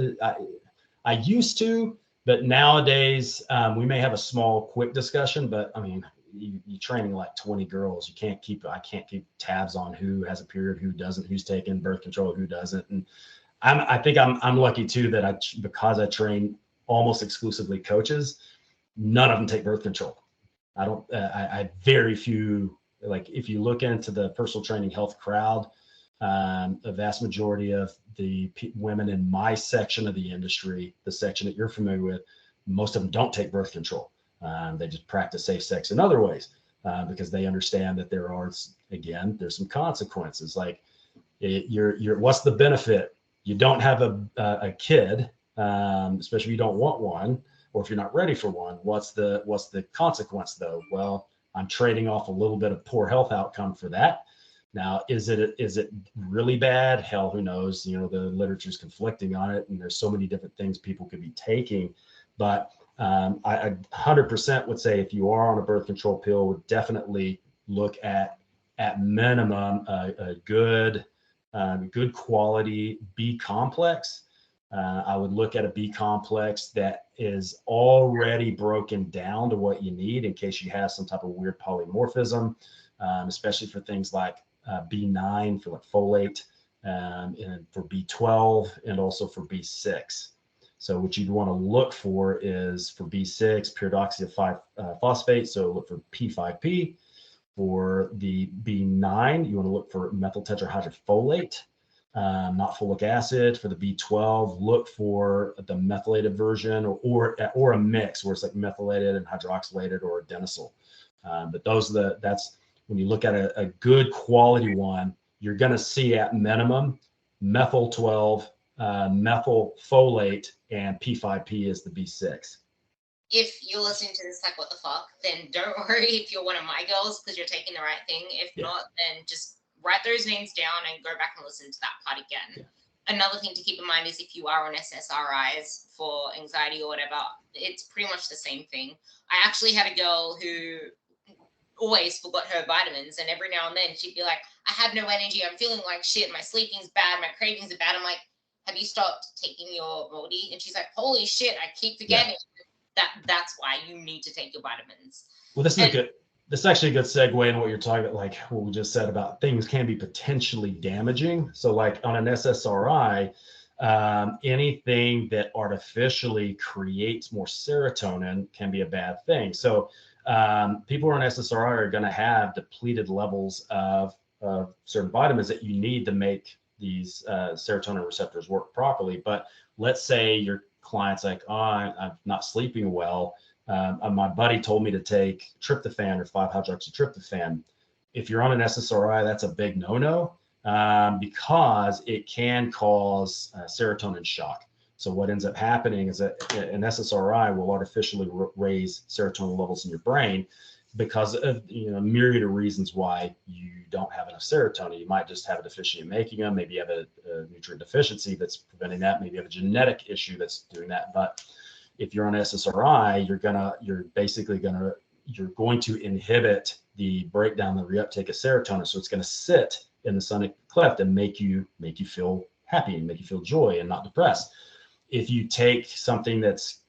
I used to, but nowadays we may have a small, quick discussion. But I mean, you're training like 20 girls. I can't keep tabs on who has a period, who doesn't, who's taking birth control, who doesn't. And I think I'm lucky too that because I train almost exclusively coaches, none of them take birth control. I very few, like if you look into the personal training health crowd, a vast majority of the women in my section of the industry, the section that you're familiar with, most of them don't take birth control. They just practice safe sex in other ways, because they understand that there's some consequences. Like what's the benefit? You don't have a kid, especially if you don't want one, or if you're not ready for one. What's the consequence though? Well, I'm trading off a little bit of poor health outcome for that. Now, is it really bad? Hell, who knows? The literature's conflicting on it, and there's so many different things people could be taking. But I 100% would say if you are on a birth control pill, would definitely look at minimum a good quality B complex. I would look at a B complex that is already broken down to what you need in case you have some type of weird polymorphism, especially for things like B9 for like folate, and for B12, and also for B6. So what you'd want to look for is for B6, pyridoxal 5-phosphate. So look for P5P. For the B9, you want to look for methyl tetrahydrofolate, not folic acid. For the B12, look for the methylated version, or a mix where it's like methylated and hydroxylated, or adenosine. But that's when you look at a good quality one, you're going to see at minimum methyl 12, methyl folate, and P5P is the B6.
If you're listening to this like, what the fuck, then don't worry if you're one of my girls, because you're taking the right thing. If not, then just write those names down and go back and listen to that part again. Another thing to keep in mind is if you are on SSRIs for anxiety or whatever, it's pretty much the same thing. I actually had a girl who always forgot her vitamins, and every now and then she'd be like, I have no energy, I'm feeling like shit, my sleeping's bad, my cravings are bad. I'm like, have you stopped taking your Moldy? And she's like, holy shit, I keep forgetting. That's why you need to take your vitamins. Well,
this is actually a good segue in what you're talking about, like what we just said about things can be potentially damaging. So like on an SSRI, anything that artificially creates more serotonin can be a bad thing. So people who are on SSRI are going to have depleted levels of certain vitamins that you need to make these serotonin receptors work properly. But let's say your client's like, oh, I'm not sleeping well. My buddy told me to take tryptophan or 5-hydroxytryptophan. If you're on an SSRI, that's a big no-no, because it can cause serotonin shock. So what ends up happening is that an SSRI will artificially raise serotonin levels in your brain because of a myriad of reasons why you don't have enough serotonin. You might just have a deficiency in making them. Maybe you have a nutrient deficiency that's preventing that. Maybe you have a genetic issue that's doing that. But if you're on SSRI, you're going to inhibit the breakdown, the reuptake of serotonin. So it's going to sit in the sonic cleft and make you feel happy and make you feel joy and not depressed. If you take something that's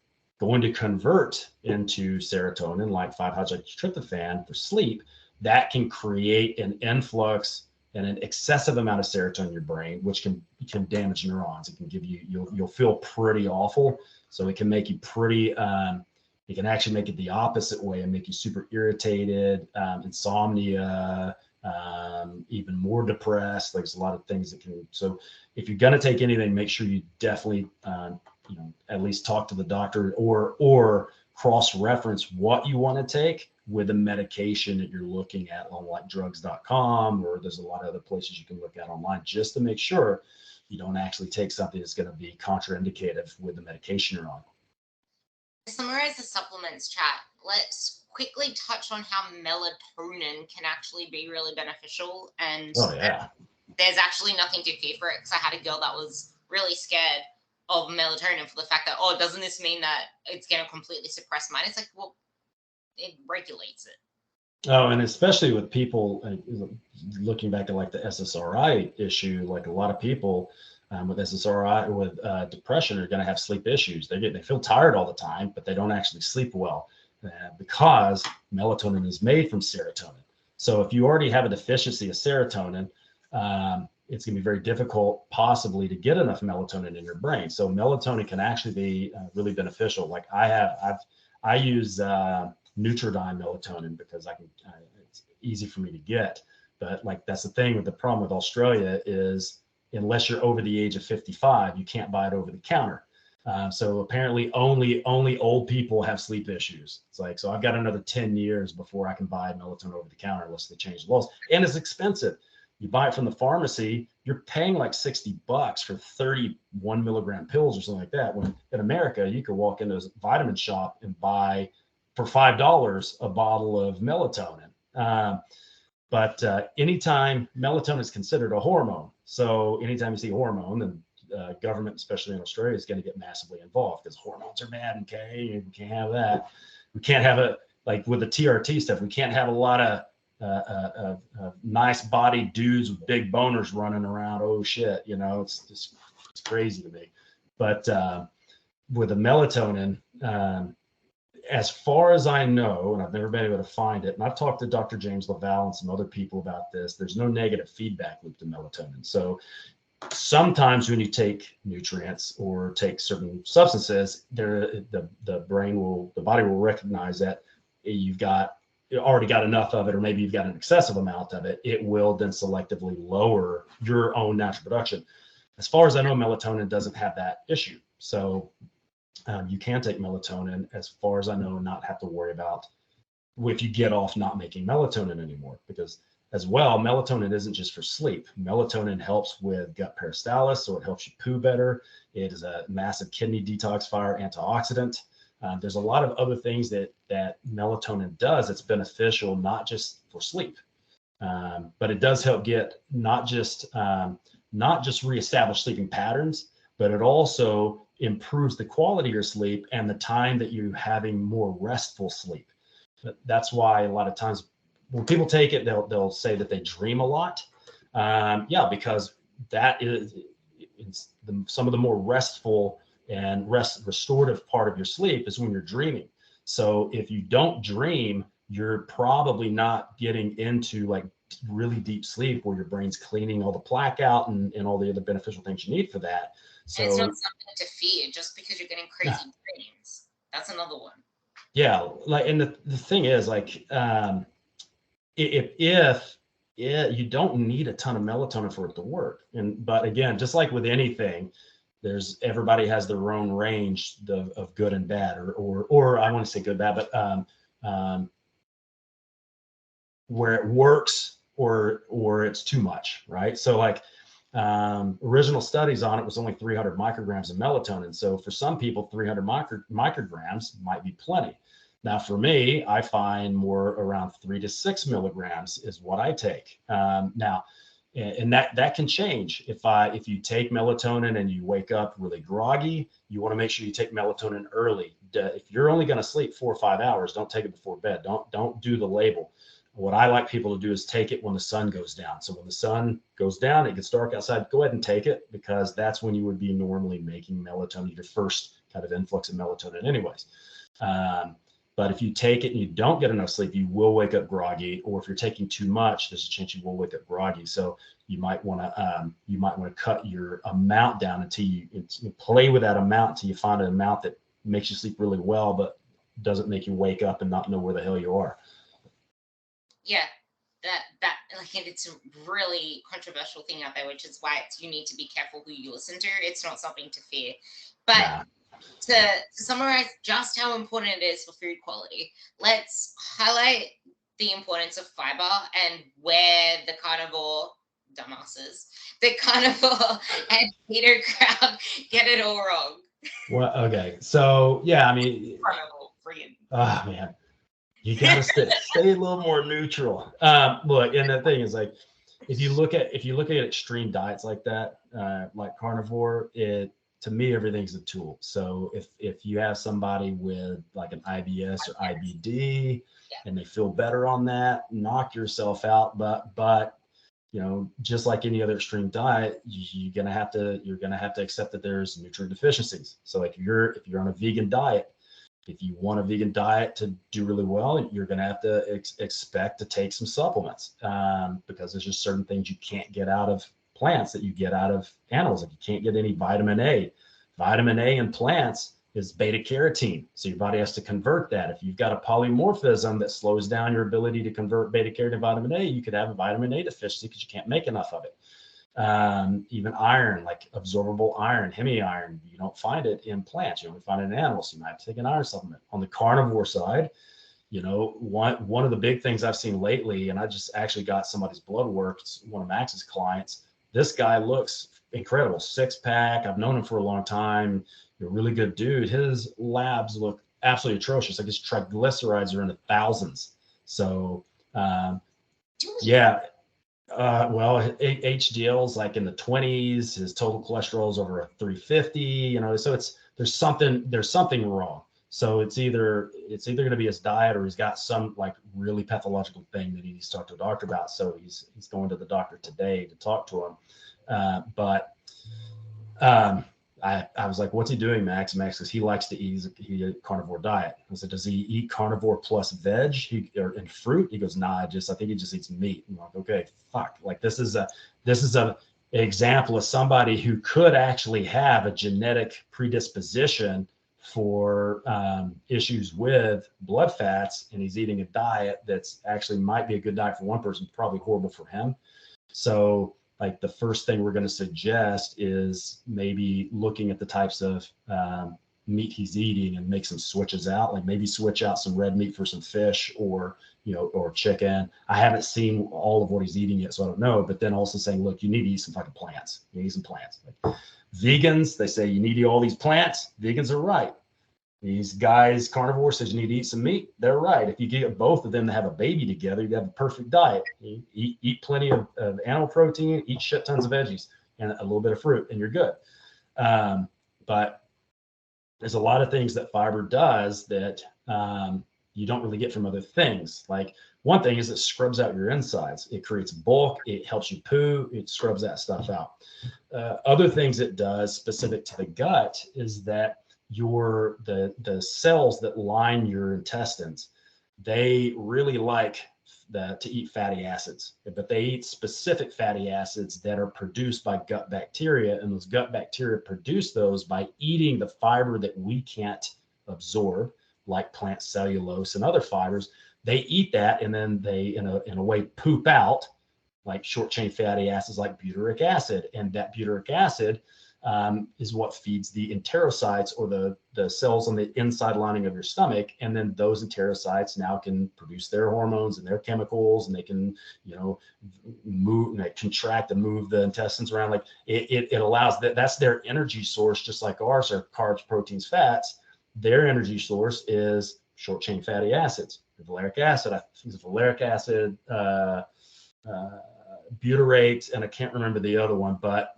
going to convert into serotonin, like 5-hydroxytryptophan for sleep, that can create an influx and an excessive amount of serotonin in your brain, which can damage neurons. It can give you'll feel pretty awful. So it can make you pretty, it can actually make it the opposite way and make you super irritated, insomnia, even more depressed. There's a lot of things that can. So if you're going to take anything, make sure you definitely, at least talk to the doctor or cross-reference what you want to take with the medication that you're looking at on like drugs.com, or there's a lot of other places you can look at online, just to make sure you don't actually take something that's going to be contraindicative with the medication you're on.
To summarize the supplements chat, let's quickly touch on how melatonin can actually be really beneficial. And there's actually nothing to fear for it, because I had a girl that was really scared of melatonin for the fact that, doesn't this mean that it's going to completely suppress mine? It's like, well, it regulates it.
Oh, and especially with people looking back at like the SSRI issue, like a lot of people with SSRI or with depression are going to have sleep issues. They feel tired all the time, but they don't actually sleep well because melatonin is made from serotonin. So if you already have a deficiency of serotonin, it's going to be very difficult possibly to get enough melatonin in your brain. So melatonin can actually be really beneficial. Like I use Nutridyne melatonin because it's easy for me to get. But like, that's the thing with the problem with Australia is unless you're over the age of 55, you can't buy it over the counter. So apparently only old people have sleep issues. It's like, so I've got another 10 years before I can buy melatonin over the counter unless they change the laws. And it's expensive. You buy it from the pharmacy, you're paying like $60 for 31 milligram pills or something like that. When in America, you could walk into a vitamin shop and buy for $5 a bottle of melatonin. But anytime melatonin is considered a hormone. So anytime you see a hormone, then government, especially in Australia, is going to get massively involved because hormones are bad. Okay, we can't have that. We can't have it like with the TRT stuff. We can't have a lot of nice bodied dudes with big boners running around. Oh shit, it's crazy to me. But with the melatonin, as far as I know, and I've never been able to find it, and I've talked to Dr. James Laval and some other people about this, there's no negative feedback loop to melatonin. So sometimes when you take nutrients or take certain substances, the body will recognize that you already got enough of it, or maybe you've got an excessive amount of it. It will then selectively lower your own natural production. As far as I know, melatonin doesn't have that issue. So you can take melatonin, as far as I know, and not have to worry about if you get off not making melatonin anymore. Because as well, melatonin isn't just for sleep. Melatonin helps with gut peristalsis, so it helps you poo better. It is a massive kidney detoxifier, antioxidant. There's a lot of other things that melatonin does that's beneficial, not just for sleep, but it does help get not just reestablish sleeping patterns, but it also improves the quality of your sleep and the time that you're having more restful sleep. That's why a lot of times when people take it, they'll say that they dream a lot. Because that is some of the more restful and restorative part of your sleep is when you're dreaming. So if you don't dream, you're probably not getting into like really deep sleep where your brain's cleaning all the plaque out and all the other beneficial things you need for that. So
and it's not something to fear just because you're getting crazy dreams. That's another one.
Yeah, like, and the thing is, like, if you don't need a ton of melatonin for it to work, but again, just like with anything, everybody has their own range of good and bad, or I want to say good bad, but where it works or it's too much, right? So like Original studies on it was only 300 micrograms of melatonin. So for some people, 300 micrograms might be plenty. Now, for me, I find more around 3 to 6 milligrams is what I take. Now, and that can change. If you take melatonin and you wake up really groggy, you want to make sure you take melatonin early. If you're only going to sleep 4 or 5 hours, don't take it before bed. Don't do the label. What I like people to do is take it when the sun goes down. So when the sun goes down, it gets dark outside, go ahead and take it, because that's when you would be normally making melatonin, your first kind of influx of melatonin anyways. But if you take it and you don't get enough sleep, you will wake up groggy, or if you're taking too much, there's a chance you will wake up groggy. So you might want to cut your amount down until you play with that amount until you find an amount that makes you sleep really well, but doesn't make you wake up and not know where the hell you are.
Yeah, that like, it's a really controversial thing out there, which is why you need to be careful who you listen to. It's not something to fear, but.
Nah.
To summarize just how important it is for food quality, let's highlight the importance of fiber and where the carnivore and keto crowd get it all wrong.
Well, okay. So yeah, I mean,
Carnivore, friggin'.
oh man, you gotta stay a little more neutral. Look, and the thing is, like, if you look at extreme diets like that, like carnivore, to me, everything's a tool. So if you have somebody with like an IBS or IBD, and they feel better on that, knock yourself out. But just like any other extreme diet, you're gonna have to accept that there's nutrient deficiencies. So like if you're on a vegan diet, if you want a vegan diet to do really well, you're going to have to expect to take some supplements, because there's just certain things you can't get out of plants that you get out of animals. Like you can't get any vitamin A. Vitamin A in plants is beta carotene. So your body has to convert that. If you've got a polymorphism that slows down your ability to convert beta carotene to vitamin A, you could have a vitamin A deficiency because you can't make enough of it. Even iron, like absorbable iron, hemi-iron, you don't find it in plants. You only find it in animals. So you might have to take an iron supplement. On the carnivore side, one of the big things I've seen lately, and I just actually got somebody's blood work, one of Max's clients. This guy looks incredible, 6-pack. I've known him for a long time. He's a really good dude. His labs look absolutely atrocious. Like his triglycerides are in the thousands. So, yeah. Well, HDL's like in the 20s. His total cholesterol is over a 350. So there's something wrong. So it's either going to be his diet, or he's got some like really pathological thing that he needs to talk to a doctor about. So he's going to the doctor today to talk to him. I was like, what's he doing, Max? Because he likes to eat a carnivore diet. I said, does he eat carnivore plus veg and fruit? He goes, nah, I think he just eats meat. I'm like, okay, fuck. Like this is a example of somebody who could actually have a genetic predisposition for issues with blood fats, and he's eating a diet that's actually might be a good diet for one person, probably horrible for him. So like the first thing we're going to suggest is maybe looking at the types of meat he's eating and make some switches out, like maybe switch out some red meat for some fish or chicken. I haven't seen all of what he's eating yet, so I don't know. But then also saying, look, you need to eat some fucking plants. You need to eat some plants. Like vegans, they say you need to eat all these plants. Vegans are right. These guys, carnivore, says you need to eat some meat. They're right. If you get both of them to have a baby together, you have a perfect diet. You eat plenty of animal protein, eat shit tons of veggies, and a little bit of fruit, and you're good. But there's a lot of things that fiber does that you don't really get from other things. Like one thing is it scrubs out your insides. It creates bulk. It helps you poo. It scrubs that stuff out. Other things it does specific to the gut is that the cells that line your intestines, they really like to eat fatty acids, but they eat specific fatty acids that are produced by gut bacteria, and those gut bacteria produce those by eating the fiber that we can't absorb, like plant cellulose and other fibers. They eat that, and then they in a way poop out like short chain fatty acids like butyric acid, and that butyric acid is what feeds the enterocytes, or the cells on the inside lining of your stomach. And then those enterocytes now can produce their hormones and their chemicals, and they can, move, and they contract and move the intestines around. Like it allows that's their energy source, just like ours are carbs, proteins, fats. Their energy source is short chain fatty acids, valeric acid. I think it's valeric acid, butyrate, and I can't remember the other one, but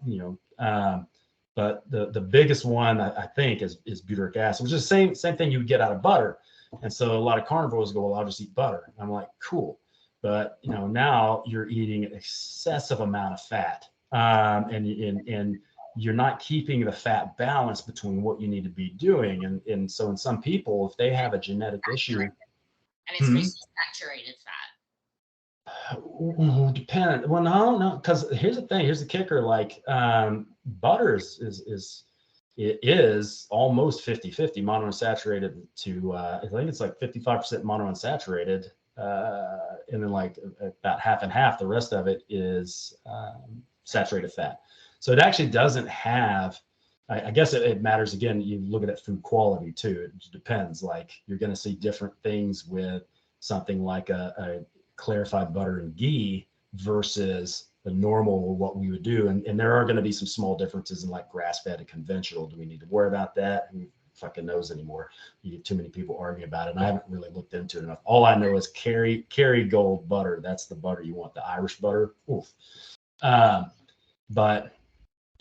but the biggest one I think is butyric acid, which is the same thing you would get out of butter. And so a lot of carnivores go, well, I'll just eat butter. And I'm like, cool. But now you're eating an excessive amount of fat, and you're not keeping the fat balance between what you need to be doing. And so in some people, if they have a genetic issue,
and it's mostly saturated fat.
Depend. Well, no, because here's the thing. Here's the kicker. Like butter it is almost 50-50 monounsaturated to I think it's like 55% monounsaturated, and then like about half and half. The rest of it is saturated fat. So it actually doesn't have. I guess it matters. Again, you look at food quality too. It depends. Like you're going to see different things with something like a clarified butter and ghee versus the normal, what we would do. And there are going to be some small differences in like grass-fed and conventional. Do we need to worry about that? Who fucking knows anymore? You get too many people arguing about it, and I haven't really looked into it enough. All I know is Kerrygold butter. That's the butter you want, the Irish butter. Oof. But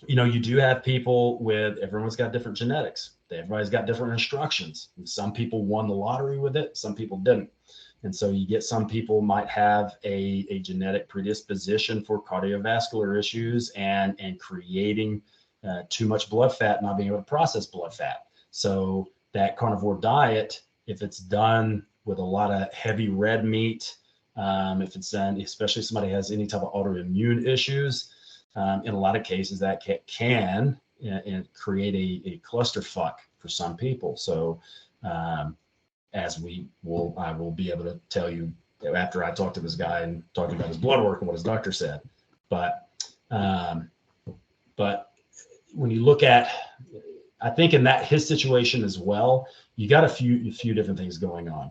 you do have people everyone's got different genetics. Everybody's got different instructions. Some people won the lottery with it. Some people didn't. And so you get some people might have a genetic predisposition for cardiovascular issues and creating too much blood fat, not being able to process blood fat. So that carnivore diet, if it's done with a lot of heavy red meat, if it's done, especially if somebody has any type of autoimmune issues, in a lot of cases that can create a clusterfuck for some people. So I will be able to tell you after I talked to this guy and talking about his blood work and what his doctor said. But when you look at, I think in his situation as well, you got a few different things going on.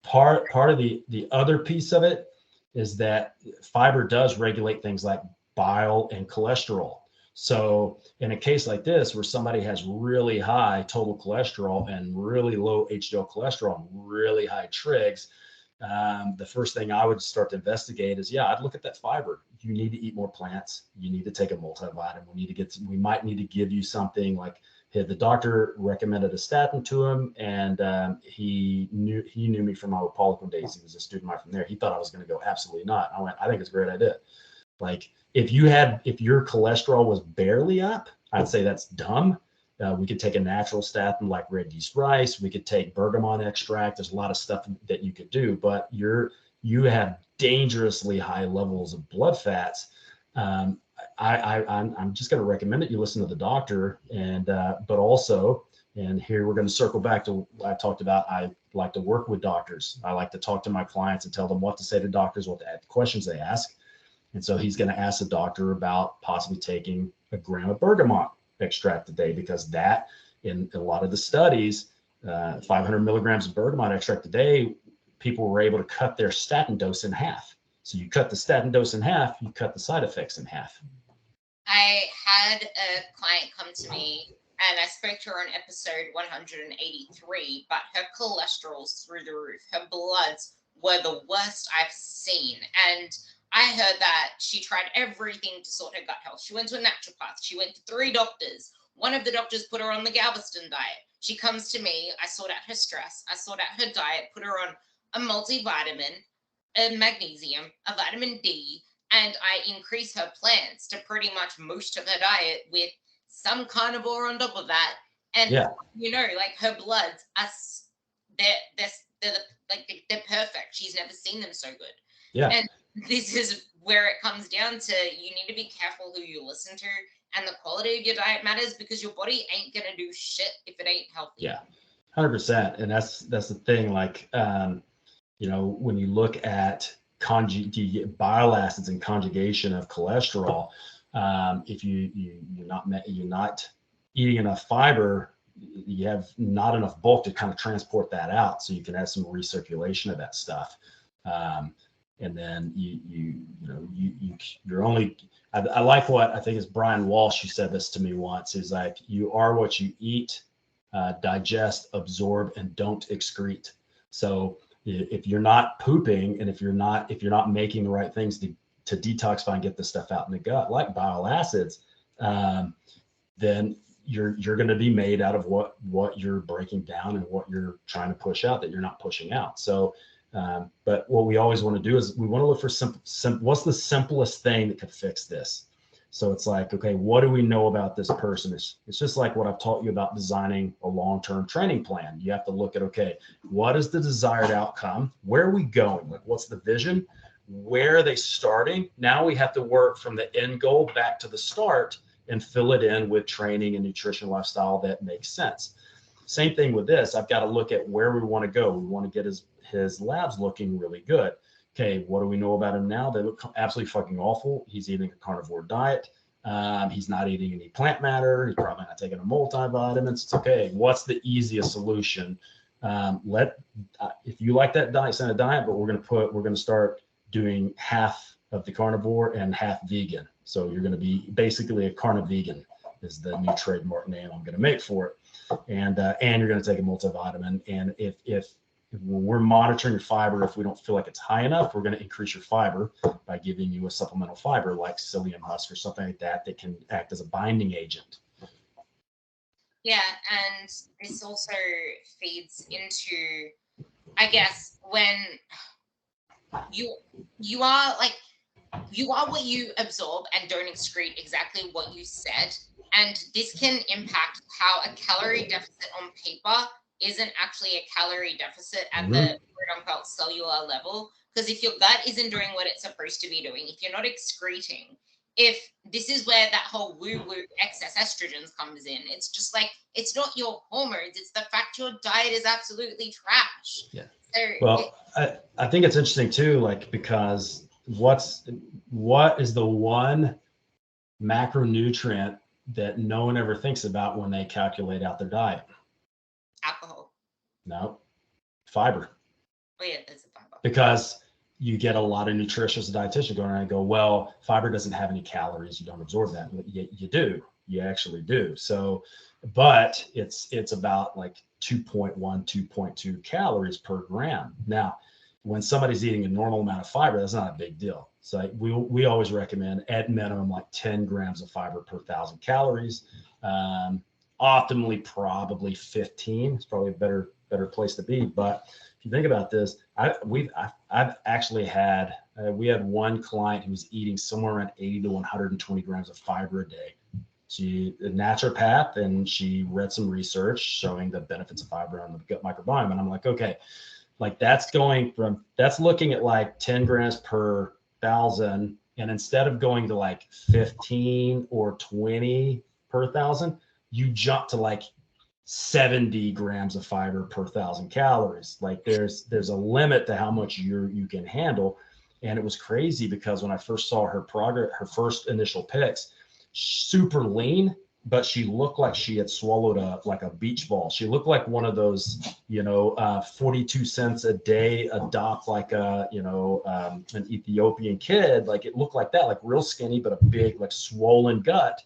Part of the other piece of it is that fiber does regulate things like bile and cholesterol. So in a case like this, where somebody has really high total cholesterol and really low HDL cholesterol and really high trigs, the first thing I would start to investigate is, I'd look at that fiber. You need to eat more plants. You need to take a multivitamin. We might need to give you something like, the doctor recommended a statin to him, and he knew me from my Republican days. He was a student of mine from there. He thought I was going to go, absolutely not. I went, I think it's a great idea. Like if your cholesterol was barely up, I'd say that's dumb. We could take a natural statin like red yeast rice. We could take bergamot extract. There's a lot of stuff that you could do, but you have dangerously high levels of blood fats. I'm just going to recommend that you listen to the doctor, and but also, and here we're going to circle back to what I talked about. I like to work with doctors. I like to talk to my clients and tell them what to say to doctors, what questions they ask. And so he's going to ask the doctor about possibly taking a gram of bergamot extract a day, because that, in a lot of the studies, 500 milligrams of bergamot extract a day, people were able to cut their statin dose in half. So you cut the statin dose in half, you cut the side effects in half.
I had a client come to me, and I spoke to her on episode 183, but her cholesterol's through the roof. Her bloods were the worst I've seen. And I heard that she tried everything to sort her gut health. She went to a naturopath. She went to 3 doctors. One of the doctors put her on the Galveston diet. She comes to me. I sort out her stress. I sort out her diet, put her on a multivitamin, a magnesium, a vitamin D, and I increase her plants to pretty much most of her diet with some carnivore on top of that. And, like her bloods, they're perfect. She's never seen them so good.
Yeah.
And this is where it comes down to, you need to be careful who you listen to, and the quality of your diet matters, because your body ain't going to do shit if it ain't healthy.
Yeah, 100%. And that's the thing. Like, when you look at bile acids and conjugation of cholesterol, If you're not eating enough fiber, you have not enough bulk to kind of transport that out, so you can have some recirculation of that stuff. And then you're only. I like what I think is Brian Walsh who said this to me once. He's like, you are what you eat, digest, absorb, and don't excrete. So if you're not pooping, and if you're not making the right things to detoxify and get this stuff out in the gut, like bile acids, then you're going to be made out of what you're breaking down and what you're trying to push out that you're not pushing out. So, but what we always want to do is we want to look for what's the simplest thing that could fix this. So it's like, okay, what do we know about this person? It's just like what I've taught you about designing a long-term training plan. You have to look at, okay, what is the desired outcome? Where are we going? Like, what's the vision? Where are they starting? Now we have to work from the end goal back to the start and fill it in with training and nutrition lifestyle that makes sense. Same thing with this. I've got to look at where we want to go. We want to get his labs looking really good. Okay, what do we know about him now? They look absolutely fucking awful. He's eating a carnivore diet. He's not eating any plant matter. He's probably not taking a multivitamins. It's okay. What's the easiest solution? If you like that diet, send a diet, but we're going to start doing half of the carnivore and half vegan. So you're going to be basically a carnivegan is the new trademark name I'm going to make for it. And you're going to take a multivitamin. And if when we're monitoring your fiber, if we don't feel like it's high enough, we're going to increase your fiber by giving you a supplemental fiber like psyllium husk or something like that can act as a binding agent.
Yeah, and this also feeds into, I guess, when you are what you absorb and don't excrete, exactly what you said. And this can impact how a calorie deficit on paper isn't actually a calorie deficit at the quote-unquote cellular level. Because if your gut isn't doing what it's supposed to be doing, if you're not excreting, if this is where that whole woo-woo excess estrogens comes in, it's just like, it's not your hormones, it's the fact your diet is absolutely trash.
Yeah.
So
well, I think it's interesting too, like, because what is the one macronutrient that no one ever thinks about when they calculate out their diet?
Alcohol.
No. Fiber.
Oh yeah, that's a fiber.
Because you get a lot of nutritious dietitians going around and go, well, fiber doesn't have any calories. You don't absorb that. You do. You actually do. So, but it's about like 2.1, 2.2 calories per gram. Now, when somebody's eating a normal amount of fiber, that's not a big deal. So we always recommend at minimum like 10 grams of fiber per 1,000 calories. Optimally, probably 15. It's probably a better place to be. But if you think about this, I've actually had we had one client who was eating somewhere around 80 to 120 grams of fiber a day. She's a naturopath, and she read some research showing the benefits of fiber on the gut microbiome. And I'm like, okay, like that's looking at like 10 grams per 1,000. And instead of going to like 15 or 20 per 1,000, you jump to like 70 grams of fiber per 1,000 calories. Like there's a limit to how much you can handle. And it was crazy because when I first saw her progress, her first initial pics, super lean, but she looked like she had swallowed a beach ball. She looked like one of those, 42 cents a day adopt like an Ethiopian kid. Like it looked like that, like real skinny, but a big, like swollen gut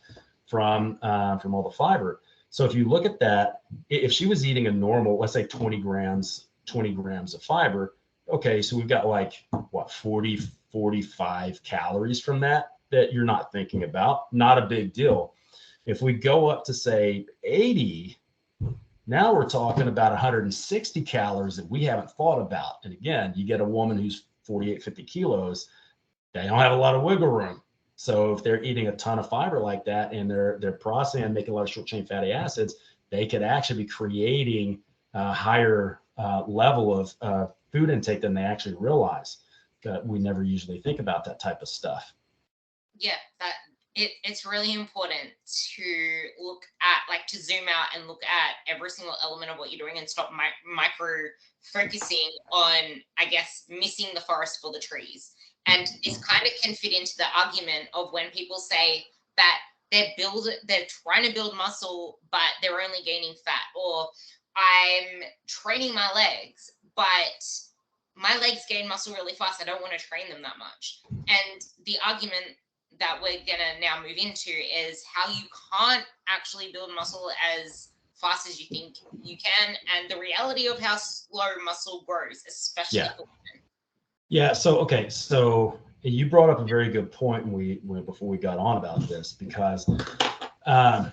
from all the fiber. So if you look at that, if she was eating a normal, let's say 20 grams of fiber, okay, so we've got like what, 40, 45 calories from that you're not thinking about. Not a big deal. If we go up to say 80, now we're talking about 160 calories that we haven't thought about. And again, you get a woman who's 48, 50 kilos, they don't have a lot of wiggle room. So if they're eating a ton of fiber like that and they're processing and making a lot of short chain fatty acids, they could actually be creating a higher level of food intake than they actually realize. We never usually think about that type of stuff.
Yeah, it's really important to look at, like, to zoom out and look at every single element of what you're doing and stop micro focusing on, I guess, missing the forest for the trees. And this kind of can fit into the argument of when people say that they're trying to build muscle, but they're only gaining fat, or I'm training my legs, but my legs gain muscle really fast. I don't want to train them that much. And the argument that we're gonna now move into is how you can't actually build muscle as fast as you think you can, and the reality of how slow muscle grows, especially
Yeah.
for women.
Yeah. So, okay. So you brought up a very good point before we got on about this, because um,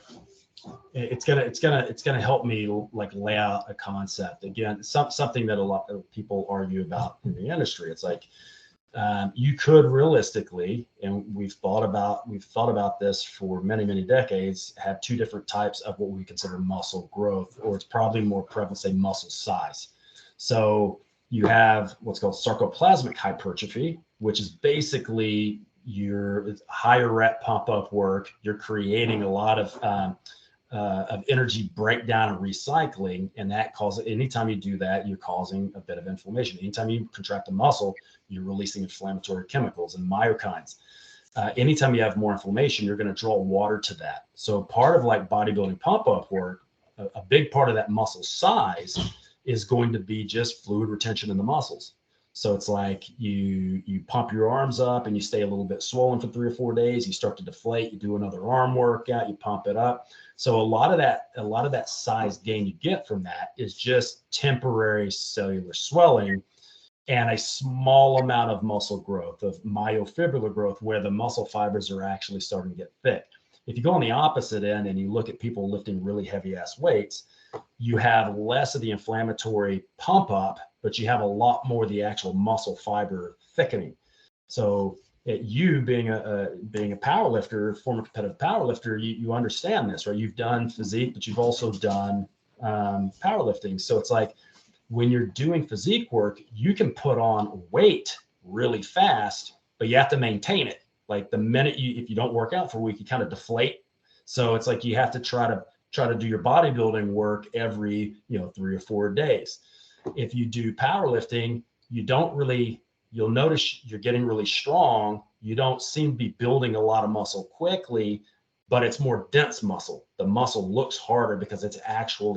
it's gonna help me like lay out a concept again, something that a lot of people argue about in the industry. It's like you could realistically, and we've thought about this for many decades, have two different types of what we consider muscle growth, or it's probably more prevalent, say, muscle size. So you have what's called sarcoplasmic hypertrophy, which is basically your higher rep pump up work. You're creating a lot of energy breakdown and recycling, and that causes, anytime you do that, you're causing a bit of inflammation. Anytime you contract a muscle, you're releasing inflammatory chemicals and myokines. Anytime you have more inflammation, you're going to draw water to that. So part of like bodybuilding pump up work, a big part of that muscle size is going to be just fluid retention in the muscles. So it's like you pump your arms up and you stay a little bit swollen for 3 or 4 days. You start to deflate. You do another arm workout. You pump it up. So a lot of that size gain you get from that is just temporary cellular swelling and a small amount of muscle growth, of myofibrillar growth, where the muscle fibers are actually starting to get thick. If you go on the opposite end and you look at people lifting really heavy ass weights, you have less of the inflammatory pump up, but you have a lot more of the actual muscle fiber thickening. So you being a power lifter, former competitive power lifter, you understand this, right? You've done physique, but you've also done powerlifting. So it's like when you're doing physique work, you can put on weight really fast, but you have to maintain it. Like the minute if you don't work out for a week, you kind of deflate. So it's like you have to try to do your bodybuilding work every 3 or 4 days. If you do powerlifting, you'll notice you're getting really strong. You don't seem to be building a lot of muscle quickly, but it's more dense muscle. The muscle looks harder because it's actual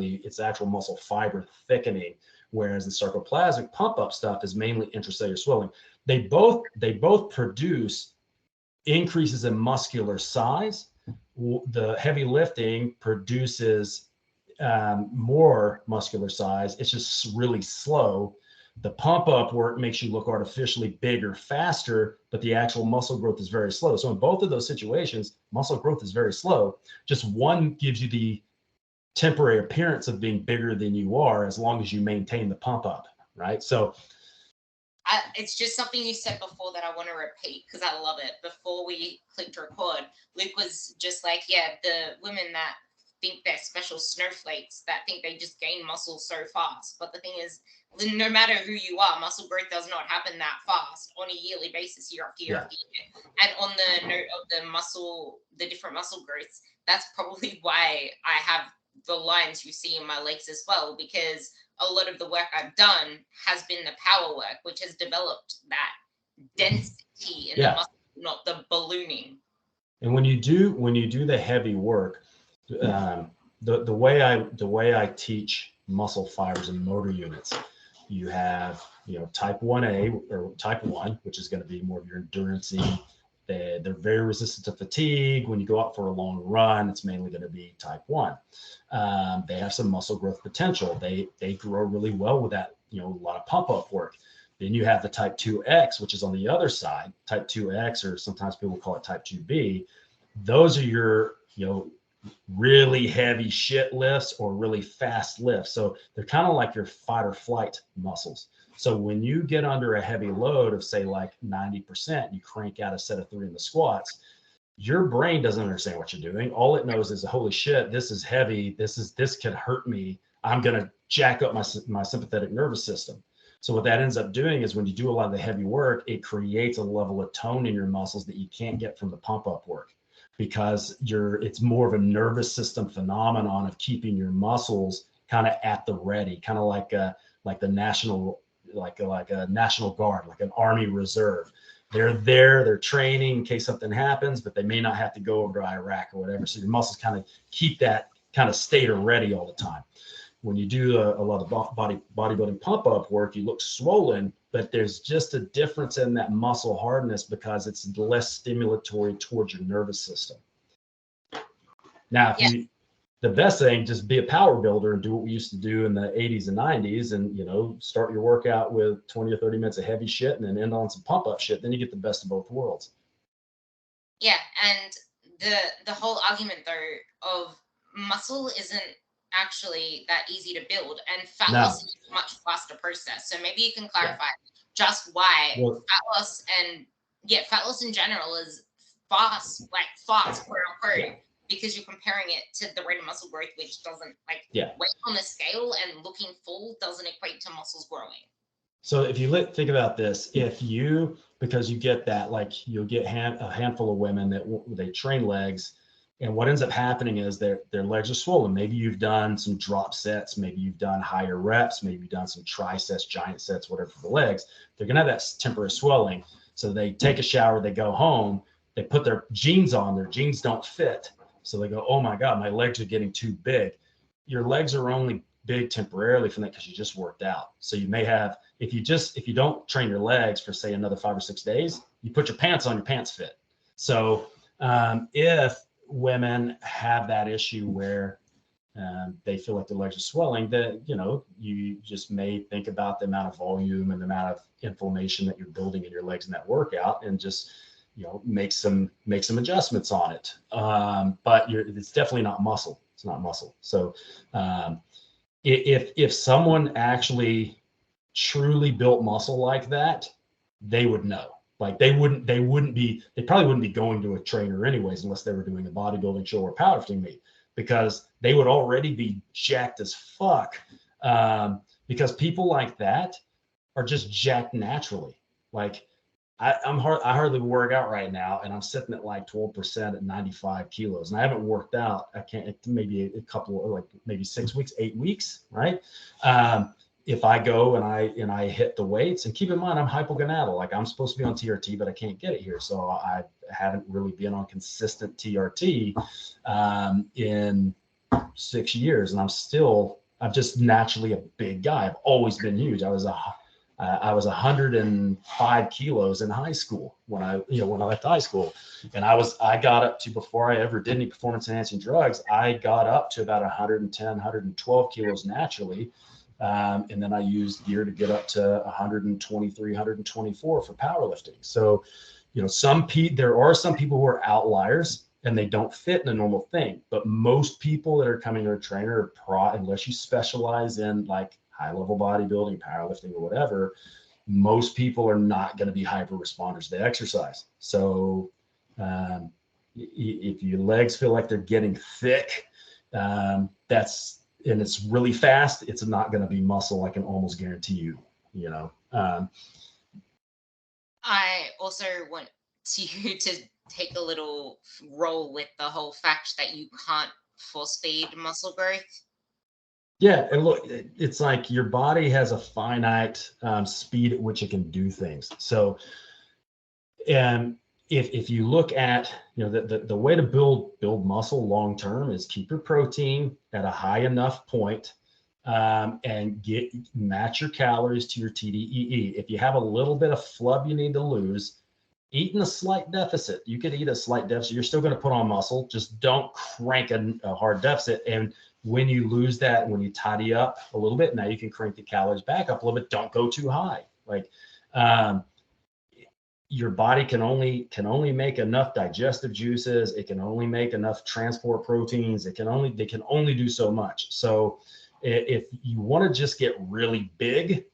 muscle fiber thickening, whereas the sarcoplasmic pump up stuff is mainly intracellular swelling. They both produce increases in muscular size. The heavy lifting produces more muscular size. It's just really slow. The pump up work makes you look artificially bigger, faster, but the actual muscle growth is very slow. So in both of those situations, muscle growth is very slow. Just one gives you the temporary appearance of being bigger than you are, as long as you maintain the pump up, right? So
it's just something you said before that I want to repeat because I love it. Before we clicked record, Luke was just like, yeah, the women that think they're special snowflakes, that think they just gain muscle so fast. But the thing is, no matter who you are, muscle growth does not happen that fast on a yearly basis, year after year after year. And on the note of the different muscle growths, that's probably why I have the lines you see in my legs as well, because a lot of the work I've done has been the power work, which has developed that density in the muscle, not the ballooning.
And when you do the heavy work, the way I teach muscle fibers and motor units, you have type 1A or type 1, which is going to be more of your endurance-y. They're very resistant to fatigue. When you go out for a long run, it's mainly going to be type 1. They have some muscle growth potential. They grow really well with that, a lot of pump up work. Then you have the type 2X, which is on the other side. Type 2X, or sometimes people call it type 2B. Those are your, really heavy shit lifts or really fast lifts. So they're kind of like your fight or flight muscles. So when you get under a heavy load of, say, like 90%, you crank out a set of 3 in the squats, your brain doesn't understand what you're doing. All it knows is, holy shit, this is heavy. This could hurt me. I'm going to jack up my sympathetic nervous system. So what that ends up doing is when you do a lot of the heavy work, it creates a level of tone in your muscles that you can't get from the pump up work, because it's more of a nervous system phenomenon of keeping your muscles kind of at the ready, kind of like the national, like a national guard, like an army reserve. they're there, they're training in case something happens, but they may not have to go over to Iraq or whatever. So your muscles kind of keep that kind of state of ready all the time. When you do a lot of bodybuilding pump up work, you look swollen, but there's just a difference in that muscle hardness because it's less stimulatory towards your nervous system. Now, the best thing, just be a power builder and do what we used to do in the 80s and 90s, and start your workout with 20 or 30 minutes of heavy shit and then end on some pump up shit. Then you get the best of both worlds.
Yeah, and the whole argument though of muscle isn't actually that easy to build, and fat loss is a much faster process. So maybe you can clarify just why fat loss in general is fast, quote unquote, because you're comparing it to the rate of muscle growth, which doesn't weight on the scale and looking full doesn't equate to muscles growing.
So if you think about this, because you get that, you'll get a handful of women that they train legs, and what ends up happening is their legs are swollen. Maybe you've done some drop sets, maybe you've done higher reps, maybe you've done some tri-sets, giant sets, whatever for the legs. They're gonna have that temporary swelling. So they take a shower, they go home, they put their jeans on, their jeans don't fit. So they go, oh my God, my legs are getting too big. Your legs are only big temporarily from that because you just worked out. So you may have, if you don't train your legs for say another 5 or 6 days, you put your pants on, your pants fit. So if women have that issue where they feel like their legs are swelling, that you just may think about the amount of volume and the amount of inflammation that you're building in your legs in that workout, and just make some adjustments on it. But it's definitely not muscle. It's not muscle. So if someone actually truly built muscle like that, they would know. They probably wouldn't be going to a trainer anyways, unless they were doing a bodybuilding show or powerlifting meet, because they would already be jacked as fuck. Because people like that are just jacked naturally. I hardly work out right now, and I'm sitting at 12% at 95 kilos, and I haven't worked out. Maybe a couple, maybe 6 weeks, 8 weeks, right? If I go and I hit the weights, and keep in mind, I'm hypogonadal. I'm supposed to be on TRT, but I can't get it here. So I haven't really been on consistent TRT in 6 years. And I'm just naturally a big guy. I've always been huge. I was 105 kilos in high school when I left high school. And I got up to, before I ever did any performance enhancing drugs, I got up to about 110, 112 kilos naturally. And then I used gear to get up to 123, 124 for powerlifting. So, there are some people who are outliers and they don't fit in a normal thing. But most people that are coming to a trainer, unless you specialize in high level bodybuilding, powerlifting, or whatever, most people are not going to be hyper responders to exercise. So if your legs feel like they're getting thick, and it's really fast, it's not going to be muscle. I can almost guarantee you,
I also want you to take a little role with the whole fact that you can't force feed muscle growth.
Yeah, and look, it's your body has a finite speed at which it can do things. So, and if you look at the way to build muscle long term is keep your protein at a high enough point, and match your calories to your TDEE. If you have a little bit of flub you need to lose, eat in a slight deficit. You could eat a slight deficit. You're still going to put on muscle. Just don't crank a hard deficit. And when you lose that, when you tidy up a little bit, now you can crank the calories back up a little bit. Don't go too high. Your body can only make enough digestive juices. It can only make enough transport proteins. They can only do so much. So if you want to just get really big,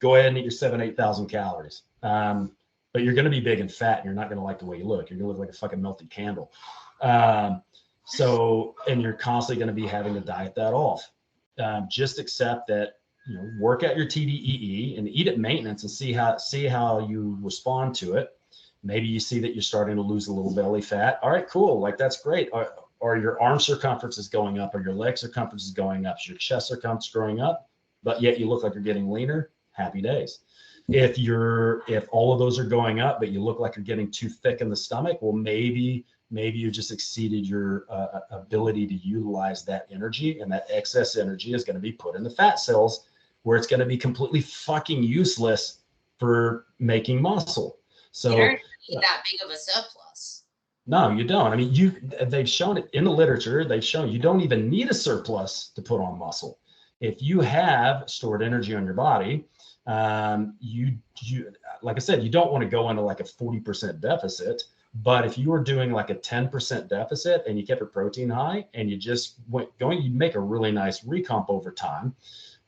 go ahead and eat your 8,000 calories. But you're going to be big and fat, and you're not going to like the way you look. You're going to look like a fucking melted candle. And you're constantly going to be having to diet that off. Just accept that, work out your TDEE and eat at maintenance and see how you respond to it. Maybe you see that you're starting to lose a little belly fat. All right, cool. That's great. Or your arm circumference is going up, or your leg circumference is going up, your chest circumference is growing up, but yet you look like you're getting leaner. Happy days. If all of those are going up, but you look like you're getting too thick in the stomach, well, maybe you just exceeded your ability to utilize that energy, and that excess energy is going to be put in the fat cells, where it's going to be completely fucking useless for making muscle. So
you don't need that big of a surplus.
no, you don't. I mean, they've shown it in the literature. They've shown you don't even need a surplus to put on muscle. If you have stored energy on your body, you like I said, you don't want to go into like a 40% deficit. But if you were doing like a 10% deficit and you kept your protein high and you just went going, you'd make a really nice recomp over time.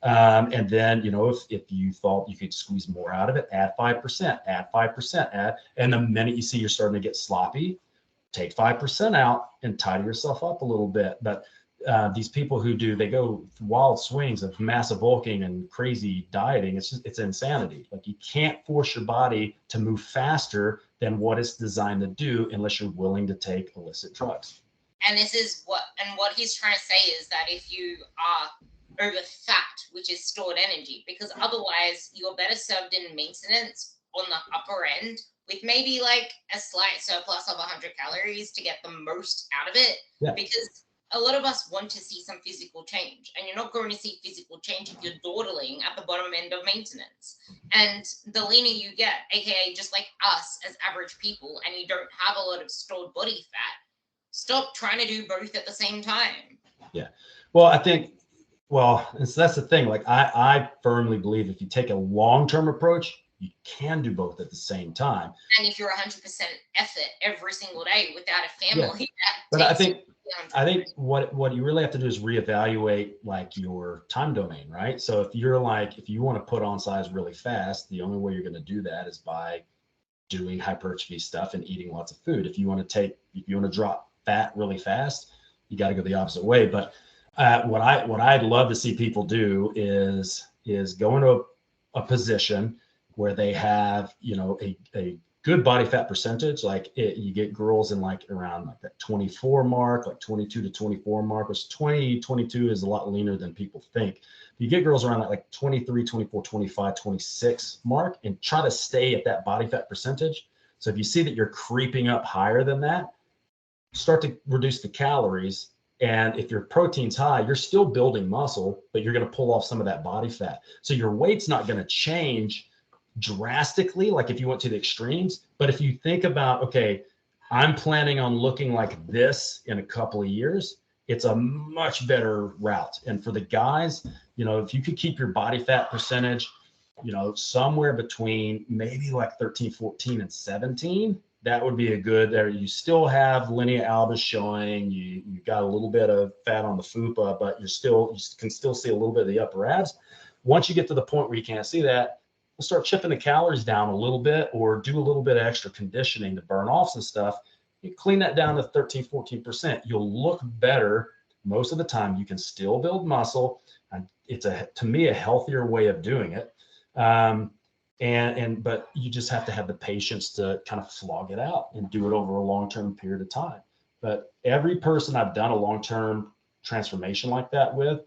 And then, if you thought you could squeeze more out of it, add 5%, and the minute you see you're starting to get sloppy, take 5% out and tidy yourself up a little bit. But these people they go wild swings of massive bulking and crazy dieting. It's insanity. Like, you can't force your body to move faster than what it's designed to do unless you're willing to take illicit drugs.
And what he's trying to say is that if you are over fat, which is stored energy, because otherwise you're better served in maintenance on the upper end with maybe like a slight surplus of 100 calories to get the most out of it.
Yeah.
Because a lot of us want to see some physical change, and you're not going to see physical change if you're dawdling at the bottom end of maintenance. And the leaner you get, aka just like us as average people, and you don't have a lot of stored body fat, stop trying to do both at the same time.
Yeah. Well, I think, that's the thing. Like, I firmly believe if you take a long-term approach, you can do both at the same time.
And if you're 100% effort every single day without a family,
yeah. But I think what you really have to do is reevaluate like your time domain, right? So if you want to put on size really fast, the only way you're going to do that is by doing hypertrophy stuff and eating lots of food. If you want to drop fat really fast, you got to go the opposite way. But what I'd love to see people do is go into a position where they have, a good body fat percentage. Like, you get girls in like around like that 24 mark, like 22 to 24 mark, which 22 is a lot leaner than people think. You get girls around that like 23, 24, 25, 26 mark, and try to stay at that body fat percentage. So if you see that you're creeping up higher than that, start to reduce the calories. And if your protein's high, you're still building muscle, but you're going to pull off some of that body fat. So your weight's not going to change drastically, like if you went to the extremes. But if you think about, okay, I'm planning on looking like this in a couple of years, it's a much better route. And for the guys, if you could keep your body fat percentage, somewhere between maybe like 13, 14, and 17, that would be a good there. You still have linea albus showing, you got a little bit of fat on the fupa, but you can still see a little bit of the upper abs. Once you get to the point where you can't see that, we'll start chipping the calories down a little bit, or do a little bit of extra conditioning to burn off some stuff. You clean that down to 13, 14%. You'll look better most of the time. You can still build muscle. And it's to me, a healthier way of doing it. But you just have to have the patience to kind of flog it out and do it over a long-term period of time. But every person I've done a long-term transformation like that with,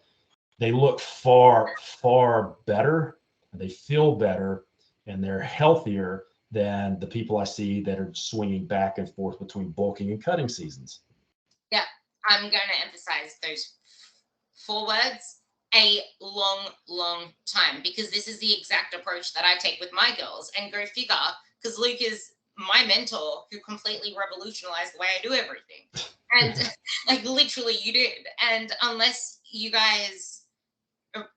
they look far, far better. They feel better, and they're healthier than the people I see that are swinging back and forth between bulking and cutting seasons.
Yeah, I'm going to emphasize those 4 words: a long, long time, because this is the exact approach that I take with my girls. And go figure, because Luke is my mentor who completely revolutionized the way I do everything. And like, literally you did. And unless you guys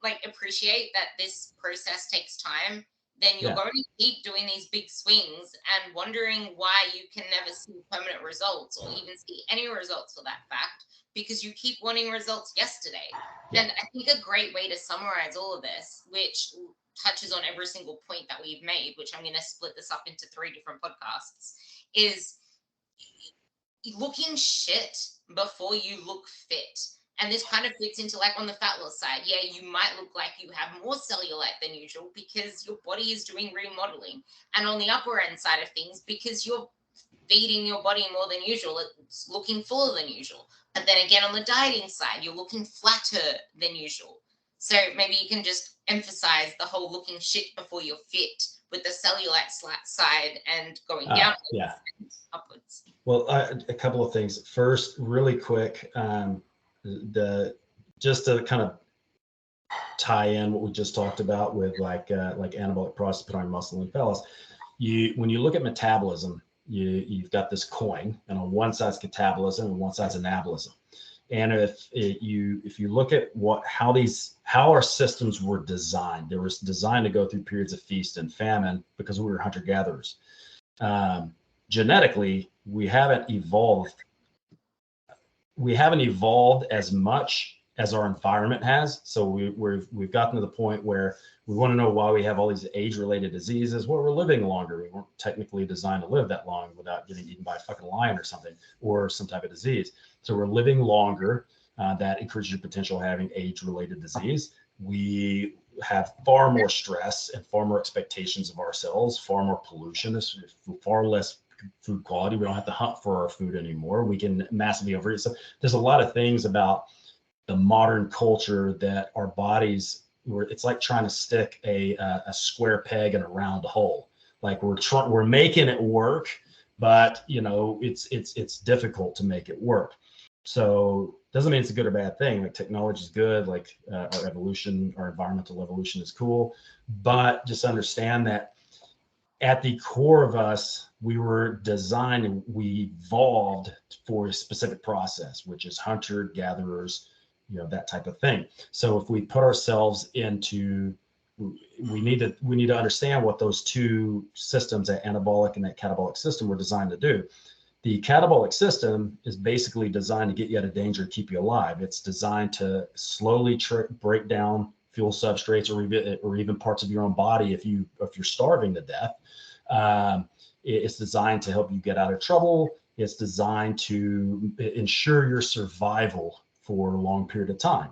like appreciate that this process takes time, then you're going to keep doing these big swings and wondering why you can never see permanent results, or even see any results for that fact, because you keep wanting results yesterday. And I think a great way to summarize all of this, which touches on every single point that we've made, which I'm going to split this up into 3 different podcasts, is looking shit before you look fit. And this kind of fits into like on the fat loss side. Yeah, you might look like you have more cellulite than usual because your body is doing remodeling. And on the upper end side of things, because you're feeding your body more than usual, it's looking fuller than usual. But then again, on the dieting side, you're looking flatter than usual. So maybe you can just emphasize the whole looking shit before you're fit with the cellulite side and going
Oh,
downwards
yeah.
and upwards?
Well, a couple of things. First, really quick, just to kind of tie in what we just talked about with like anabolic process, put on muscle and fellas. When you look at metabolism, you've got this coin, and on one side's catabolism and one side's anabolism. And if you look at how our systems were designed, they were designed to go through periods of feast and famine because we were hunter gatherers. Genetically, we haven't evolved as much as our environment has. So we've gotten to the point where we want to know why we have all these age-related diseases. Well, we're living longer. We weren't technically designed to live that long without getting eaten by a fucking lion or something, or some type of disease. So we're living longer. That increases your potential of having age-related disease. We have far more stress and far more expectations of ourselves, far more pollution, far less food quality. We don't have to hunt for our food anymore. We can massively overeat. So there's a lot of things about the modern culture that our bodies, it's like trying to stick a square peg in a round hole. Like we're making it work, but it's difficult to make it work. So doesn't mean it's a good or bad thing. Like technology is good, like our evolution, our environmental evolution is cool, but just understand that at the core of us, we were designed and we evolved for a specific process, which is hunter gatherers, that type of thing. So if we put ourselves into, we need to understand what those two systems, that anabolic and that catabolic system, were designed to do. The catabolic system is basically designed to get you out of danger and keep you alive. It's designed to slowly break down fuel substrates or even parts of your own body if you're starving to death. It's designed to help you get out of trouble. It's designed to ensure your survival for a long period of time.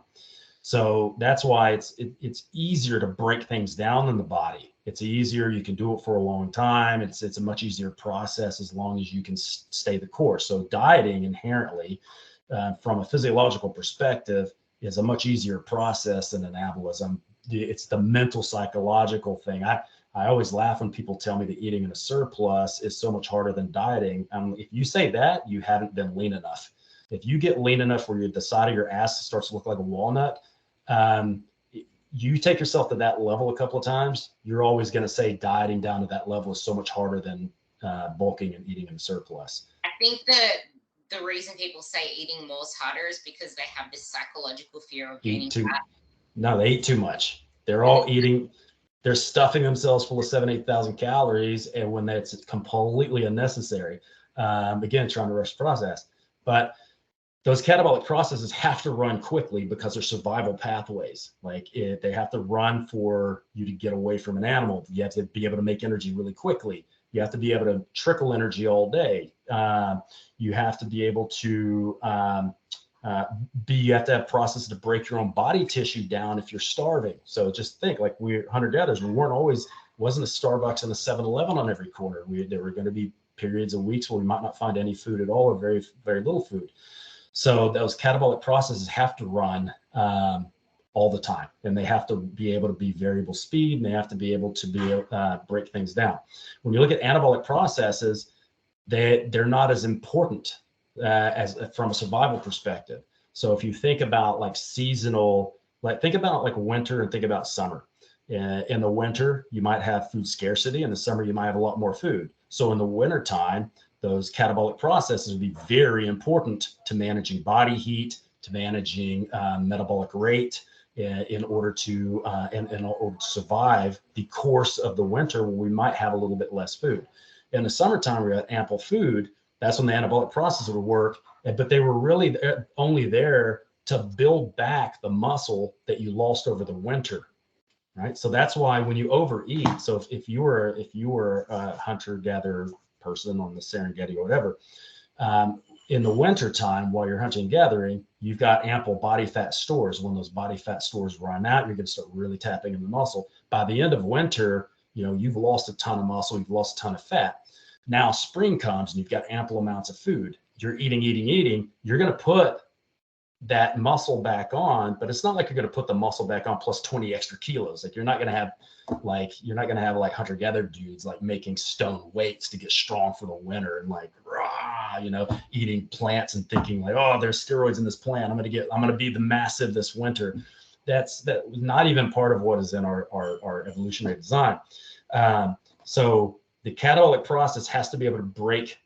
So that's why it's easier to break things down in the body. It's easier. You can do it for a long time. It's a much easier process as long as you can stay the course. So dieting inherently, from a physiological perspective, is a much easier process than anabolism. It's the mental psychological thing. I always laugh when people tell me that eating in a surplus is so much harder than dieting. If you say that, you haven't been lean enough. If you get lean enough where the side of your ass starts to look like a walnut, you take yourself to that level a couple of times, you're always going to say dieting down to that level is so much harder than bulking and eating in a surplus.
I think that the reason people say eating more is harder is because they have this psychological fear of gaining fat.
No, they eat too much. They're all eating. They're stuffing themselves full of 7,000-8,000 calories, and when that's completely unnecessary. Again, trying to rush the process. But those catabolic processes have to run quickly because they're survival pathways. Like they have to run for you to get away from an animal. You have to be able to make energy really quickly. You have to be able to trickle energy all day. You have to be able to you have to have processes to break your own body tissue down if you're starving. So just think, like, we're hunter-gatherers. Wasn't a Starbucks and a 7-Eleven on every corner. There were going to be periods of weeks where we might not find any food at all, or very, very little food. So those catabolic processes have to run all the time, and they have to be able to be variable speed, and they have to be able to break things down. When you look at anabolic processes, they're not as important as from a survival perspective. So if you think about like seasonal, think about like winter and think about summer. In the winter, you might have food scarcity. In the summer, you might have a lot more food. So in the winter time, those catabolic processes would be very important to managing body heat, to managing metabolic rate, in order to survive the course of the winter, where we might have a little bit less food. In the summertime, we had ample food. That's when the anabolic process would work, but they were really only there to build back the muscle that you lost over the winter, right? So that's why when you overeat, so if you were a hunter-gatherer person on the Serengeti or whatever, in the winter time, while you're hunting and gathering, you've got ample body fat stores. When those body fat stores run out, you're going to start really tapping into muscle. By the end of winter, you've lost a ton of muscle, you've lost a ton of fat. Now spring comes and you've got ample amounts of food. You're eating. You're going to put that muscle back on, but it's not like you're going to put the muscle back on plus 20 extra kilos. Like you're not going to have like hunter-gatherer dudes like making stone weights to get strong for the winter and like rah, eating plants and thinking like, oh, there's steroids in this plant, I'm going to be the massive this winter. That was not even part of what is in our evolutionary design. So the catabolic process has to be able to break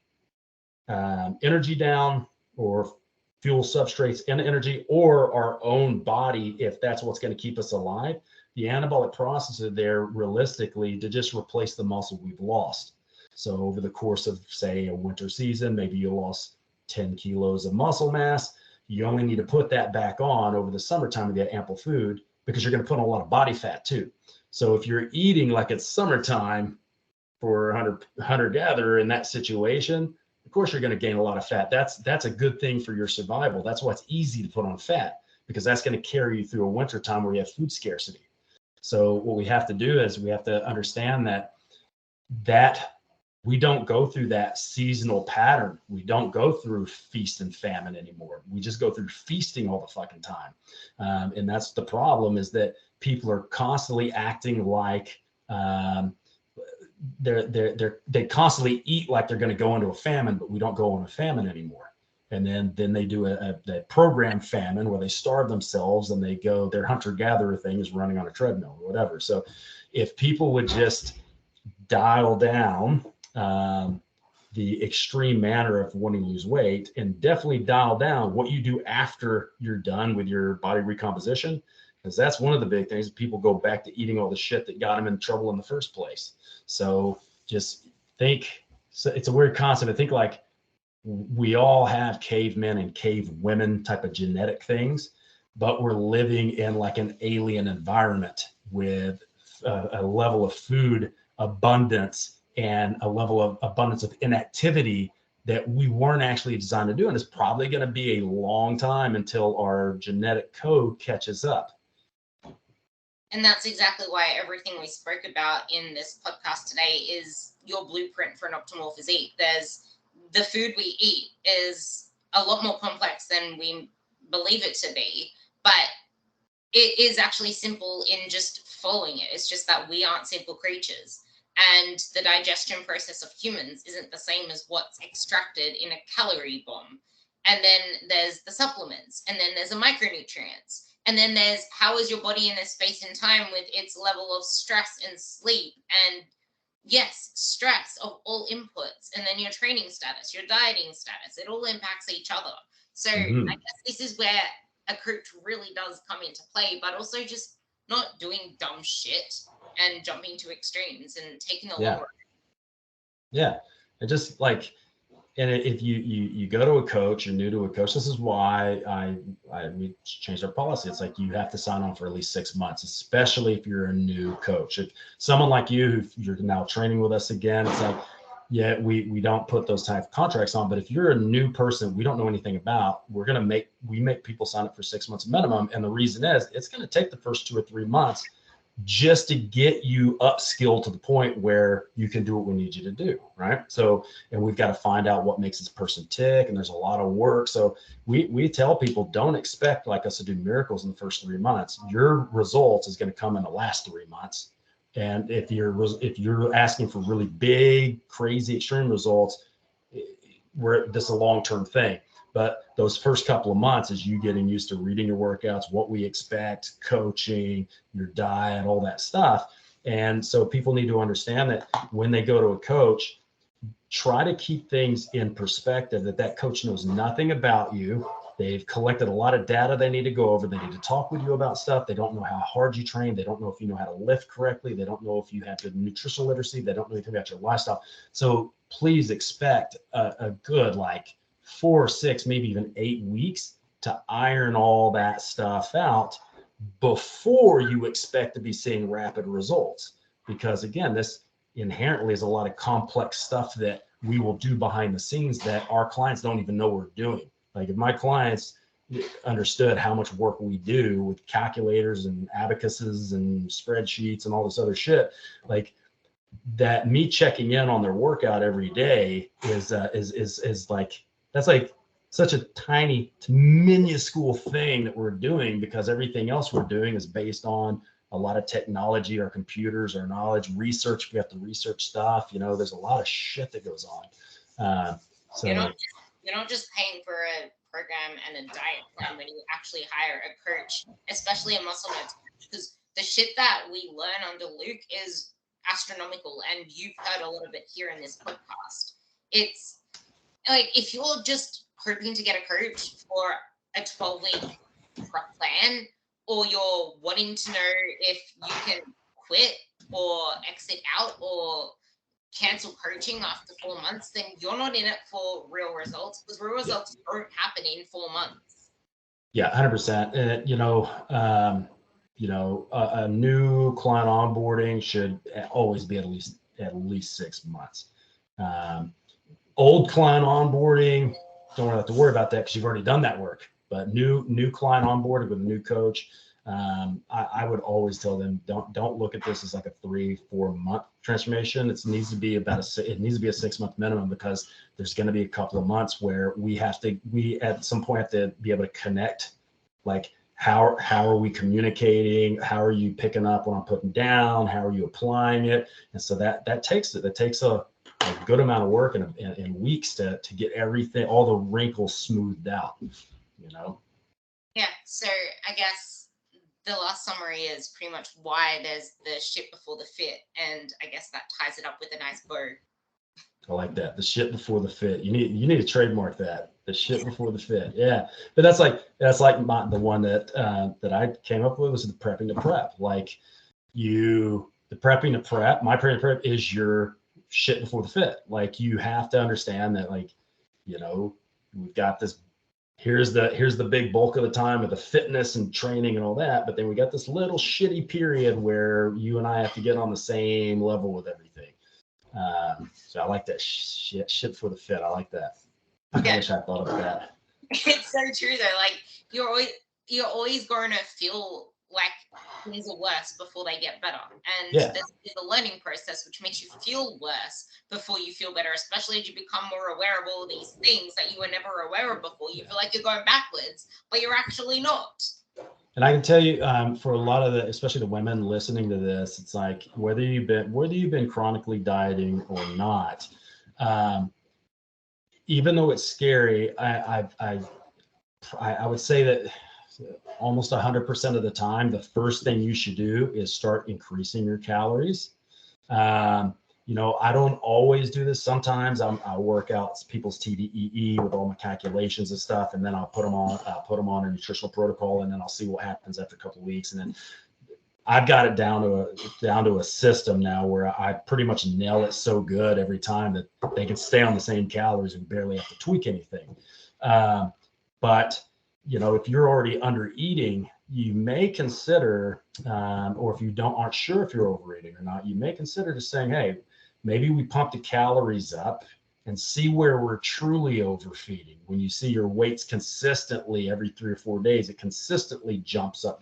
energy down, or fuel substrates and energy, or our own body, if that's what's going to keep us alive. The anabolic process are there realistically to just replace the muscle we've lost. So over the course of, say, a winter season, maybe you lost 10 kilos of muscle mass. You only need to put that back on over the summertime to get ample food, because you're going to put on a lot of body fat too. So if you're eating like it's summertime for a hunter-gatherer in that situation, of course you're going to gain a lot of fat. That's a good thing for your survival. That's why it's easy to put on fat, because that's going to carry you through a winter time where you have food scarcity. So what we have to do is we have to understand that we don't go through that seasonal pattern. We don't go through feast and famine anymore. We just go through feasting all the fucking time. And that's the problem, is that people are constantly acting like they constantly eat like they're going to go into a famine, but we don't go on a famine anymore. And then they do a program famine where they starve themselves and their hunter-gatherer thing is running on a treadmill or whatever. So if people would just dial down the extreme manner of wanting to lose weight, and definitely dial down what you do after you're done with your body recomposition, because that's one of the big things. People go back to eating all the shit that got them in trouble in the first place. So just think, so it's a weird concept. I think like we all have cavemen and cave women type of genetic things, but we're living in like an alien environment with a level of food abundance and a level of abundance of inactivity that we weren't actually designed to do. And it's probably going to be a long time until our genetic code catches up.
And that's exactly why everything we spoke about in this podcast today is your blueprint for an optimal physique. The food we eat is a lot more complex than we believe it to be, but it is actually simple in just following it. It's just that we aren't simple creatures. And the digestion process of humans isn't the same as what's extracted in a calorie bomb. And then there's the supplements, and then there's the micronutrients. And then there's how is your body in a space and time with its level of stress and sleep, and yes, stress of all inputs, and then your training status, your dieting status, it all impacts each other. So I guess this is where a coach really does come into play, but also just not doing dumb shit and jumping to extremes and taking a long road.
Yeah. And just like, and if you go to a coach, you're new to a coach, this is why we changed our policy. It's like you have to sign on for at least 6 months, especially if you're a new coach. If someone like you, who you're now training with us again, it's like, yeah, we don't put those type of contracts on. But if you're a new person we don't know anything about, we make people sign up for 6 months minimum. And the reason is it's going to take the first 2 or 3 months just to get you upskilled to the point where you can do what we need you to do, right? So, and we've got to find out what makes this person tick, and there's a lot of work. So we tell people, don't expect like us to do miracles in the first 3 months. Your results is going to come in the last 3 months. And if you're asking for really big, crazy, extreme results, this is a long-term thing. But those first couple of months is you getting used to reading your workouts, what we expect, coaching, your diet, all that stuff. And so people need to understand that when they go to a coach, try to keep things in perspective, that coach knows nothing about you. They've collected a lot of data they need to go over. They need to talk with you about stuff. They don't know how hard you train. They don't know if you know how to lift correctly. They don't know if you have good nutritional literacy. They don't know anything about your lifestyle. So please expect a good 4, 6, maybe even 8 weeks to iron all that stuff out before you expect to be seeing rapid results. Because again, this inherently is a lot of complex stuff that we will do behind the scenes that our clients don't even know we're doing. Like if my clients understood how much work we do with calculators and abacuses and spreadsheets and all this other shit, like that, me checking in on their workout every day is like, that's like such a tiny, minuscule thing that we're doing, because everything else we're doing is based on a lot of technology, our computers, our knowledge, research. We have to research stuff. You know, there's a lot of shit that goes on. So
you're not just paying for a program and a diet plan when you actually hire a coach, especially a muscle nerds coach, because the shit that we learn under Luke is astronomical, and you've heard a lot of it here in this podcast. It's like, if you're just hoping to get a coach for a 12-week plan, or you're wanting to know if you can quit or exit out or cancel coaching after 4 months, then you're not in it for real results, because real results don't happen in 4 months.
Yeah, 100%. And a new client onboarding should always be at least 6 months. Old client onboarding, don't have to worry about that because you've already done that work. But new client onboarded with a new coach, I would always tell them, don't look at this as like a 3-4 month transformation. It needs to be a 6 month minimum, because there's going to be a couple of months where we at some point have to be able to connect. Like, how are we communicating? How are you picking up what I'm putting down? How are you applying it? And so that takes a good amount of work in weeks to get everything, all the wrinkles smoothed out, you know?
Yeah. So I guess the last summary is pretty much why there's the shit before the fit. And I guess that ties it up with a nice bow.
I like that. The shit before the fit. You need to trademark that. The shit before the fit. Yeah. But that's like the one that I came up with was the prepping to prep. Like, the prepping to prep, my prepping to prep is your shit before the fit. Like, you have to understand that, like, we've got this, here's the big bulk of the time of the fitness and training and all that, but then we got this little shitty period where you and I have to get on the same level with everything. So I like that shit for the fit. I like that. I wish I thought of that.
It's so true though. Like, you're always going to feel like things are worse before they get better, and there's a learning process which makes you feel worse before you feel better, especially as you become more aware of all these things that you were never aware of before. You feel like you're going backwards, but you're actually not.
And I can tell you, for a lot of especially the women listening to this, it's like, whether you've been chronically dieting or not, even though it's scary, I would say that almost 100% of the time, the first thing you should do is start increasing your calories. I don't always do this. Sometimes I'll work out people's TDEE with all my calculations and stuff, and then I'll put them on a nutritional protocol, and then I'll see what happens after a couple of weeks. And then I've got it down to a system now where I pretty much nail it so good every time that they can stay on the same calories and barely have to tweak anything. But if you're already under eating, you may consider, or if you aren't sure if you're overeating or not, you may consider just saying, hey, maybe we pump the calories up and see where we're truly overfeeding. When you see your weights consistently every 3 or 4 days, it consistently jumps up.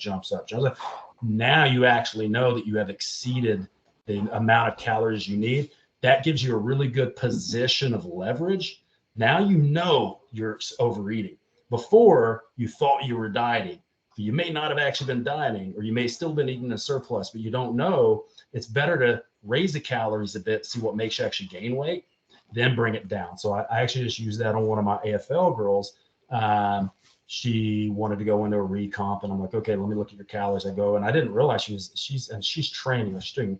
Now you actually know that you have exceeded the amount of calories you need. That gives you a really good position of leverage. Now you know you're overeating. Before, you thought you were dieting. You may not have actually been dieting, or you may still been eating a surplus, but you don't know. It's better to raise the calories a bit, see what makes you actually gain weight, then bring it down. So I actually just used that on one of my AFL girls. She wanted to go into a recomp, and I'm like, okay, let me look at your calories. I go, and I didn't realize she's training. She's doing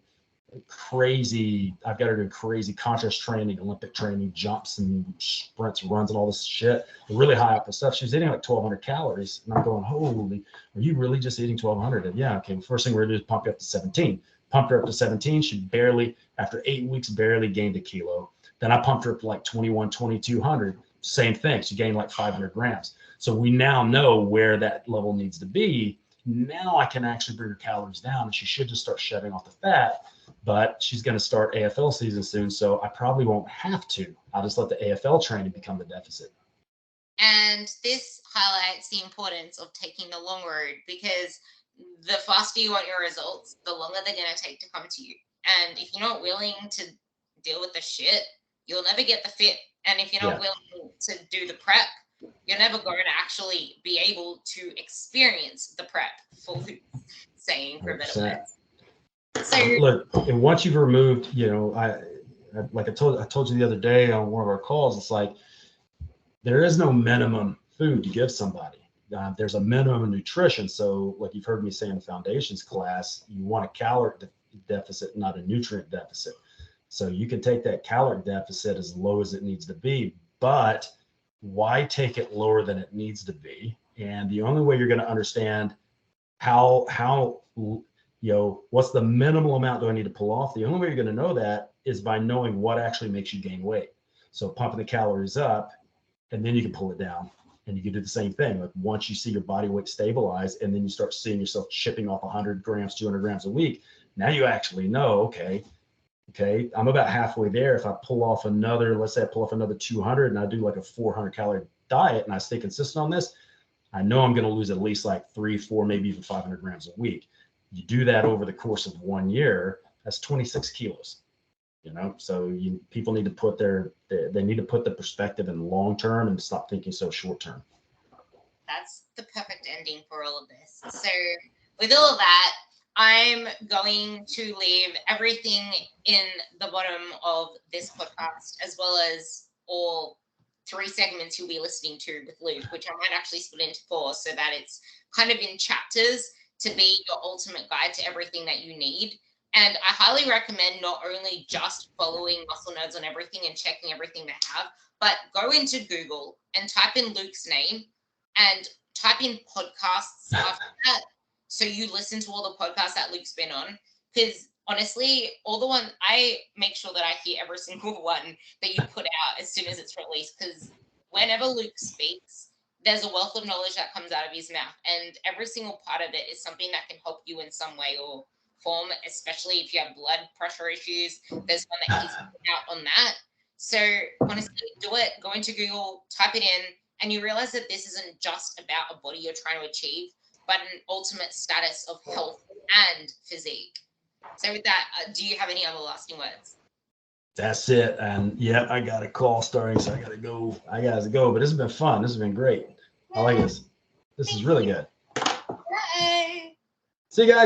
crazy. I've got her doing crazy contrast training, Olympic training, jumps and sprints, runs, and all this shit. Really high up stuff. She's eating like 1,200 calories, and I'm going, holy, are you really just eating 1,200? And yeah, okay. First thing we're gonna do is pump you up to 17. Pumped her up to 17. She barely, after 8 weeks, barely gained a kilo. Then I pumped her up to like 21, 2,200. Same thing. She gained like 500 grams. So we now know where that level needs to be. Now I can actually bring her calories down, and she should just start shedding off the fat. But she's going to start AFL season soon, so I probably won't have to. I'll just let the AFL training become the deficit.
And this highlights the importance of taking the long road, because the faster you want your results, the longer they're going to take to come to you. And if you're not willing to deal with the shit, you'll never get the fit. And if you're not willing to do the prep, you're never going to actually be able to experience the prep for Luke's saying, for a better
100%.
word. So
Look, and once you've removed, like I told you the other day on one of our calls, it's like there is no minimum food to give somebody. There's a minimum of nutrition. So, like you've heard me say in the foundations class, you want a caloric deficit, not a nutrient deficit. So you can take that caloric deficit as low as it needs to be, but why take it lower than it needs to be? And the only way you're going to understand how what's the minimal amount do I need to pull off? The only way you're going to know that is by knowing what actually makes you gain weight. So pumping the calories up, and then you can pull it down. And you can do the same thing. Like once you see your body weight stabilize, and then you start seeing yourself chipping off 100 grams, 200 grams a week. Now you actually know, okay, I'm about halfway there. If I pull off another, let's say I pull off another 200 and I do like a 400 calorie diet and I stay consistent on this, I know I'm going to lose at least like 3, 4, maybe even 500 grams a week. You do that over the course of 1 year, that's 26 kilos. So people need to put they need to put the perspective in long term and stop thinking so short term.
That's the perfect ending for all of this. So with all of that, I'm going to leave everything in the bottom of this podcast, as well as all 3 segments you'll be listening to with Luke, which I might actually split into 4 so that it's kind of in chapters to be your ultimate guide to everything that you need. And I highly recommend not only just following Muscle Nerds on everything and checking everything they have, but go into Google and type in Luke's name and type in podcasts after that. So you listen to all the podcasts that Luke's been on. Because honestly, all the one, I make sure that I hear every single one that you put out as soon as it's released. Because whenever Luke speaks, there's a wealth of knowledge that comes out of his mouth. And every single part of it is something that can help you in some way or form, especially if you have blood pressure issues. There's one that he's put out on that. So honestly, do it. Go into Google, type it in, and you realize that this isn't just about a body you're trying to achieve, but an ultimate status of health and physique. So with that, do you have any other lasting words?
That's it. And yeah, I got a call starting, so I got to go. But this has been fun. This has been great. I like this. This is really good.
Bye.
See you guys.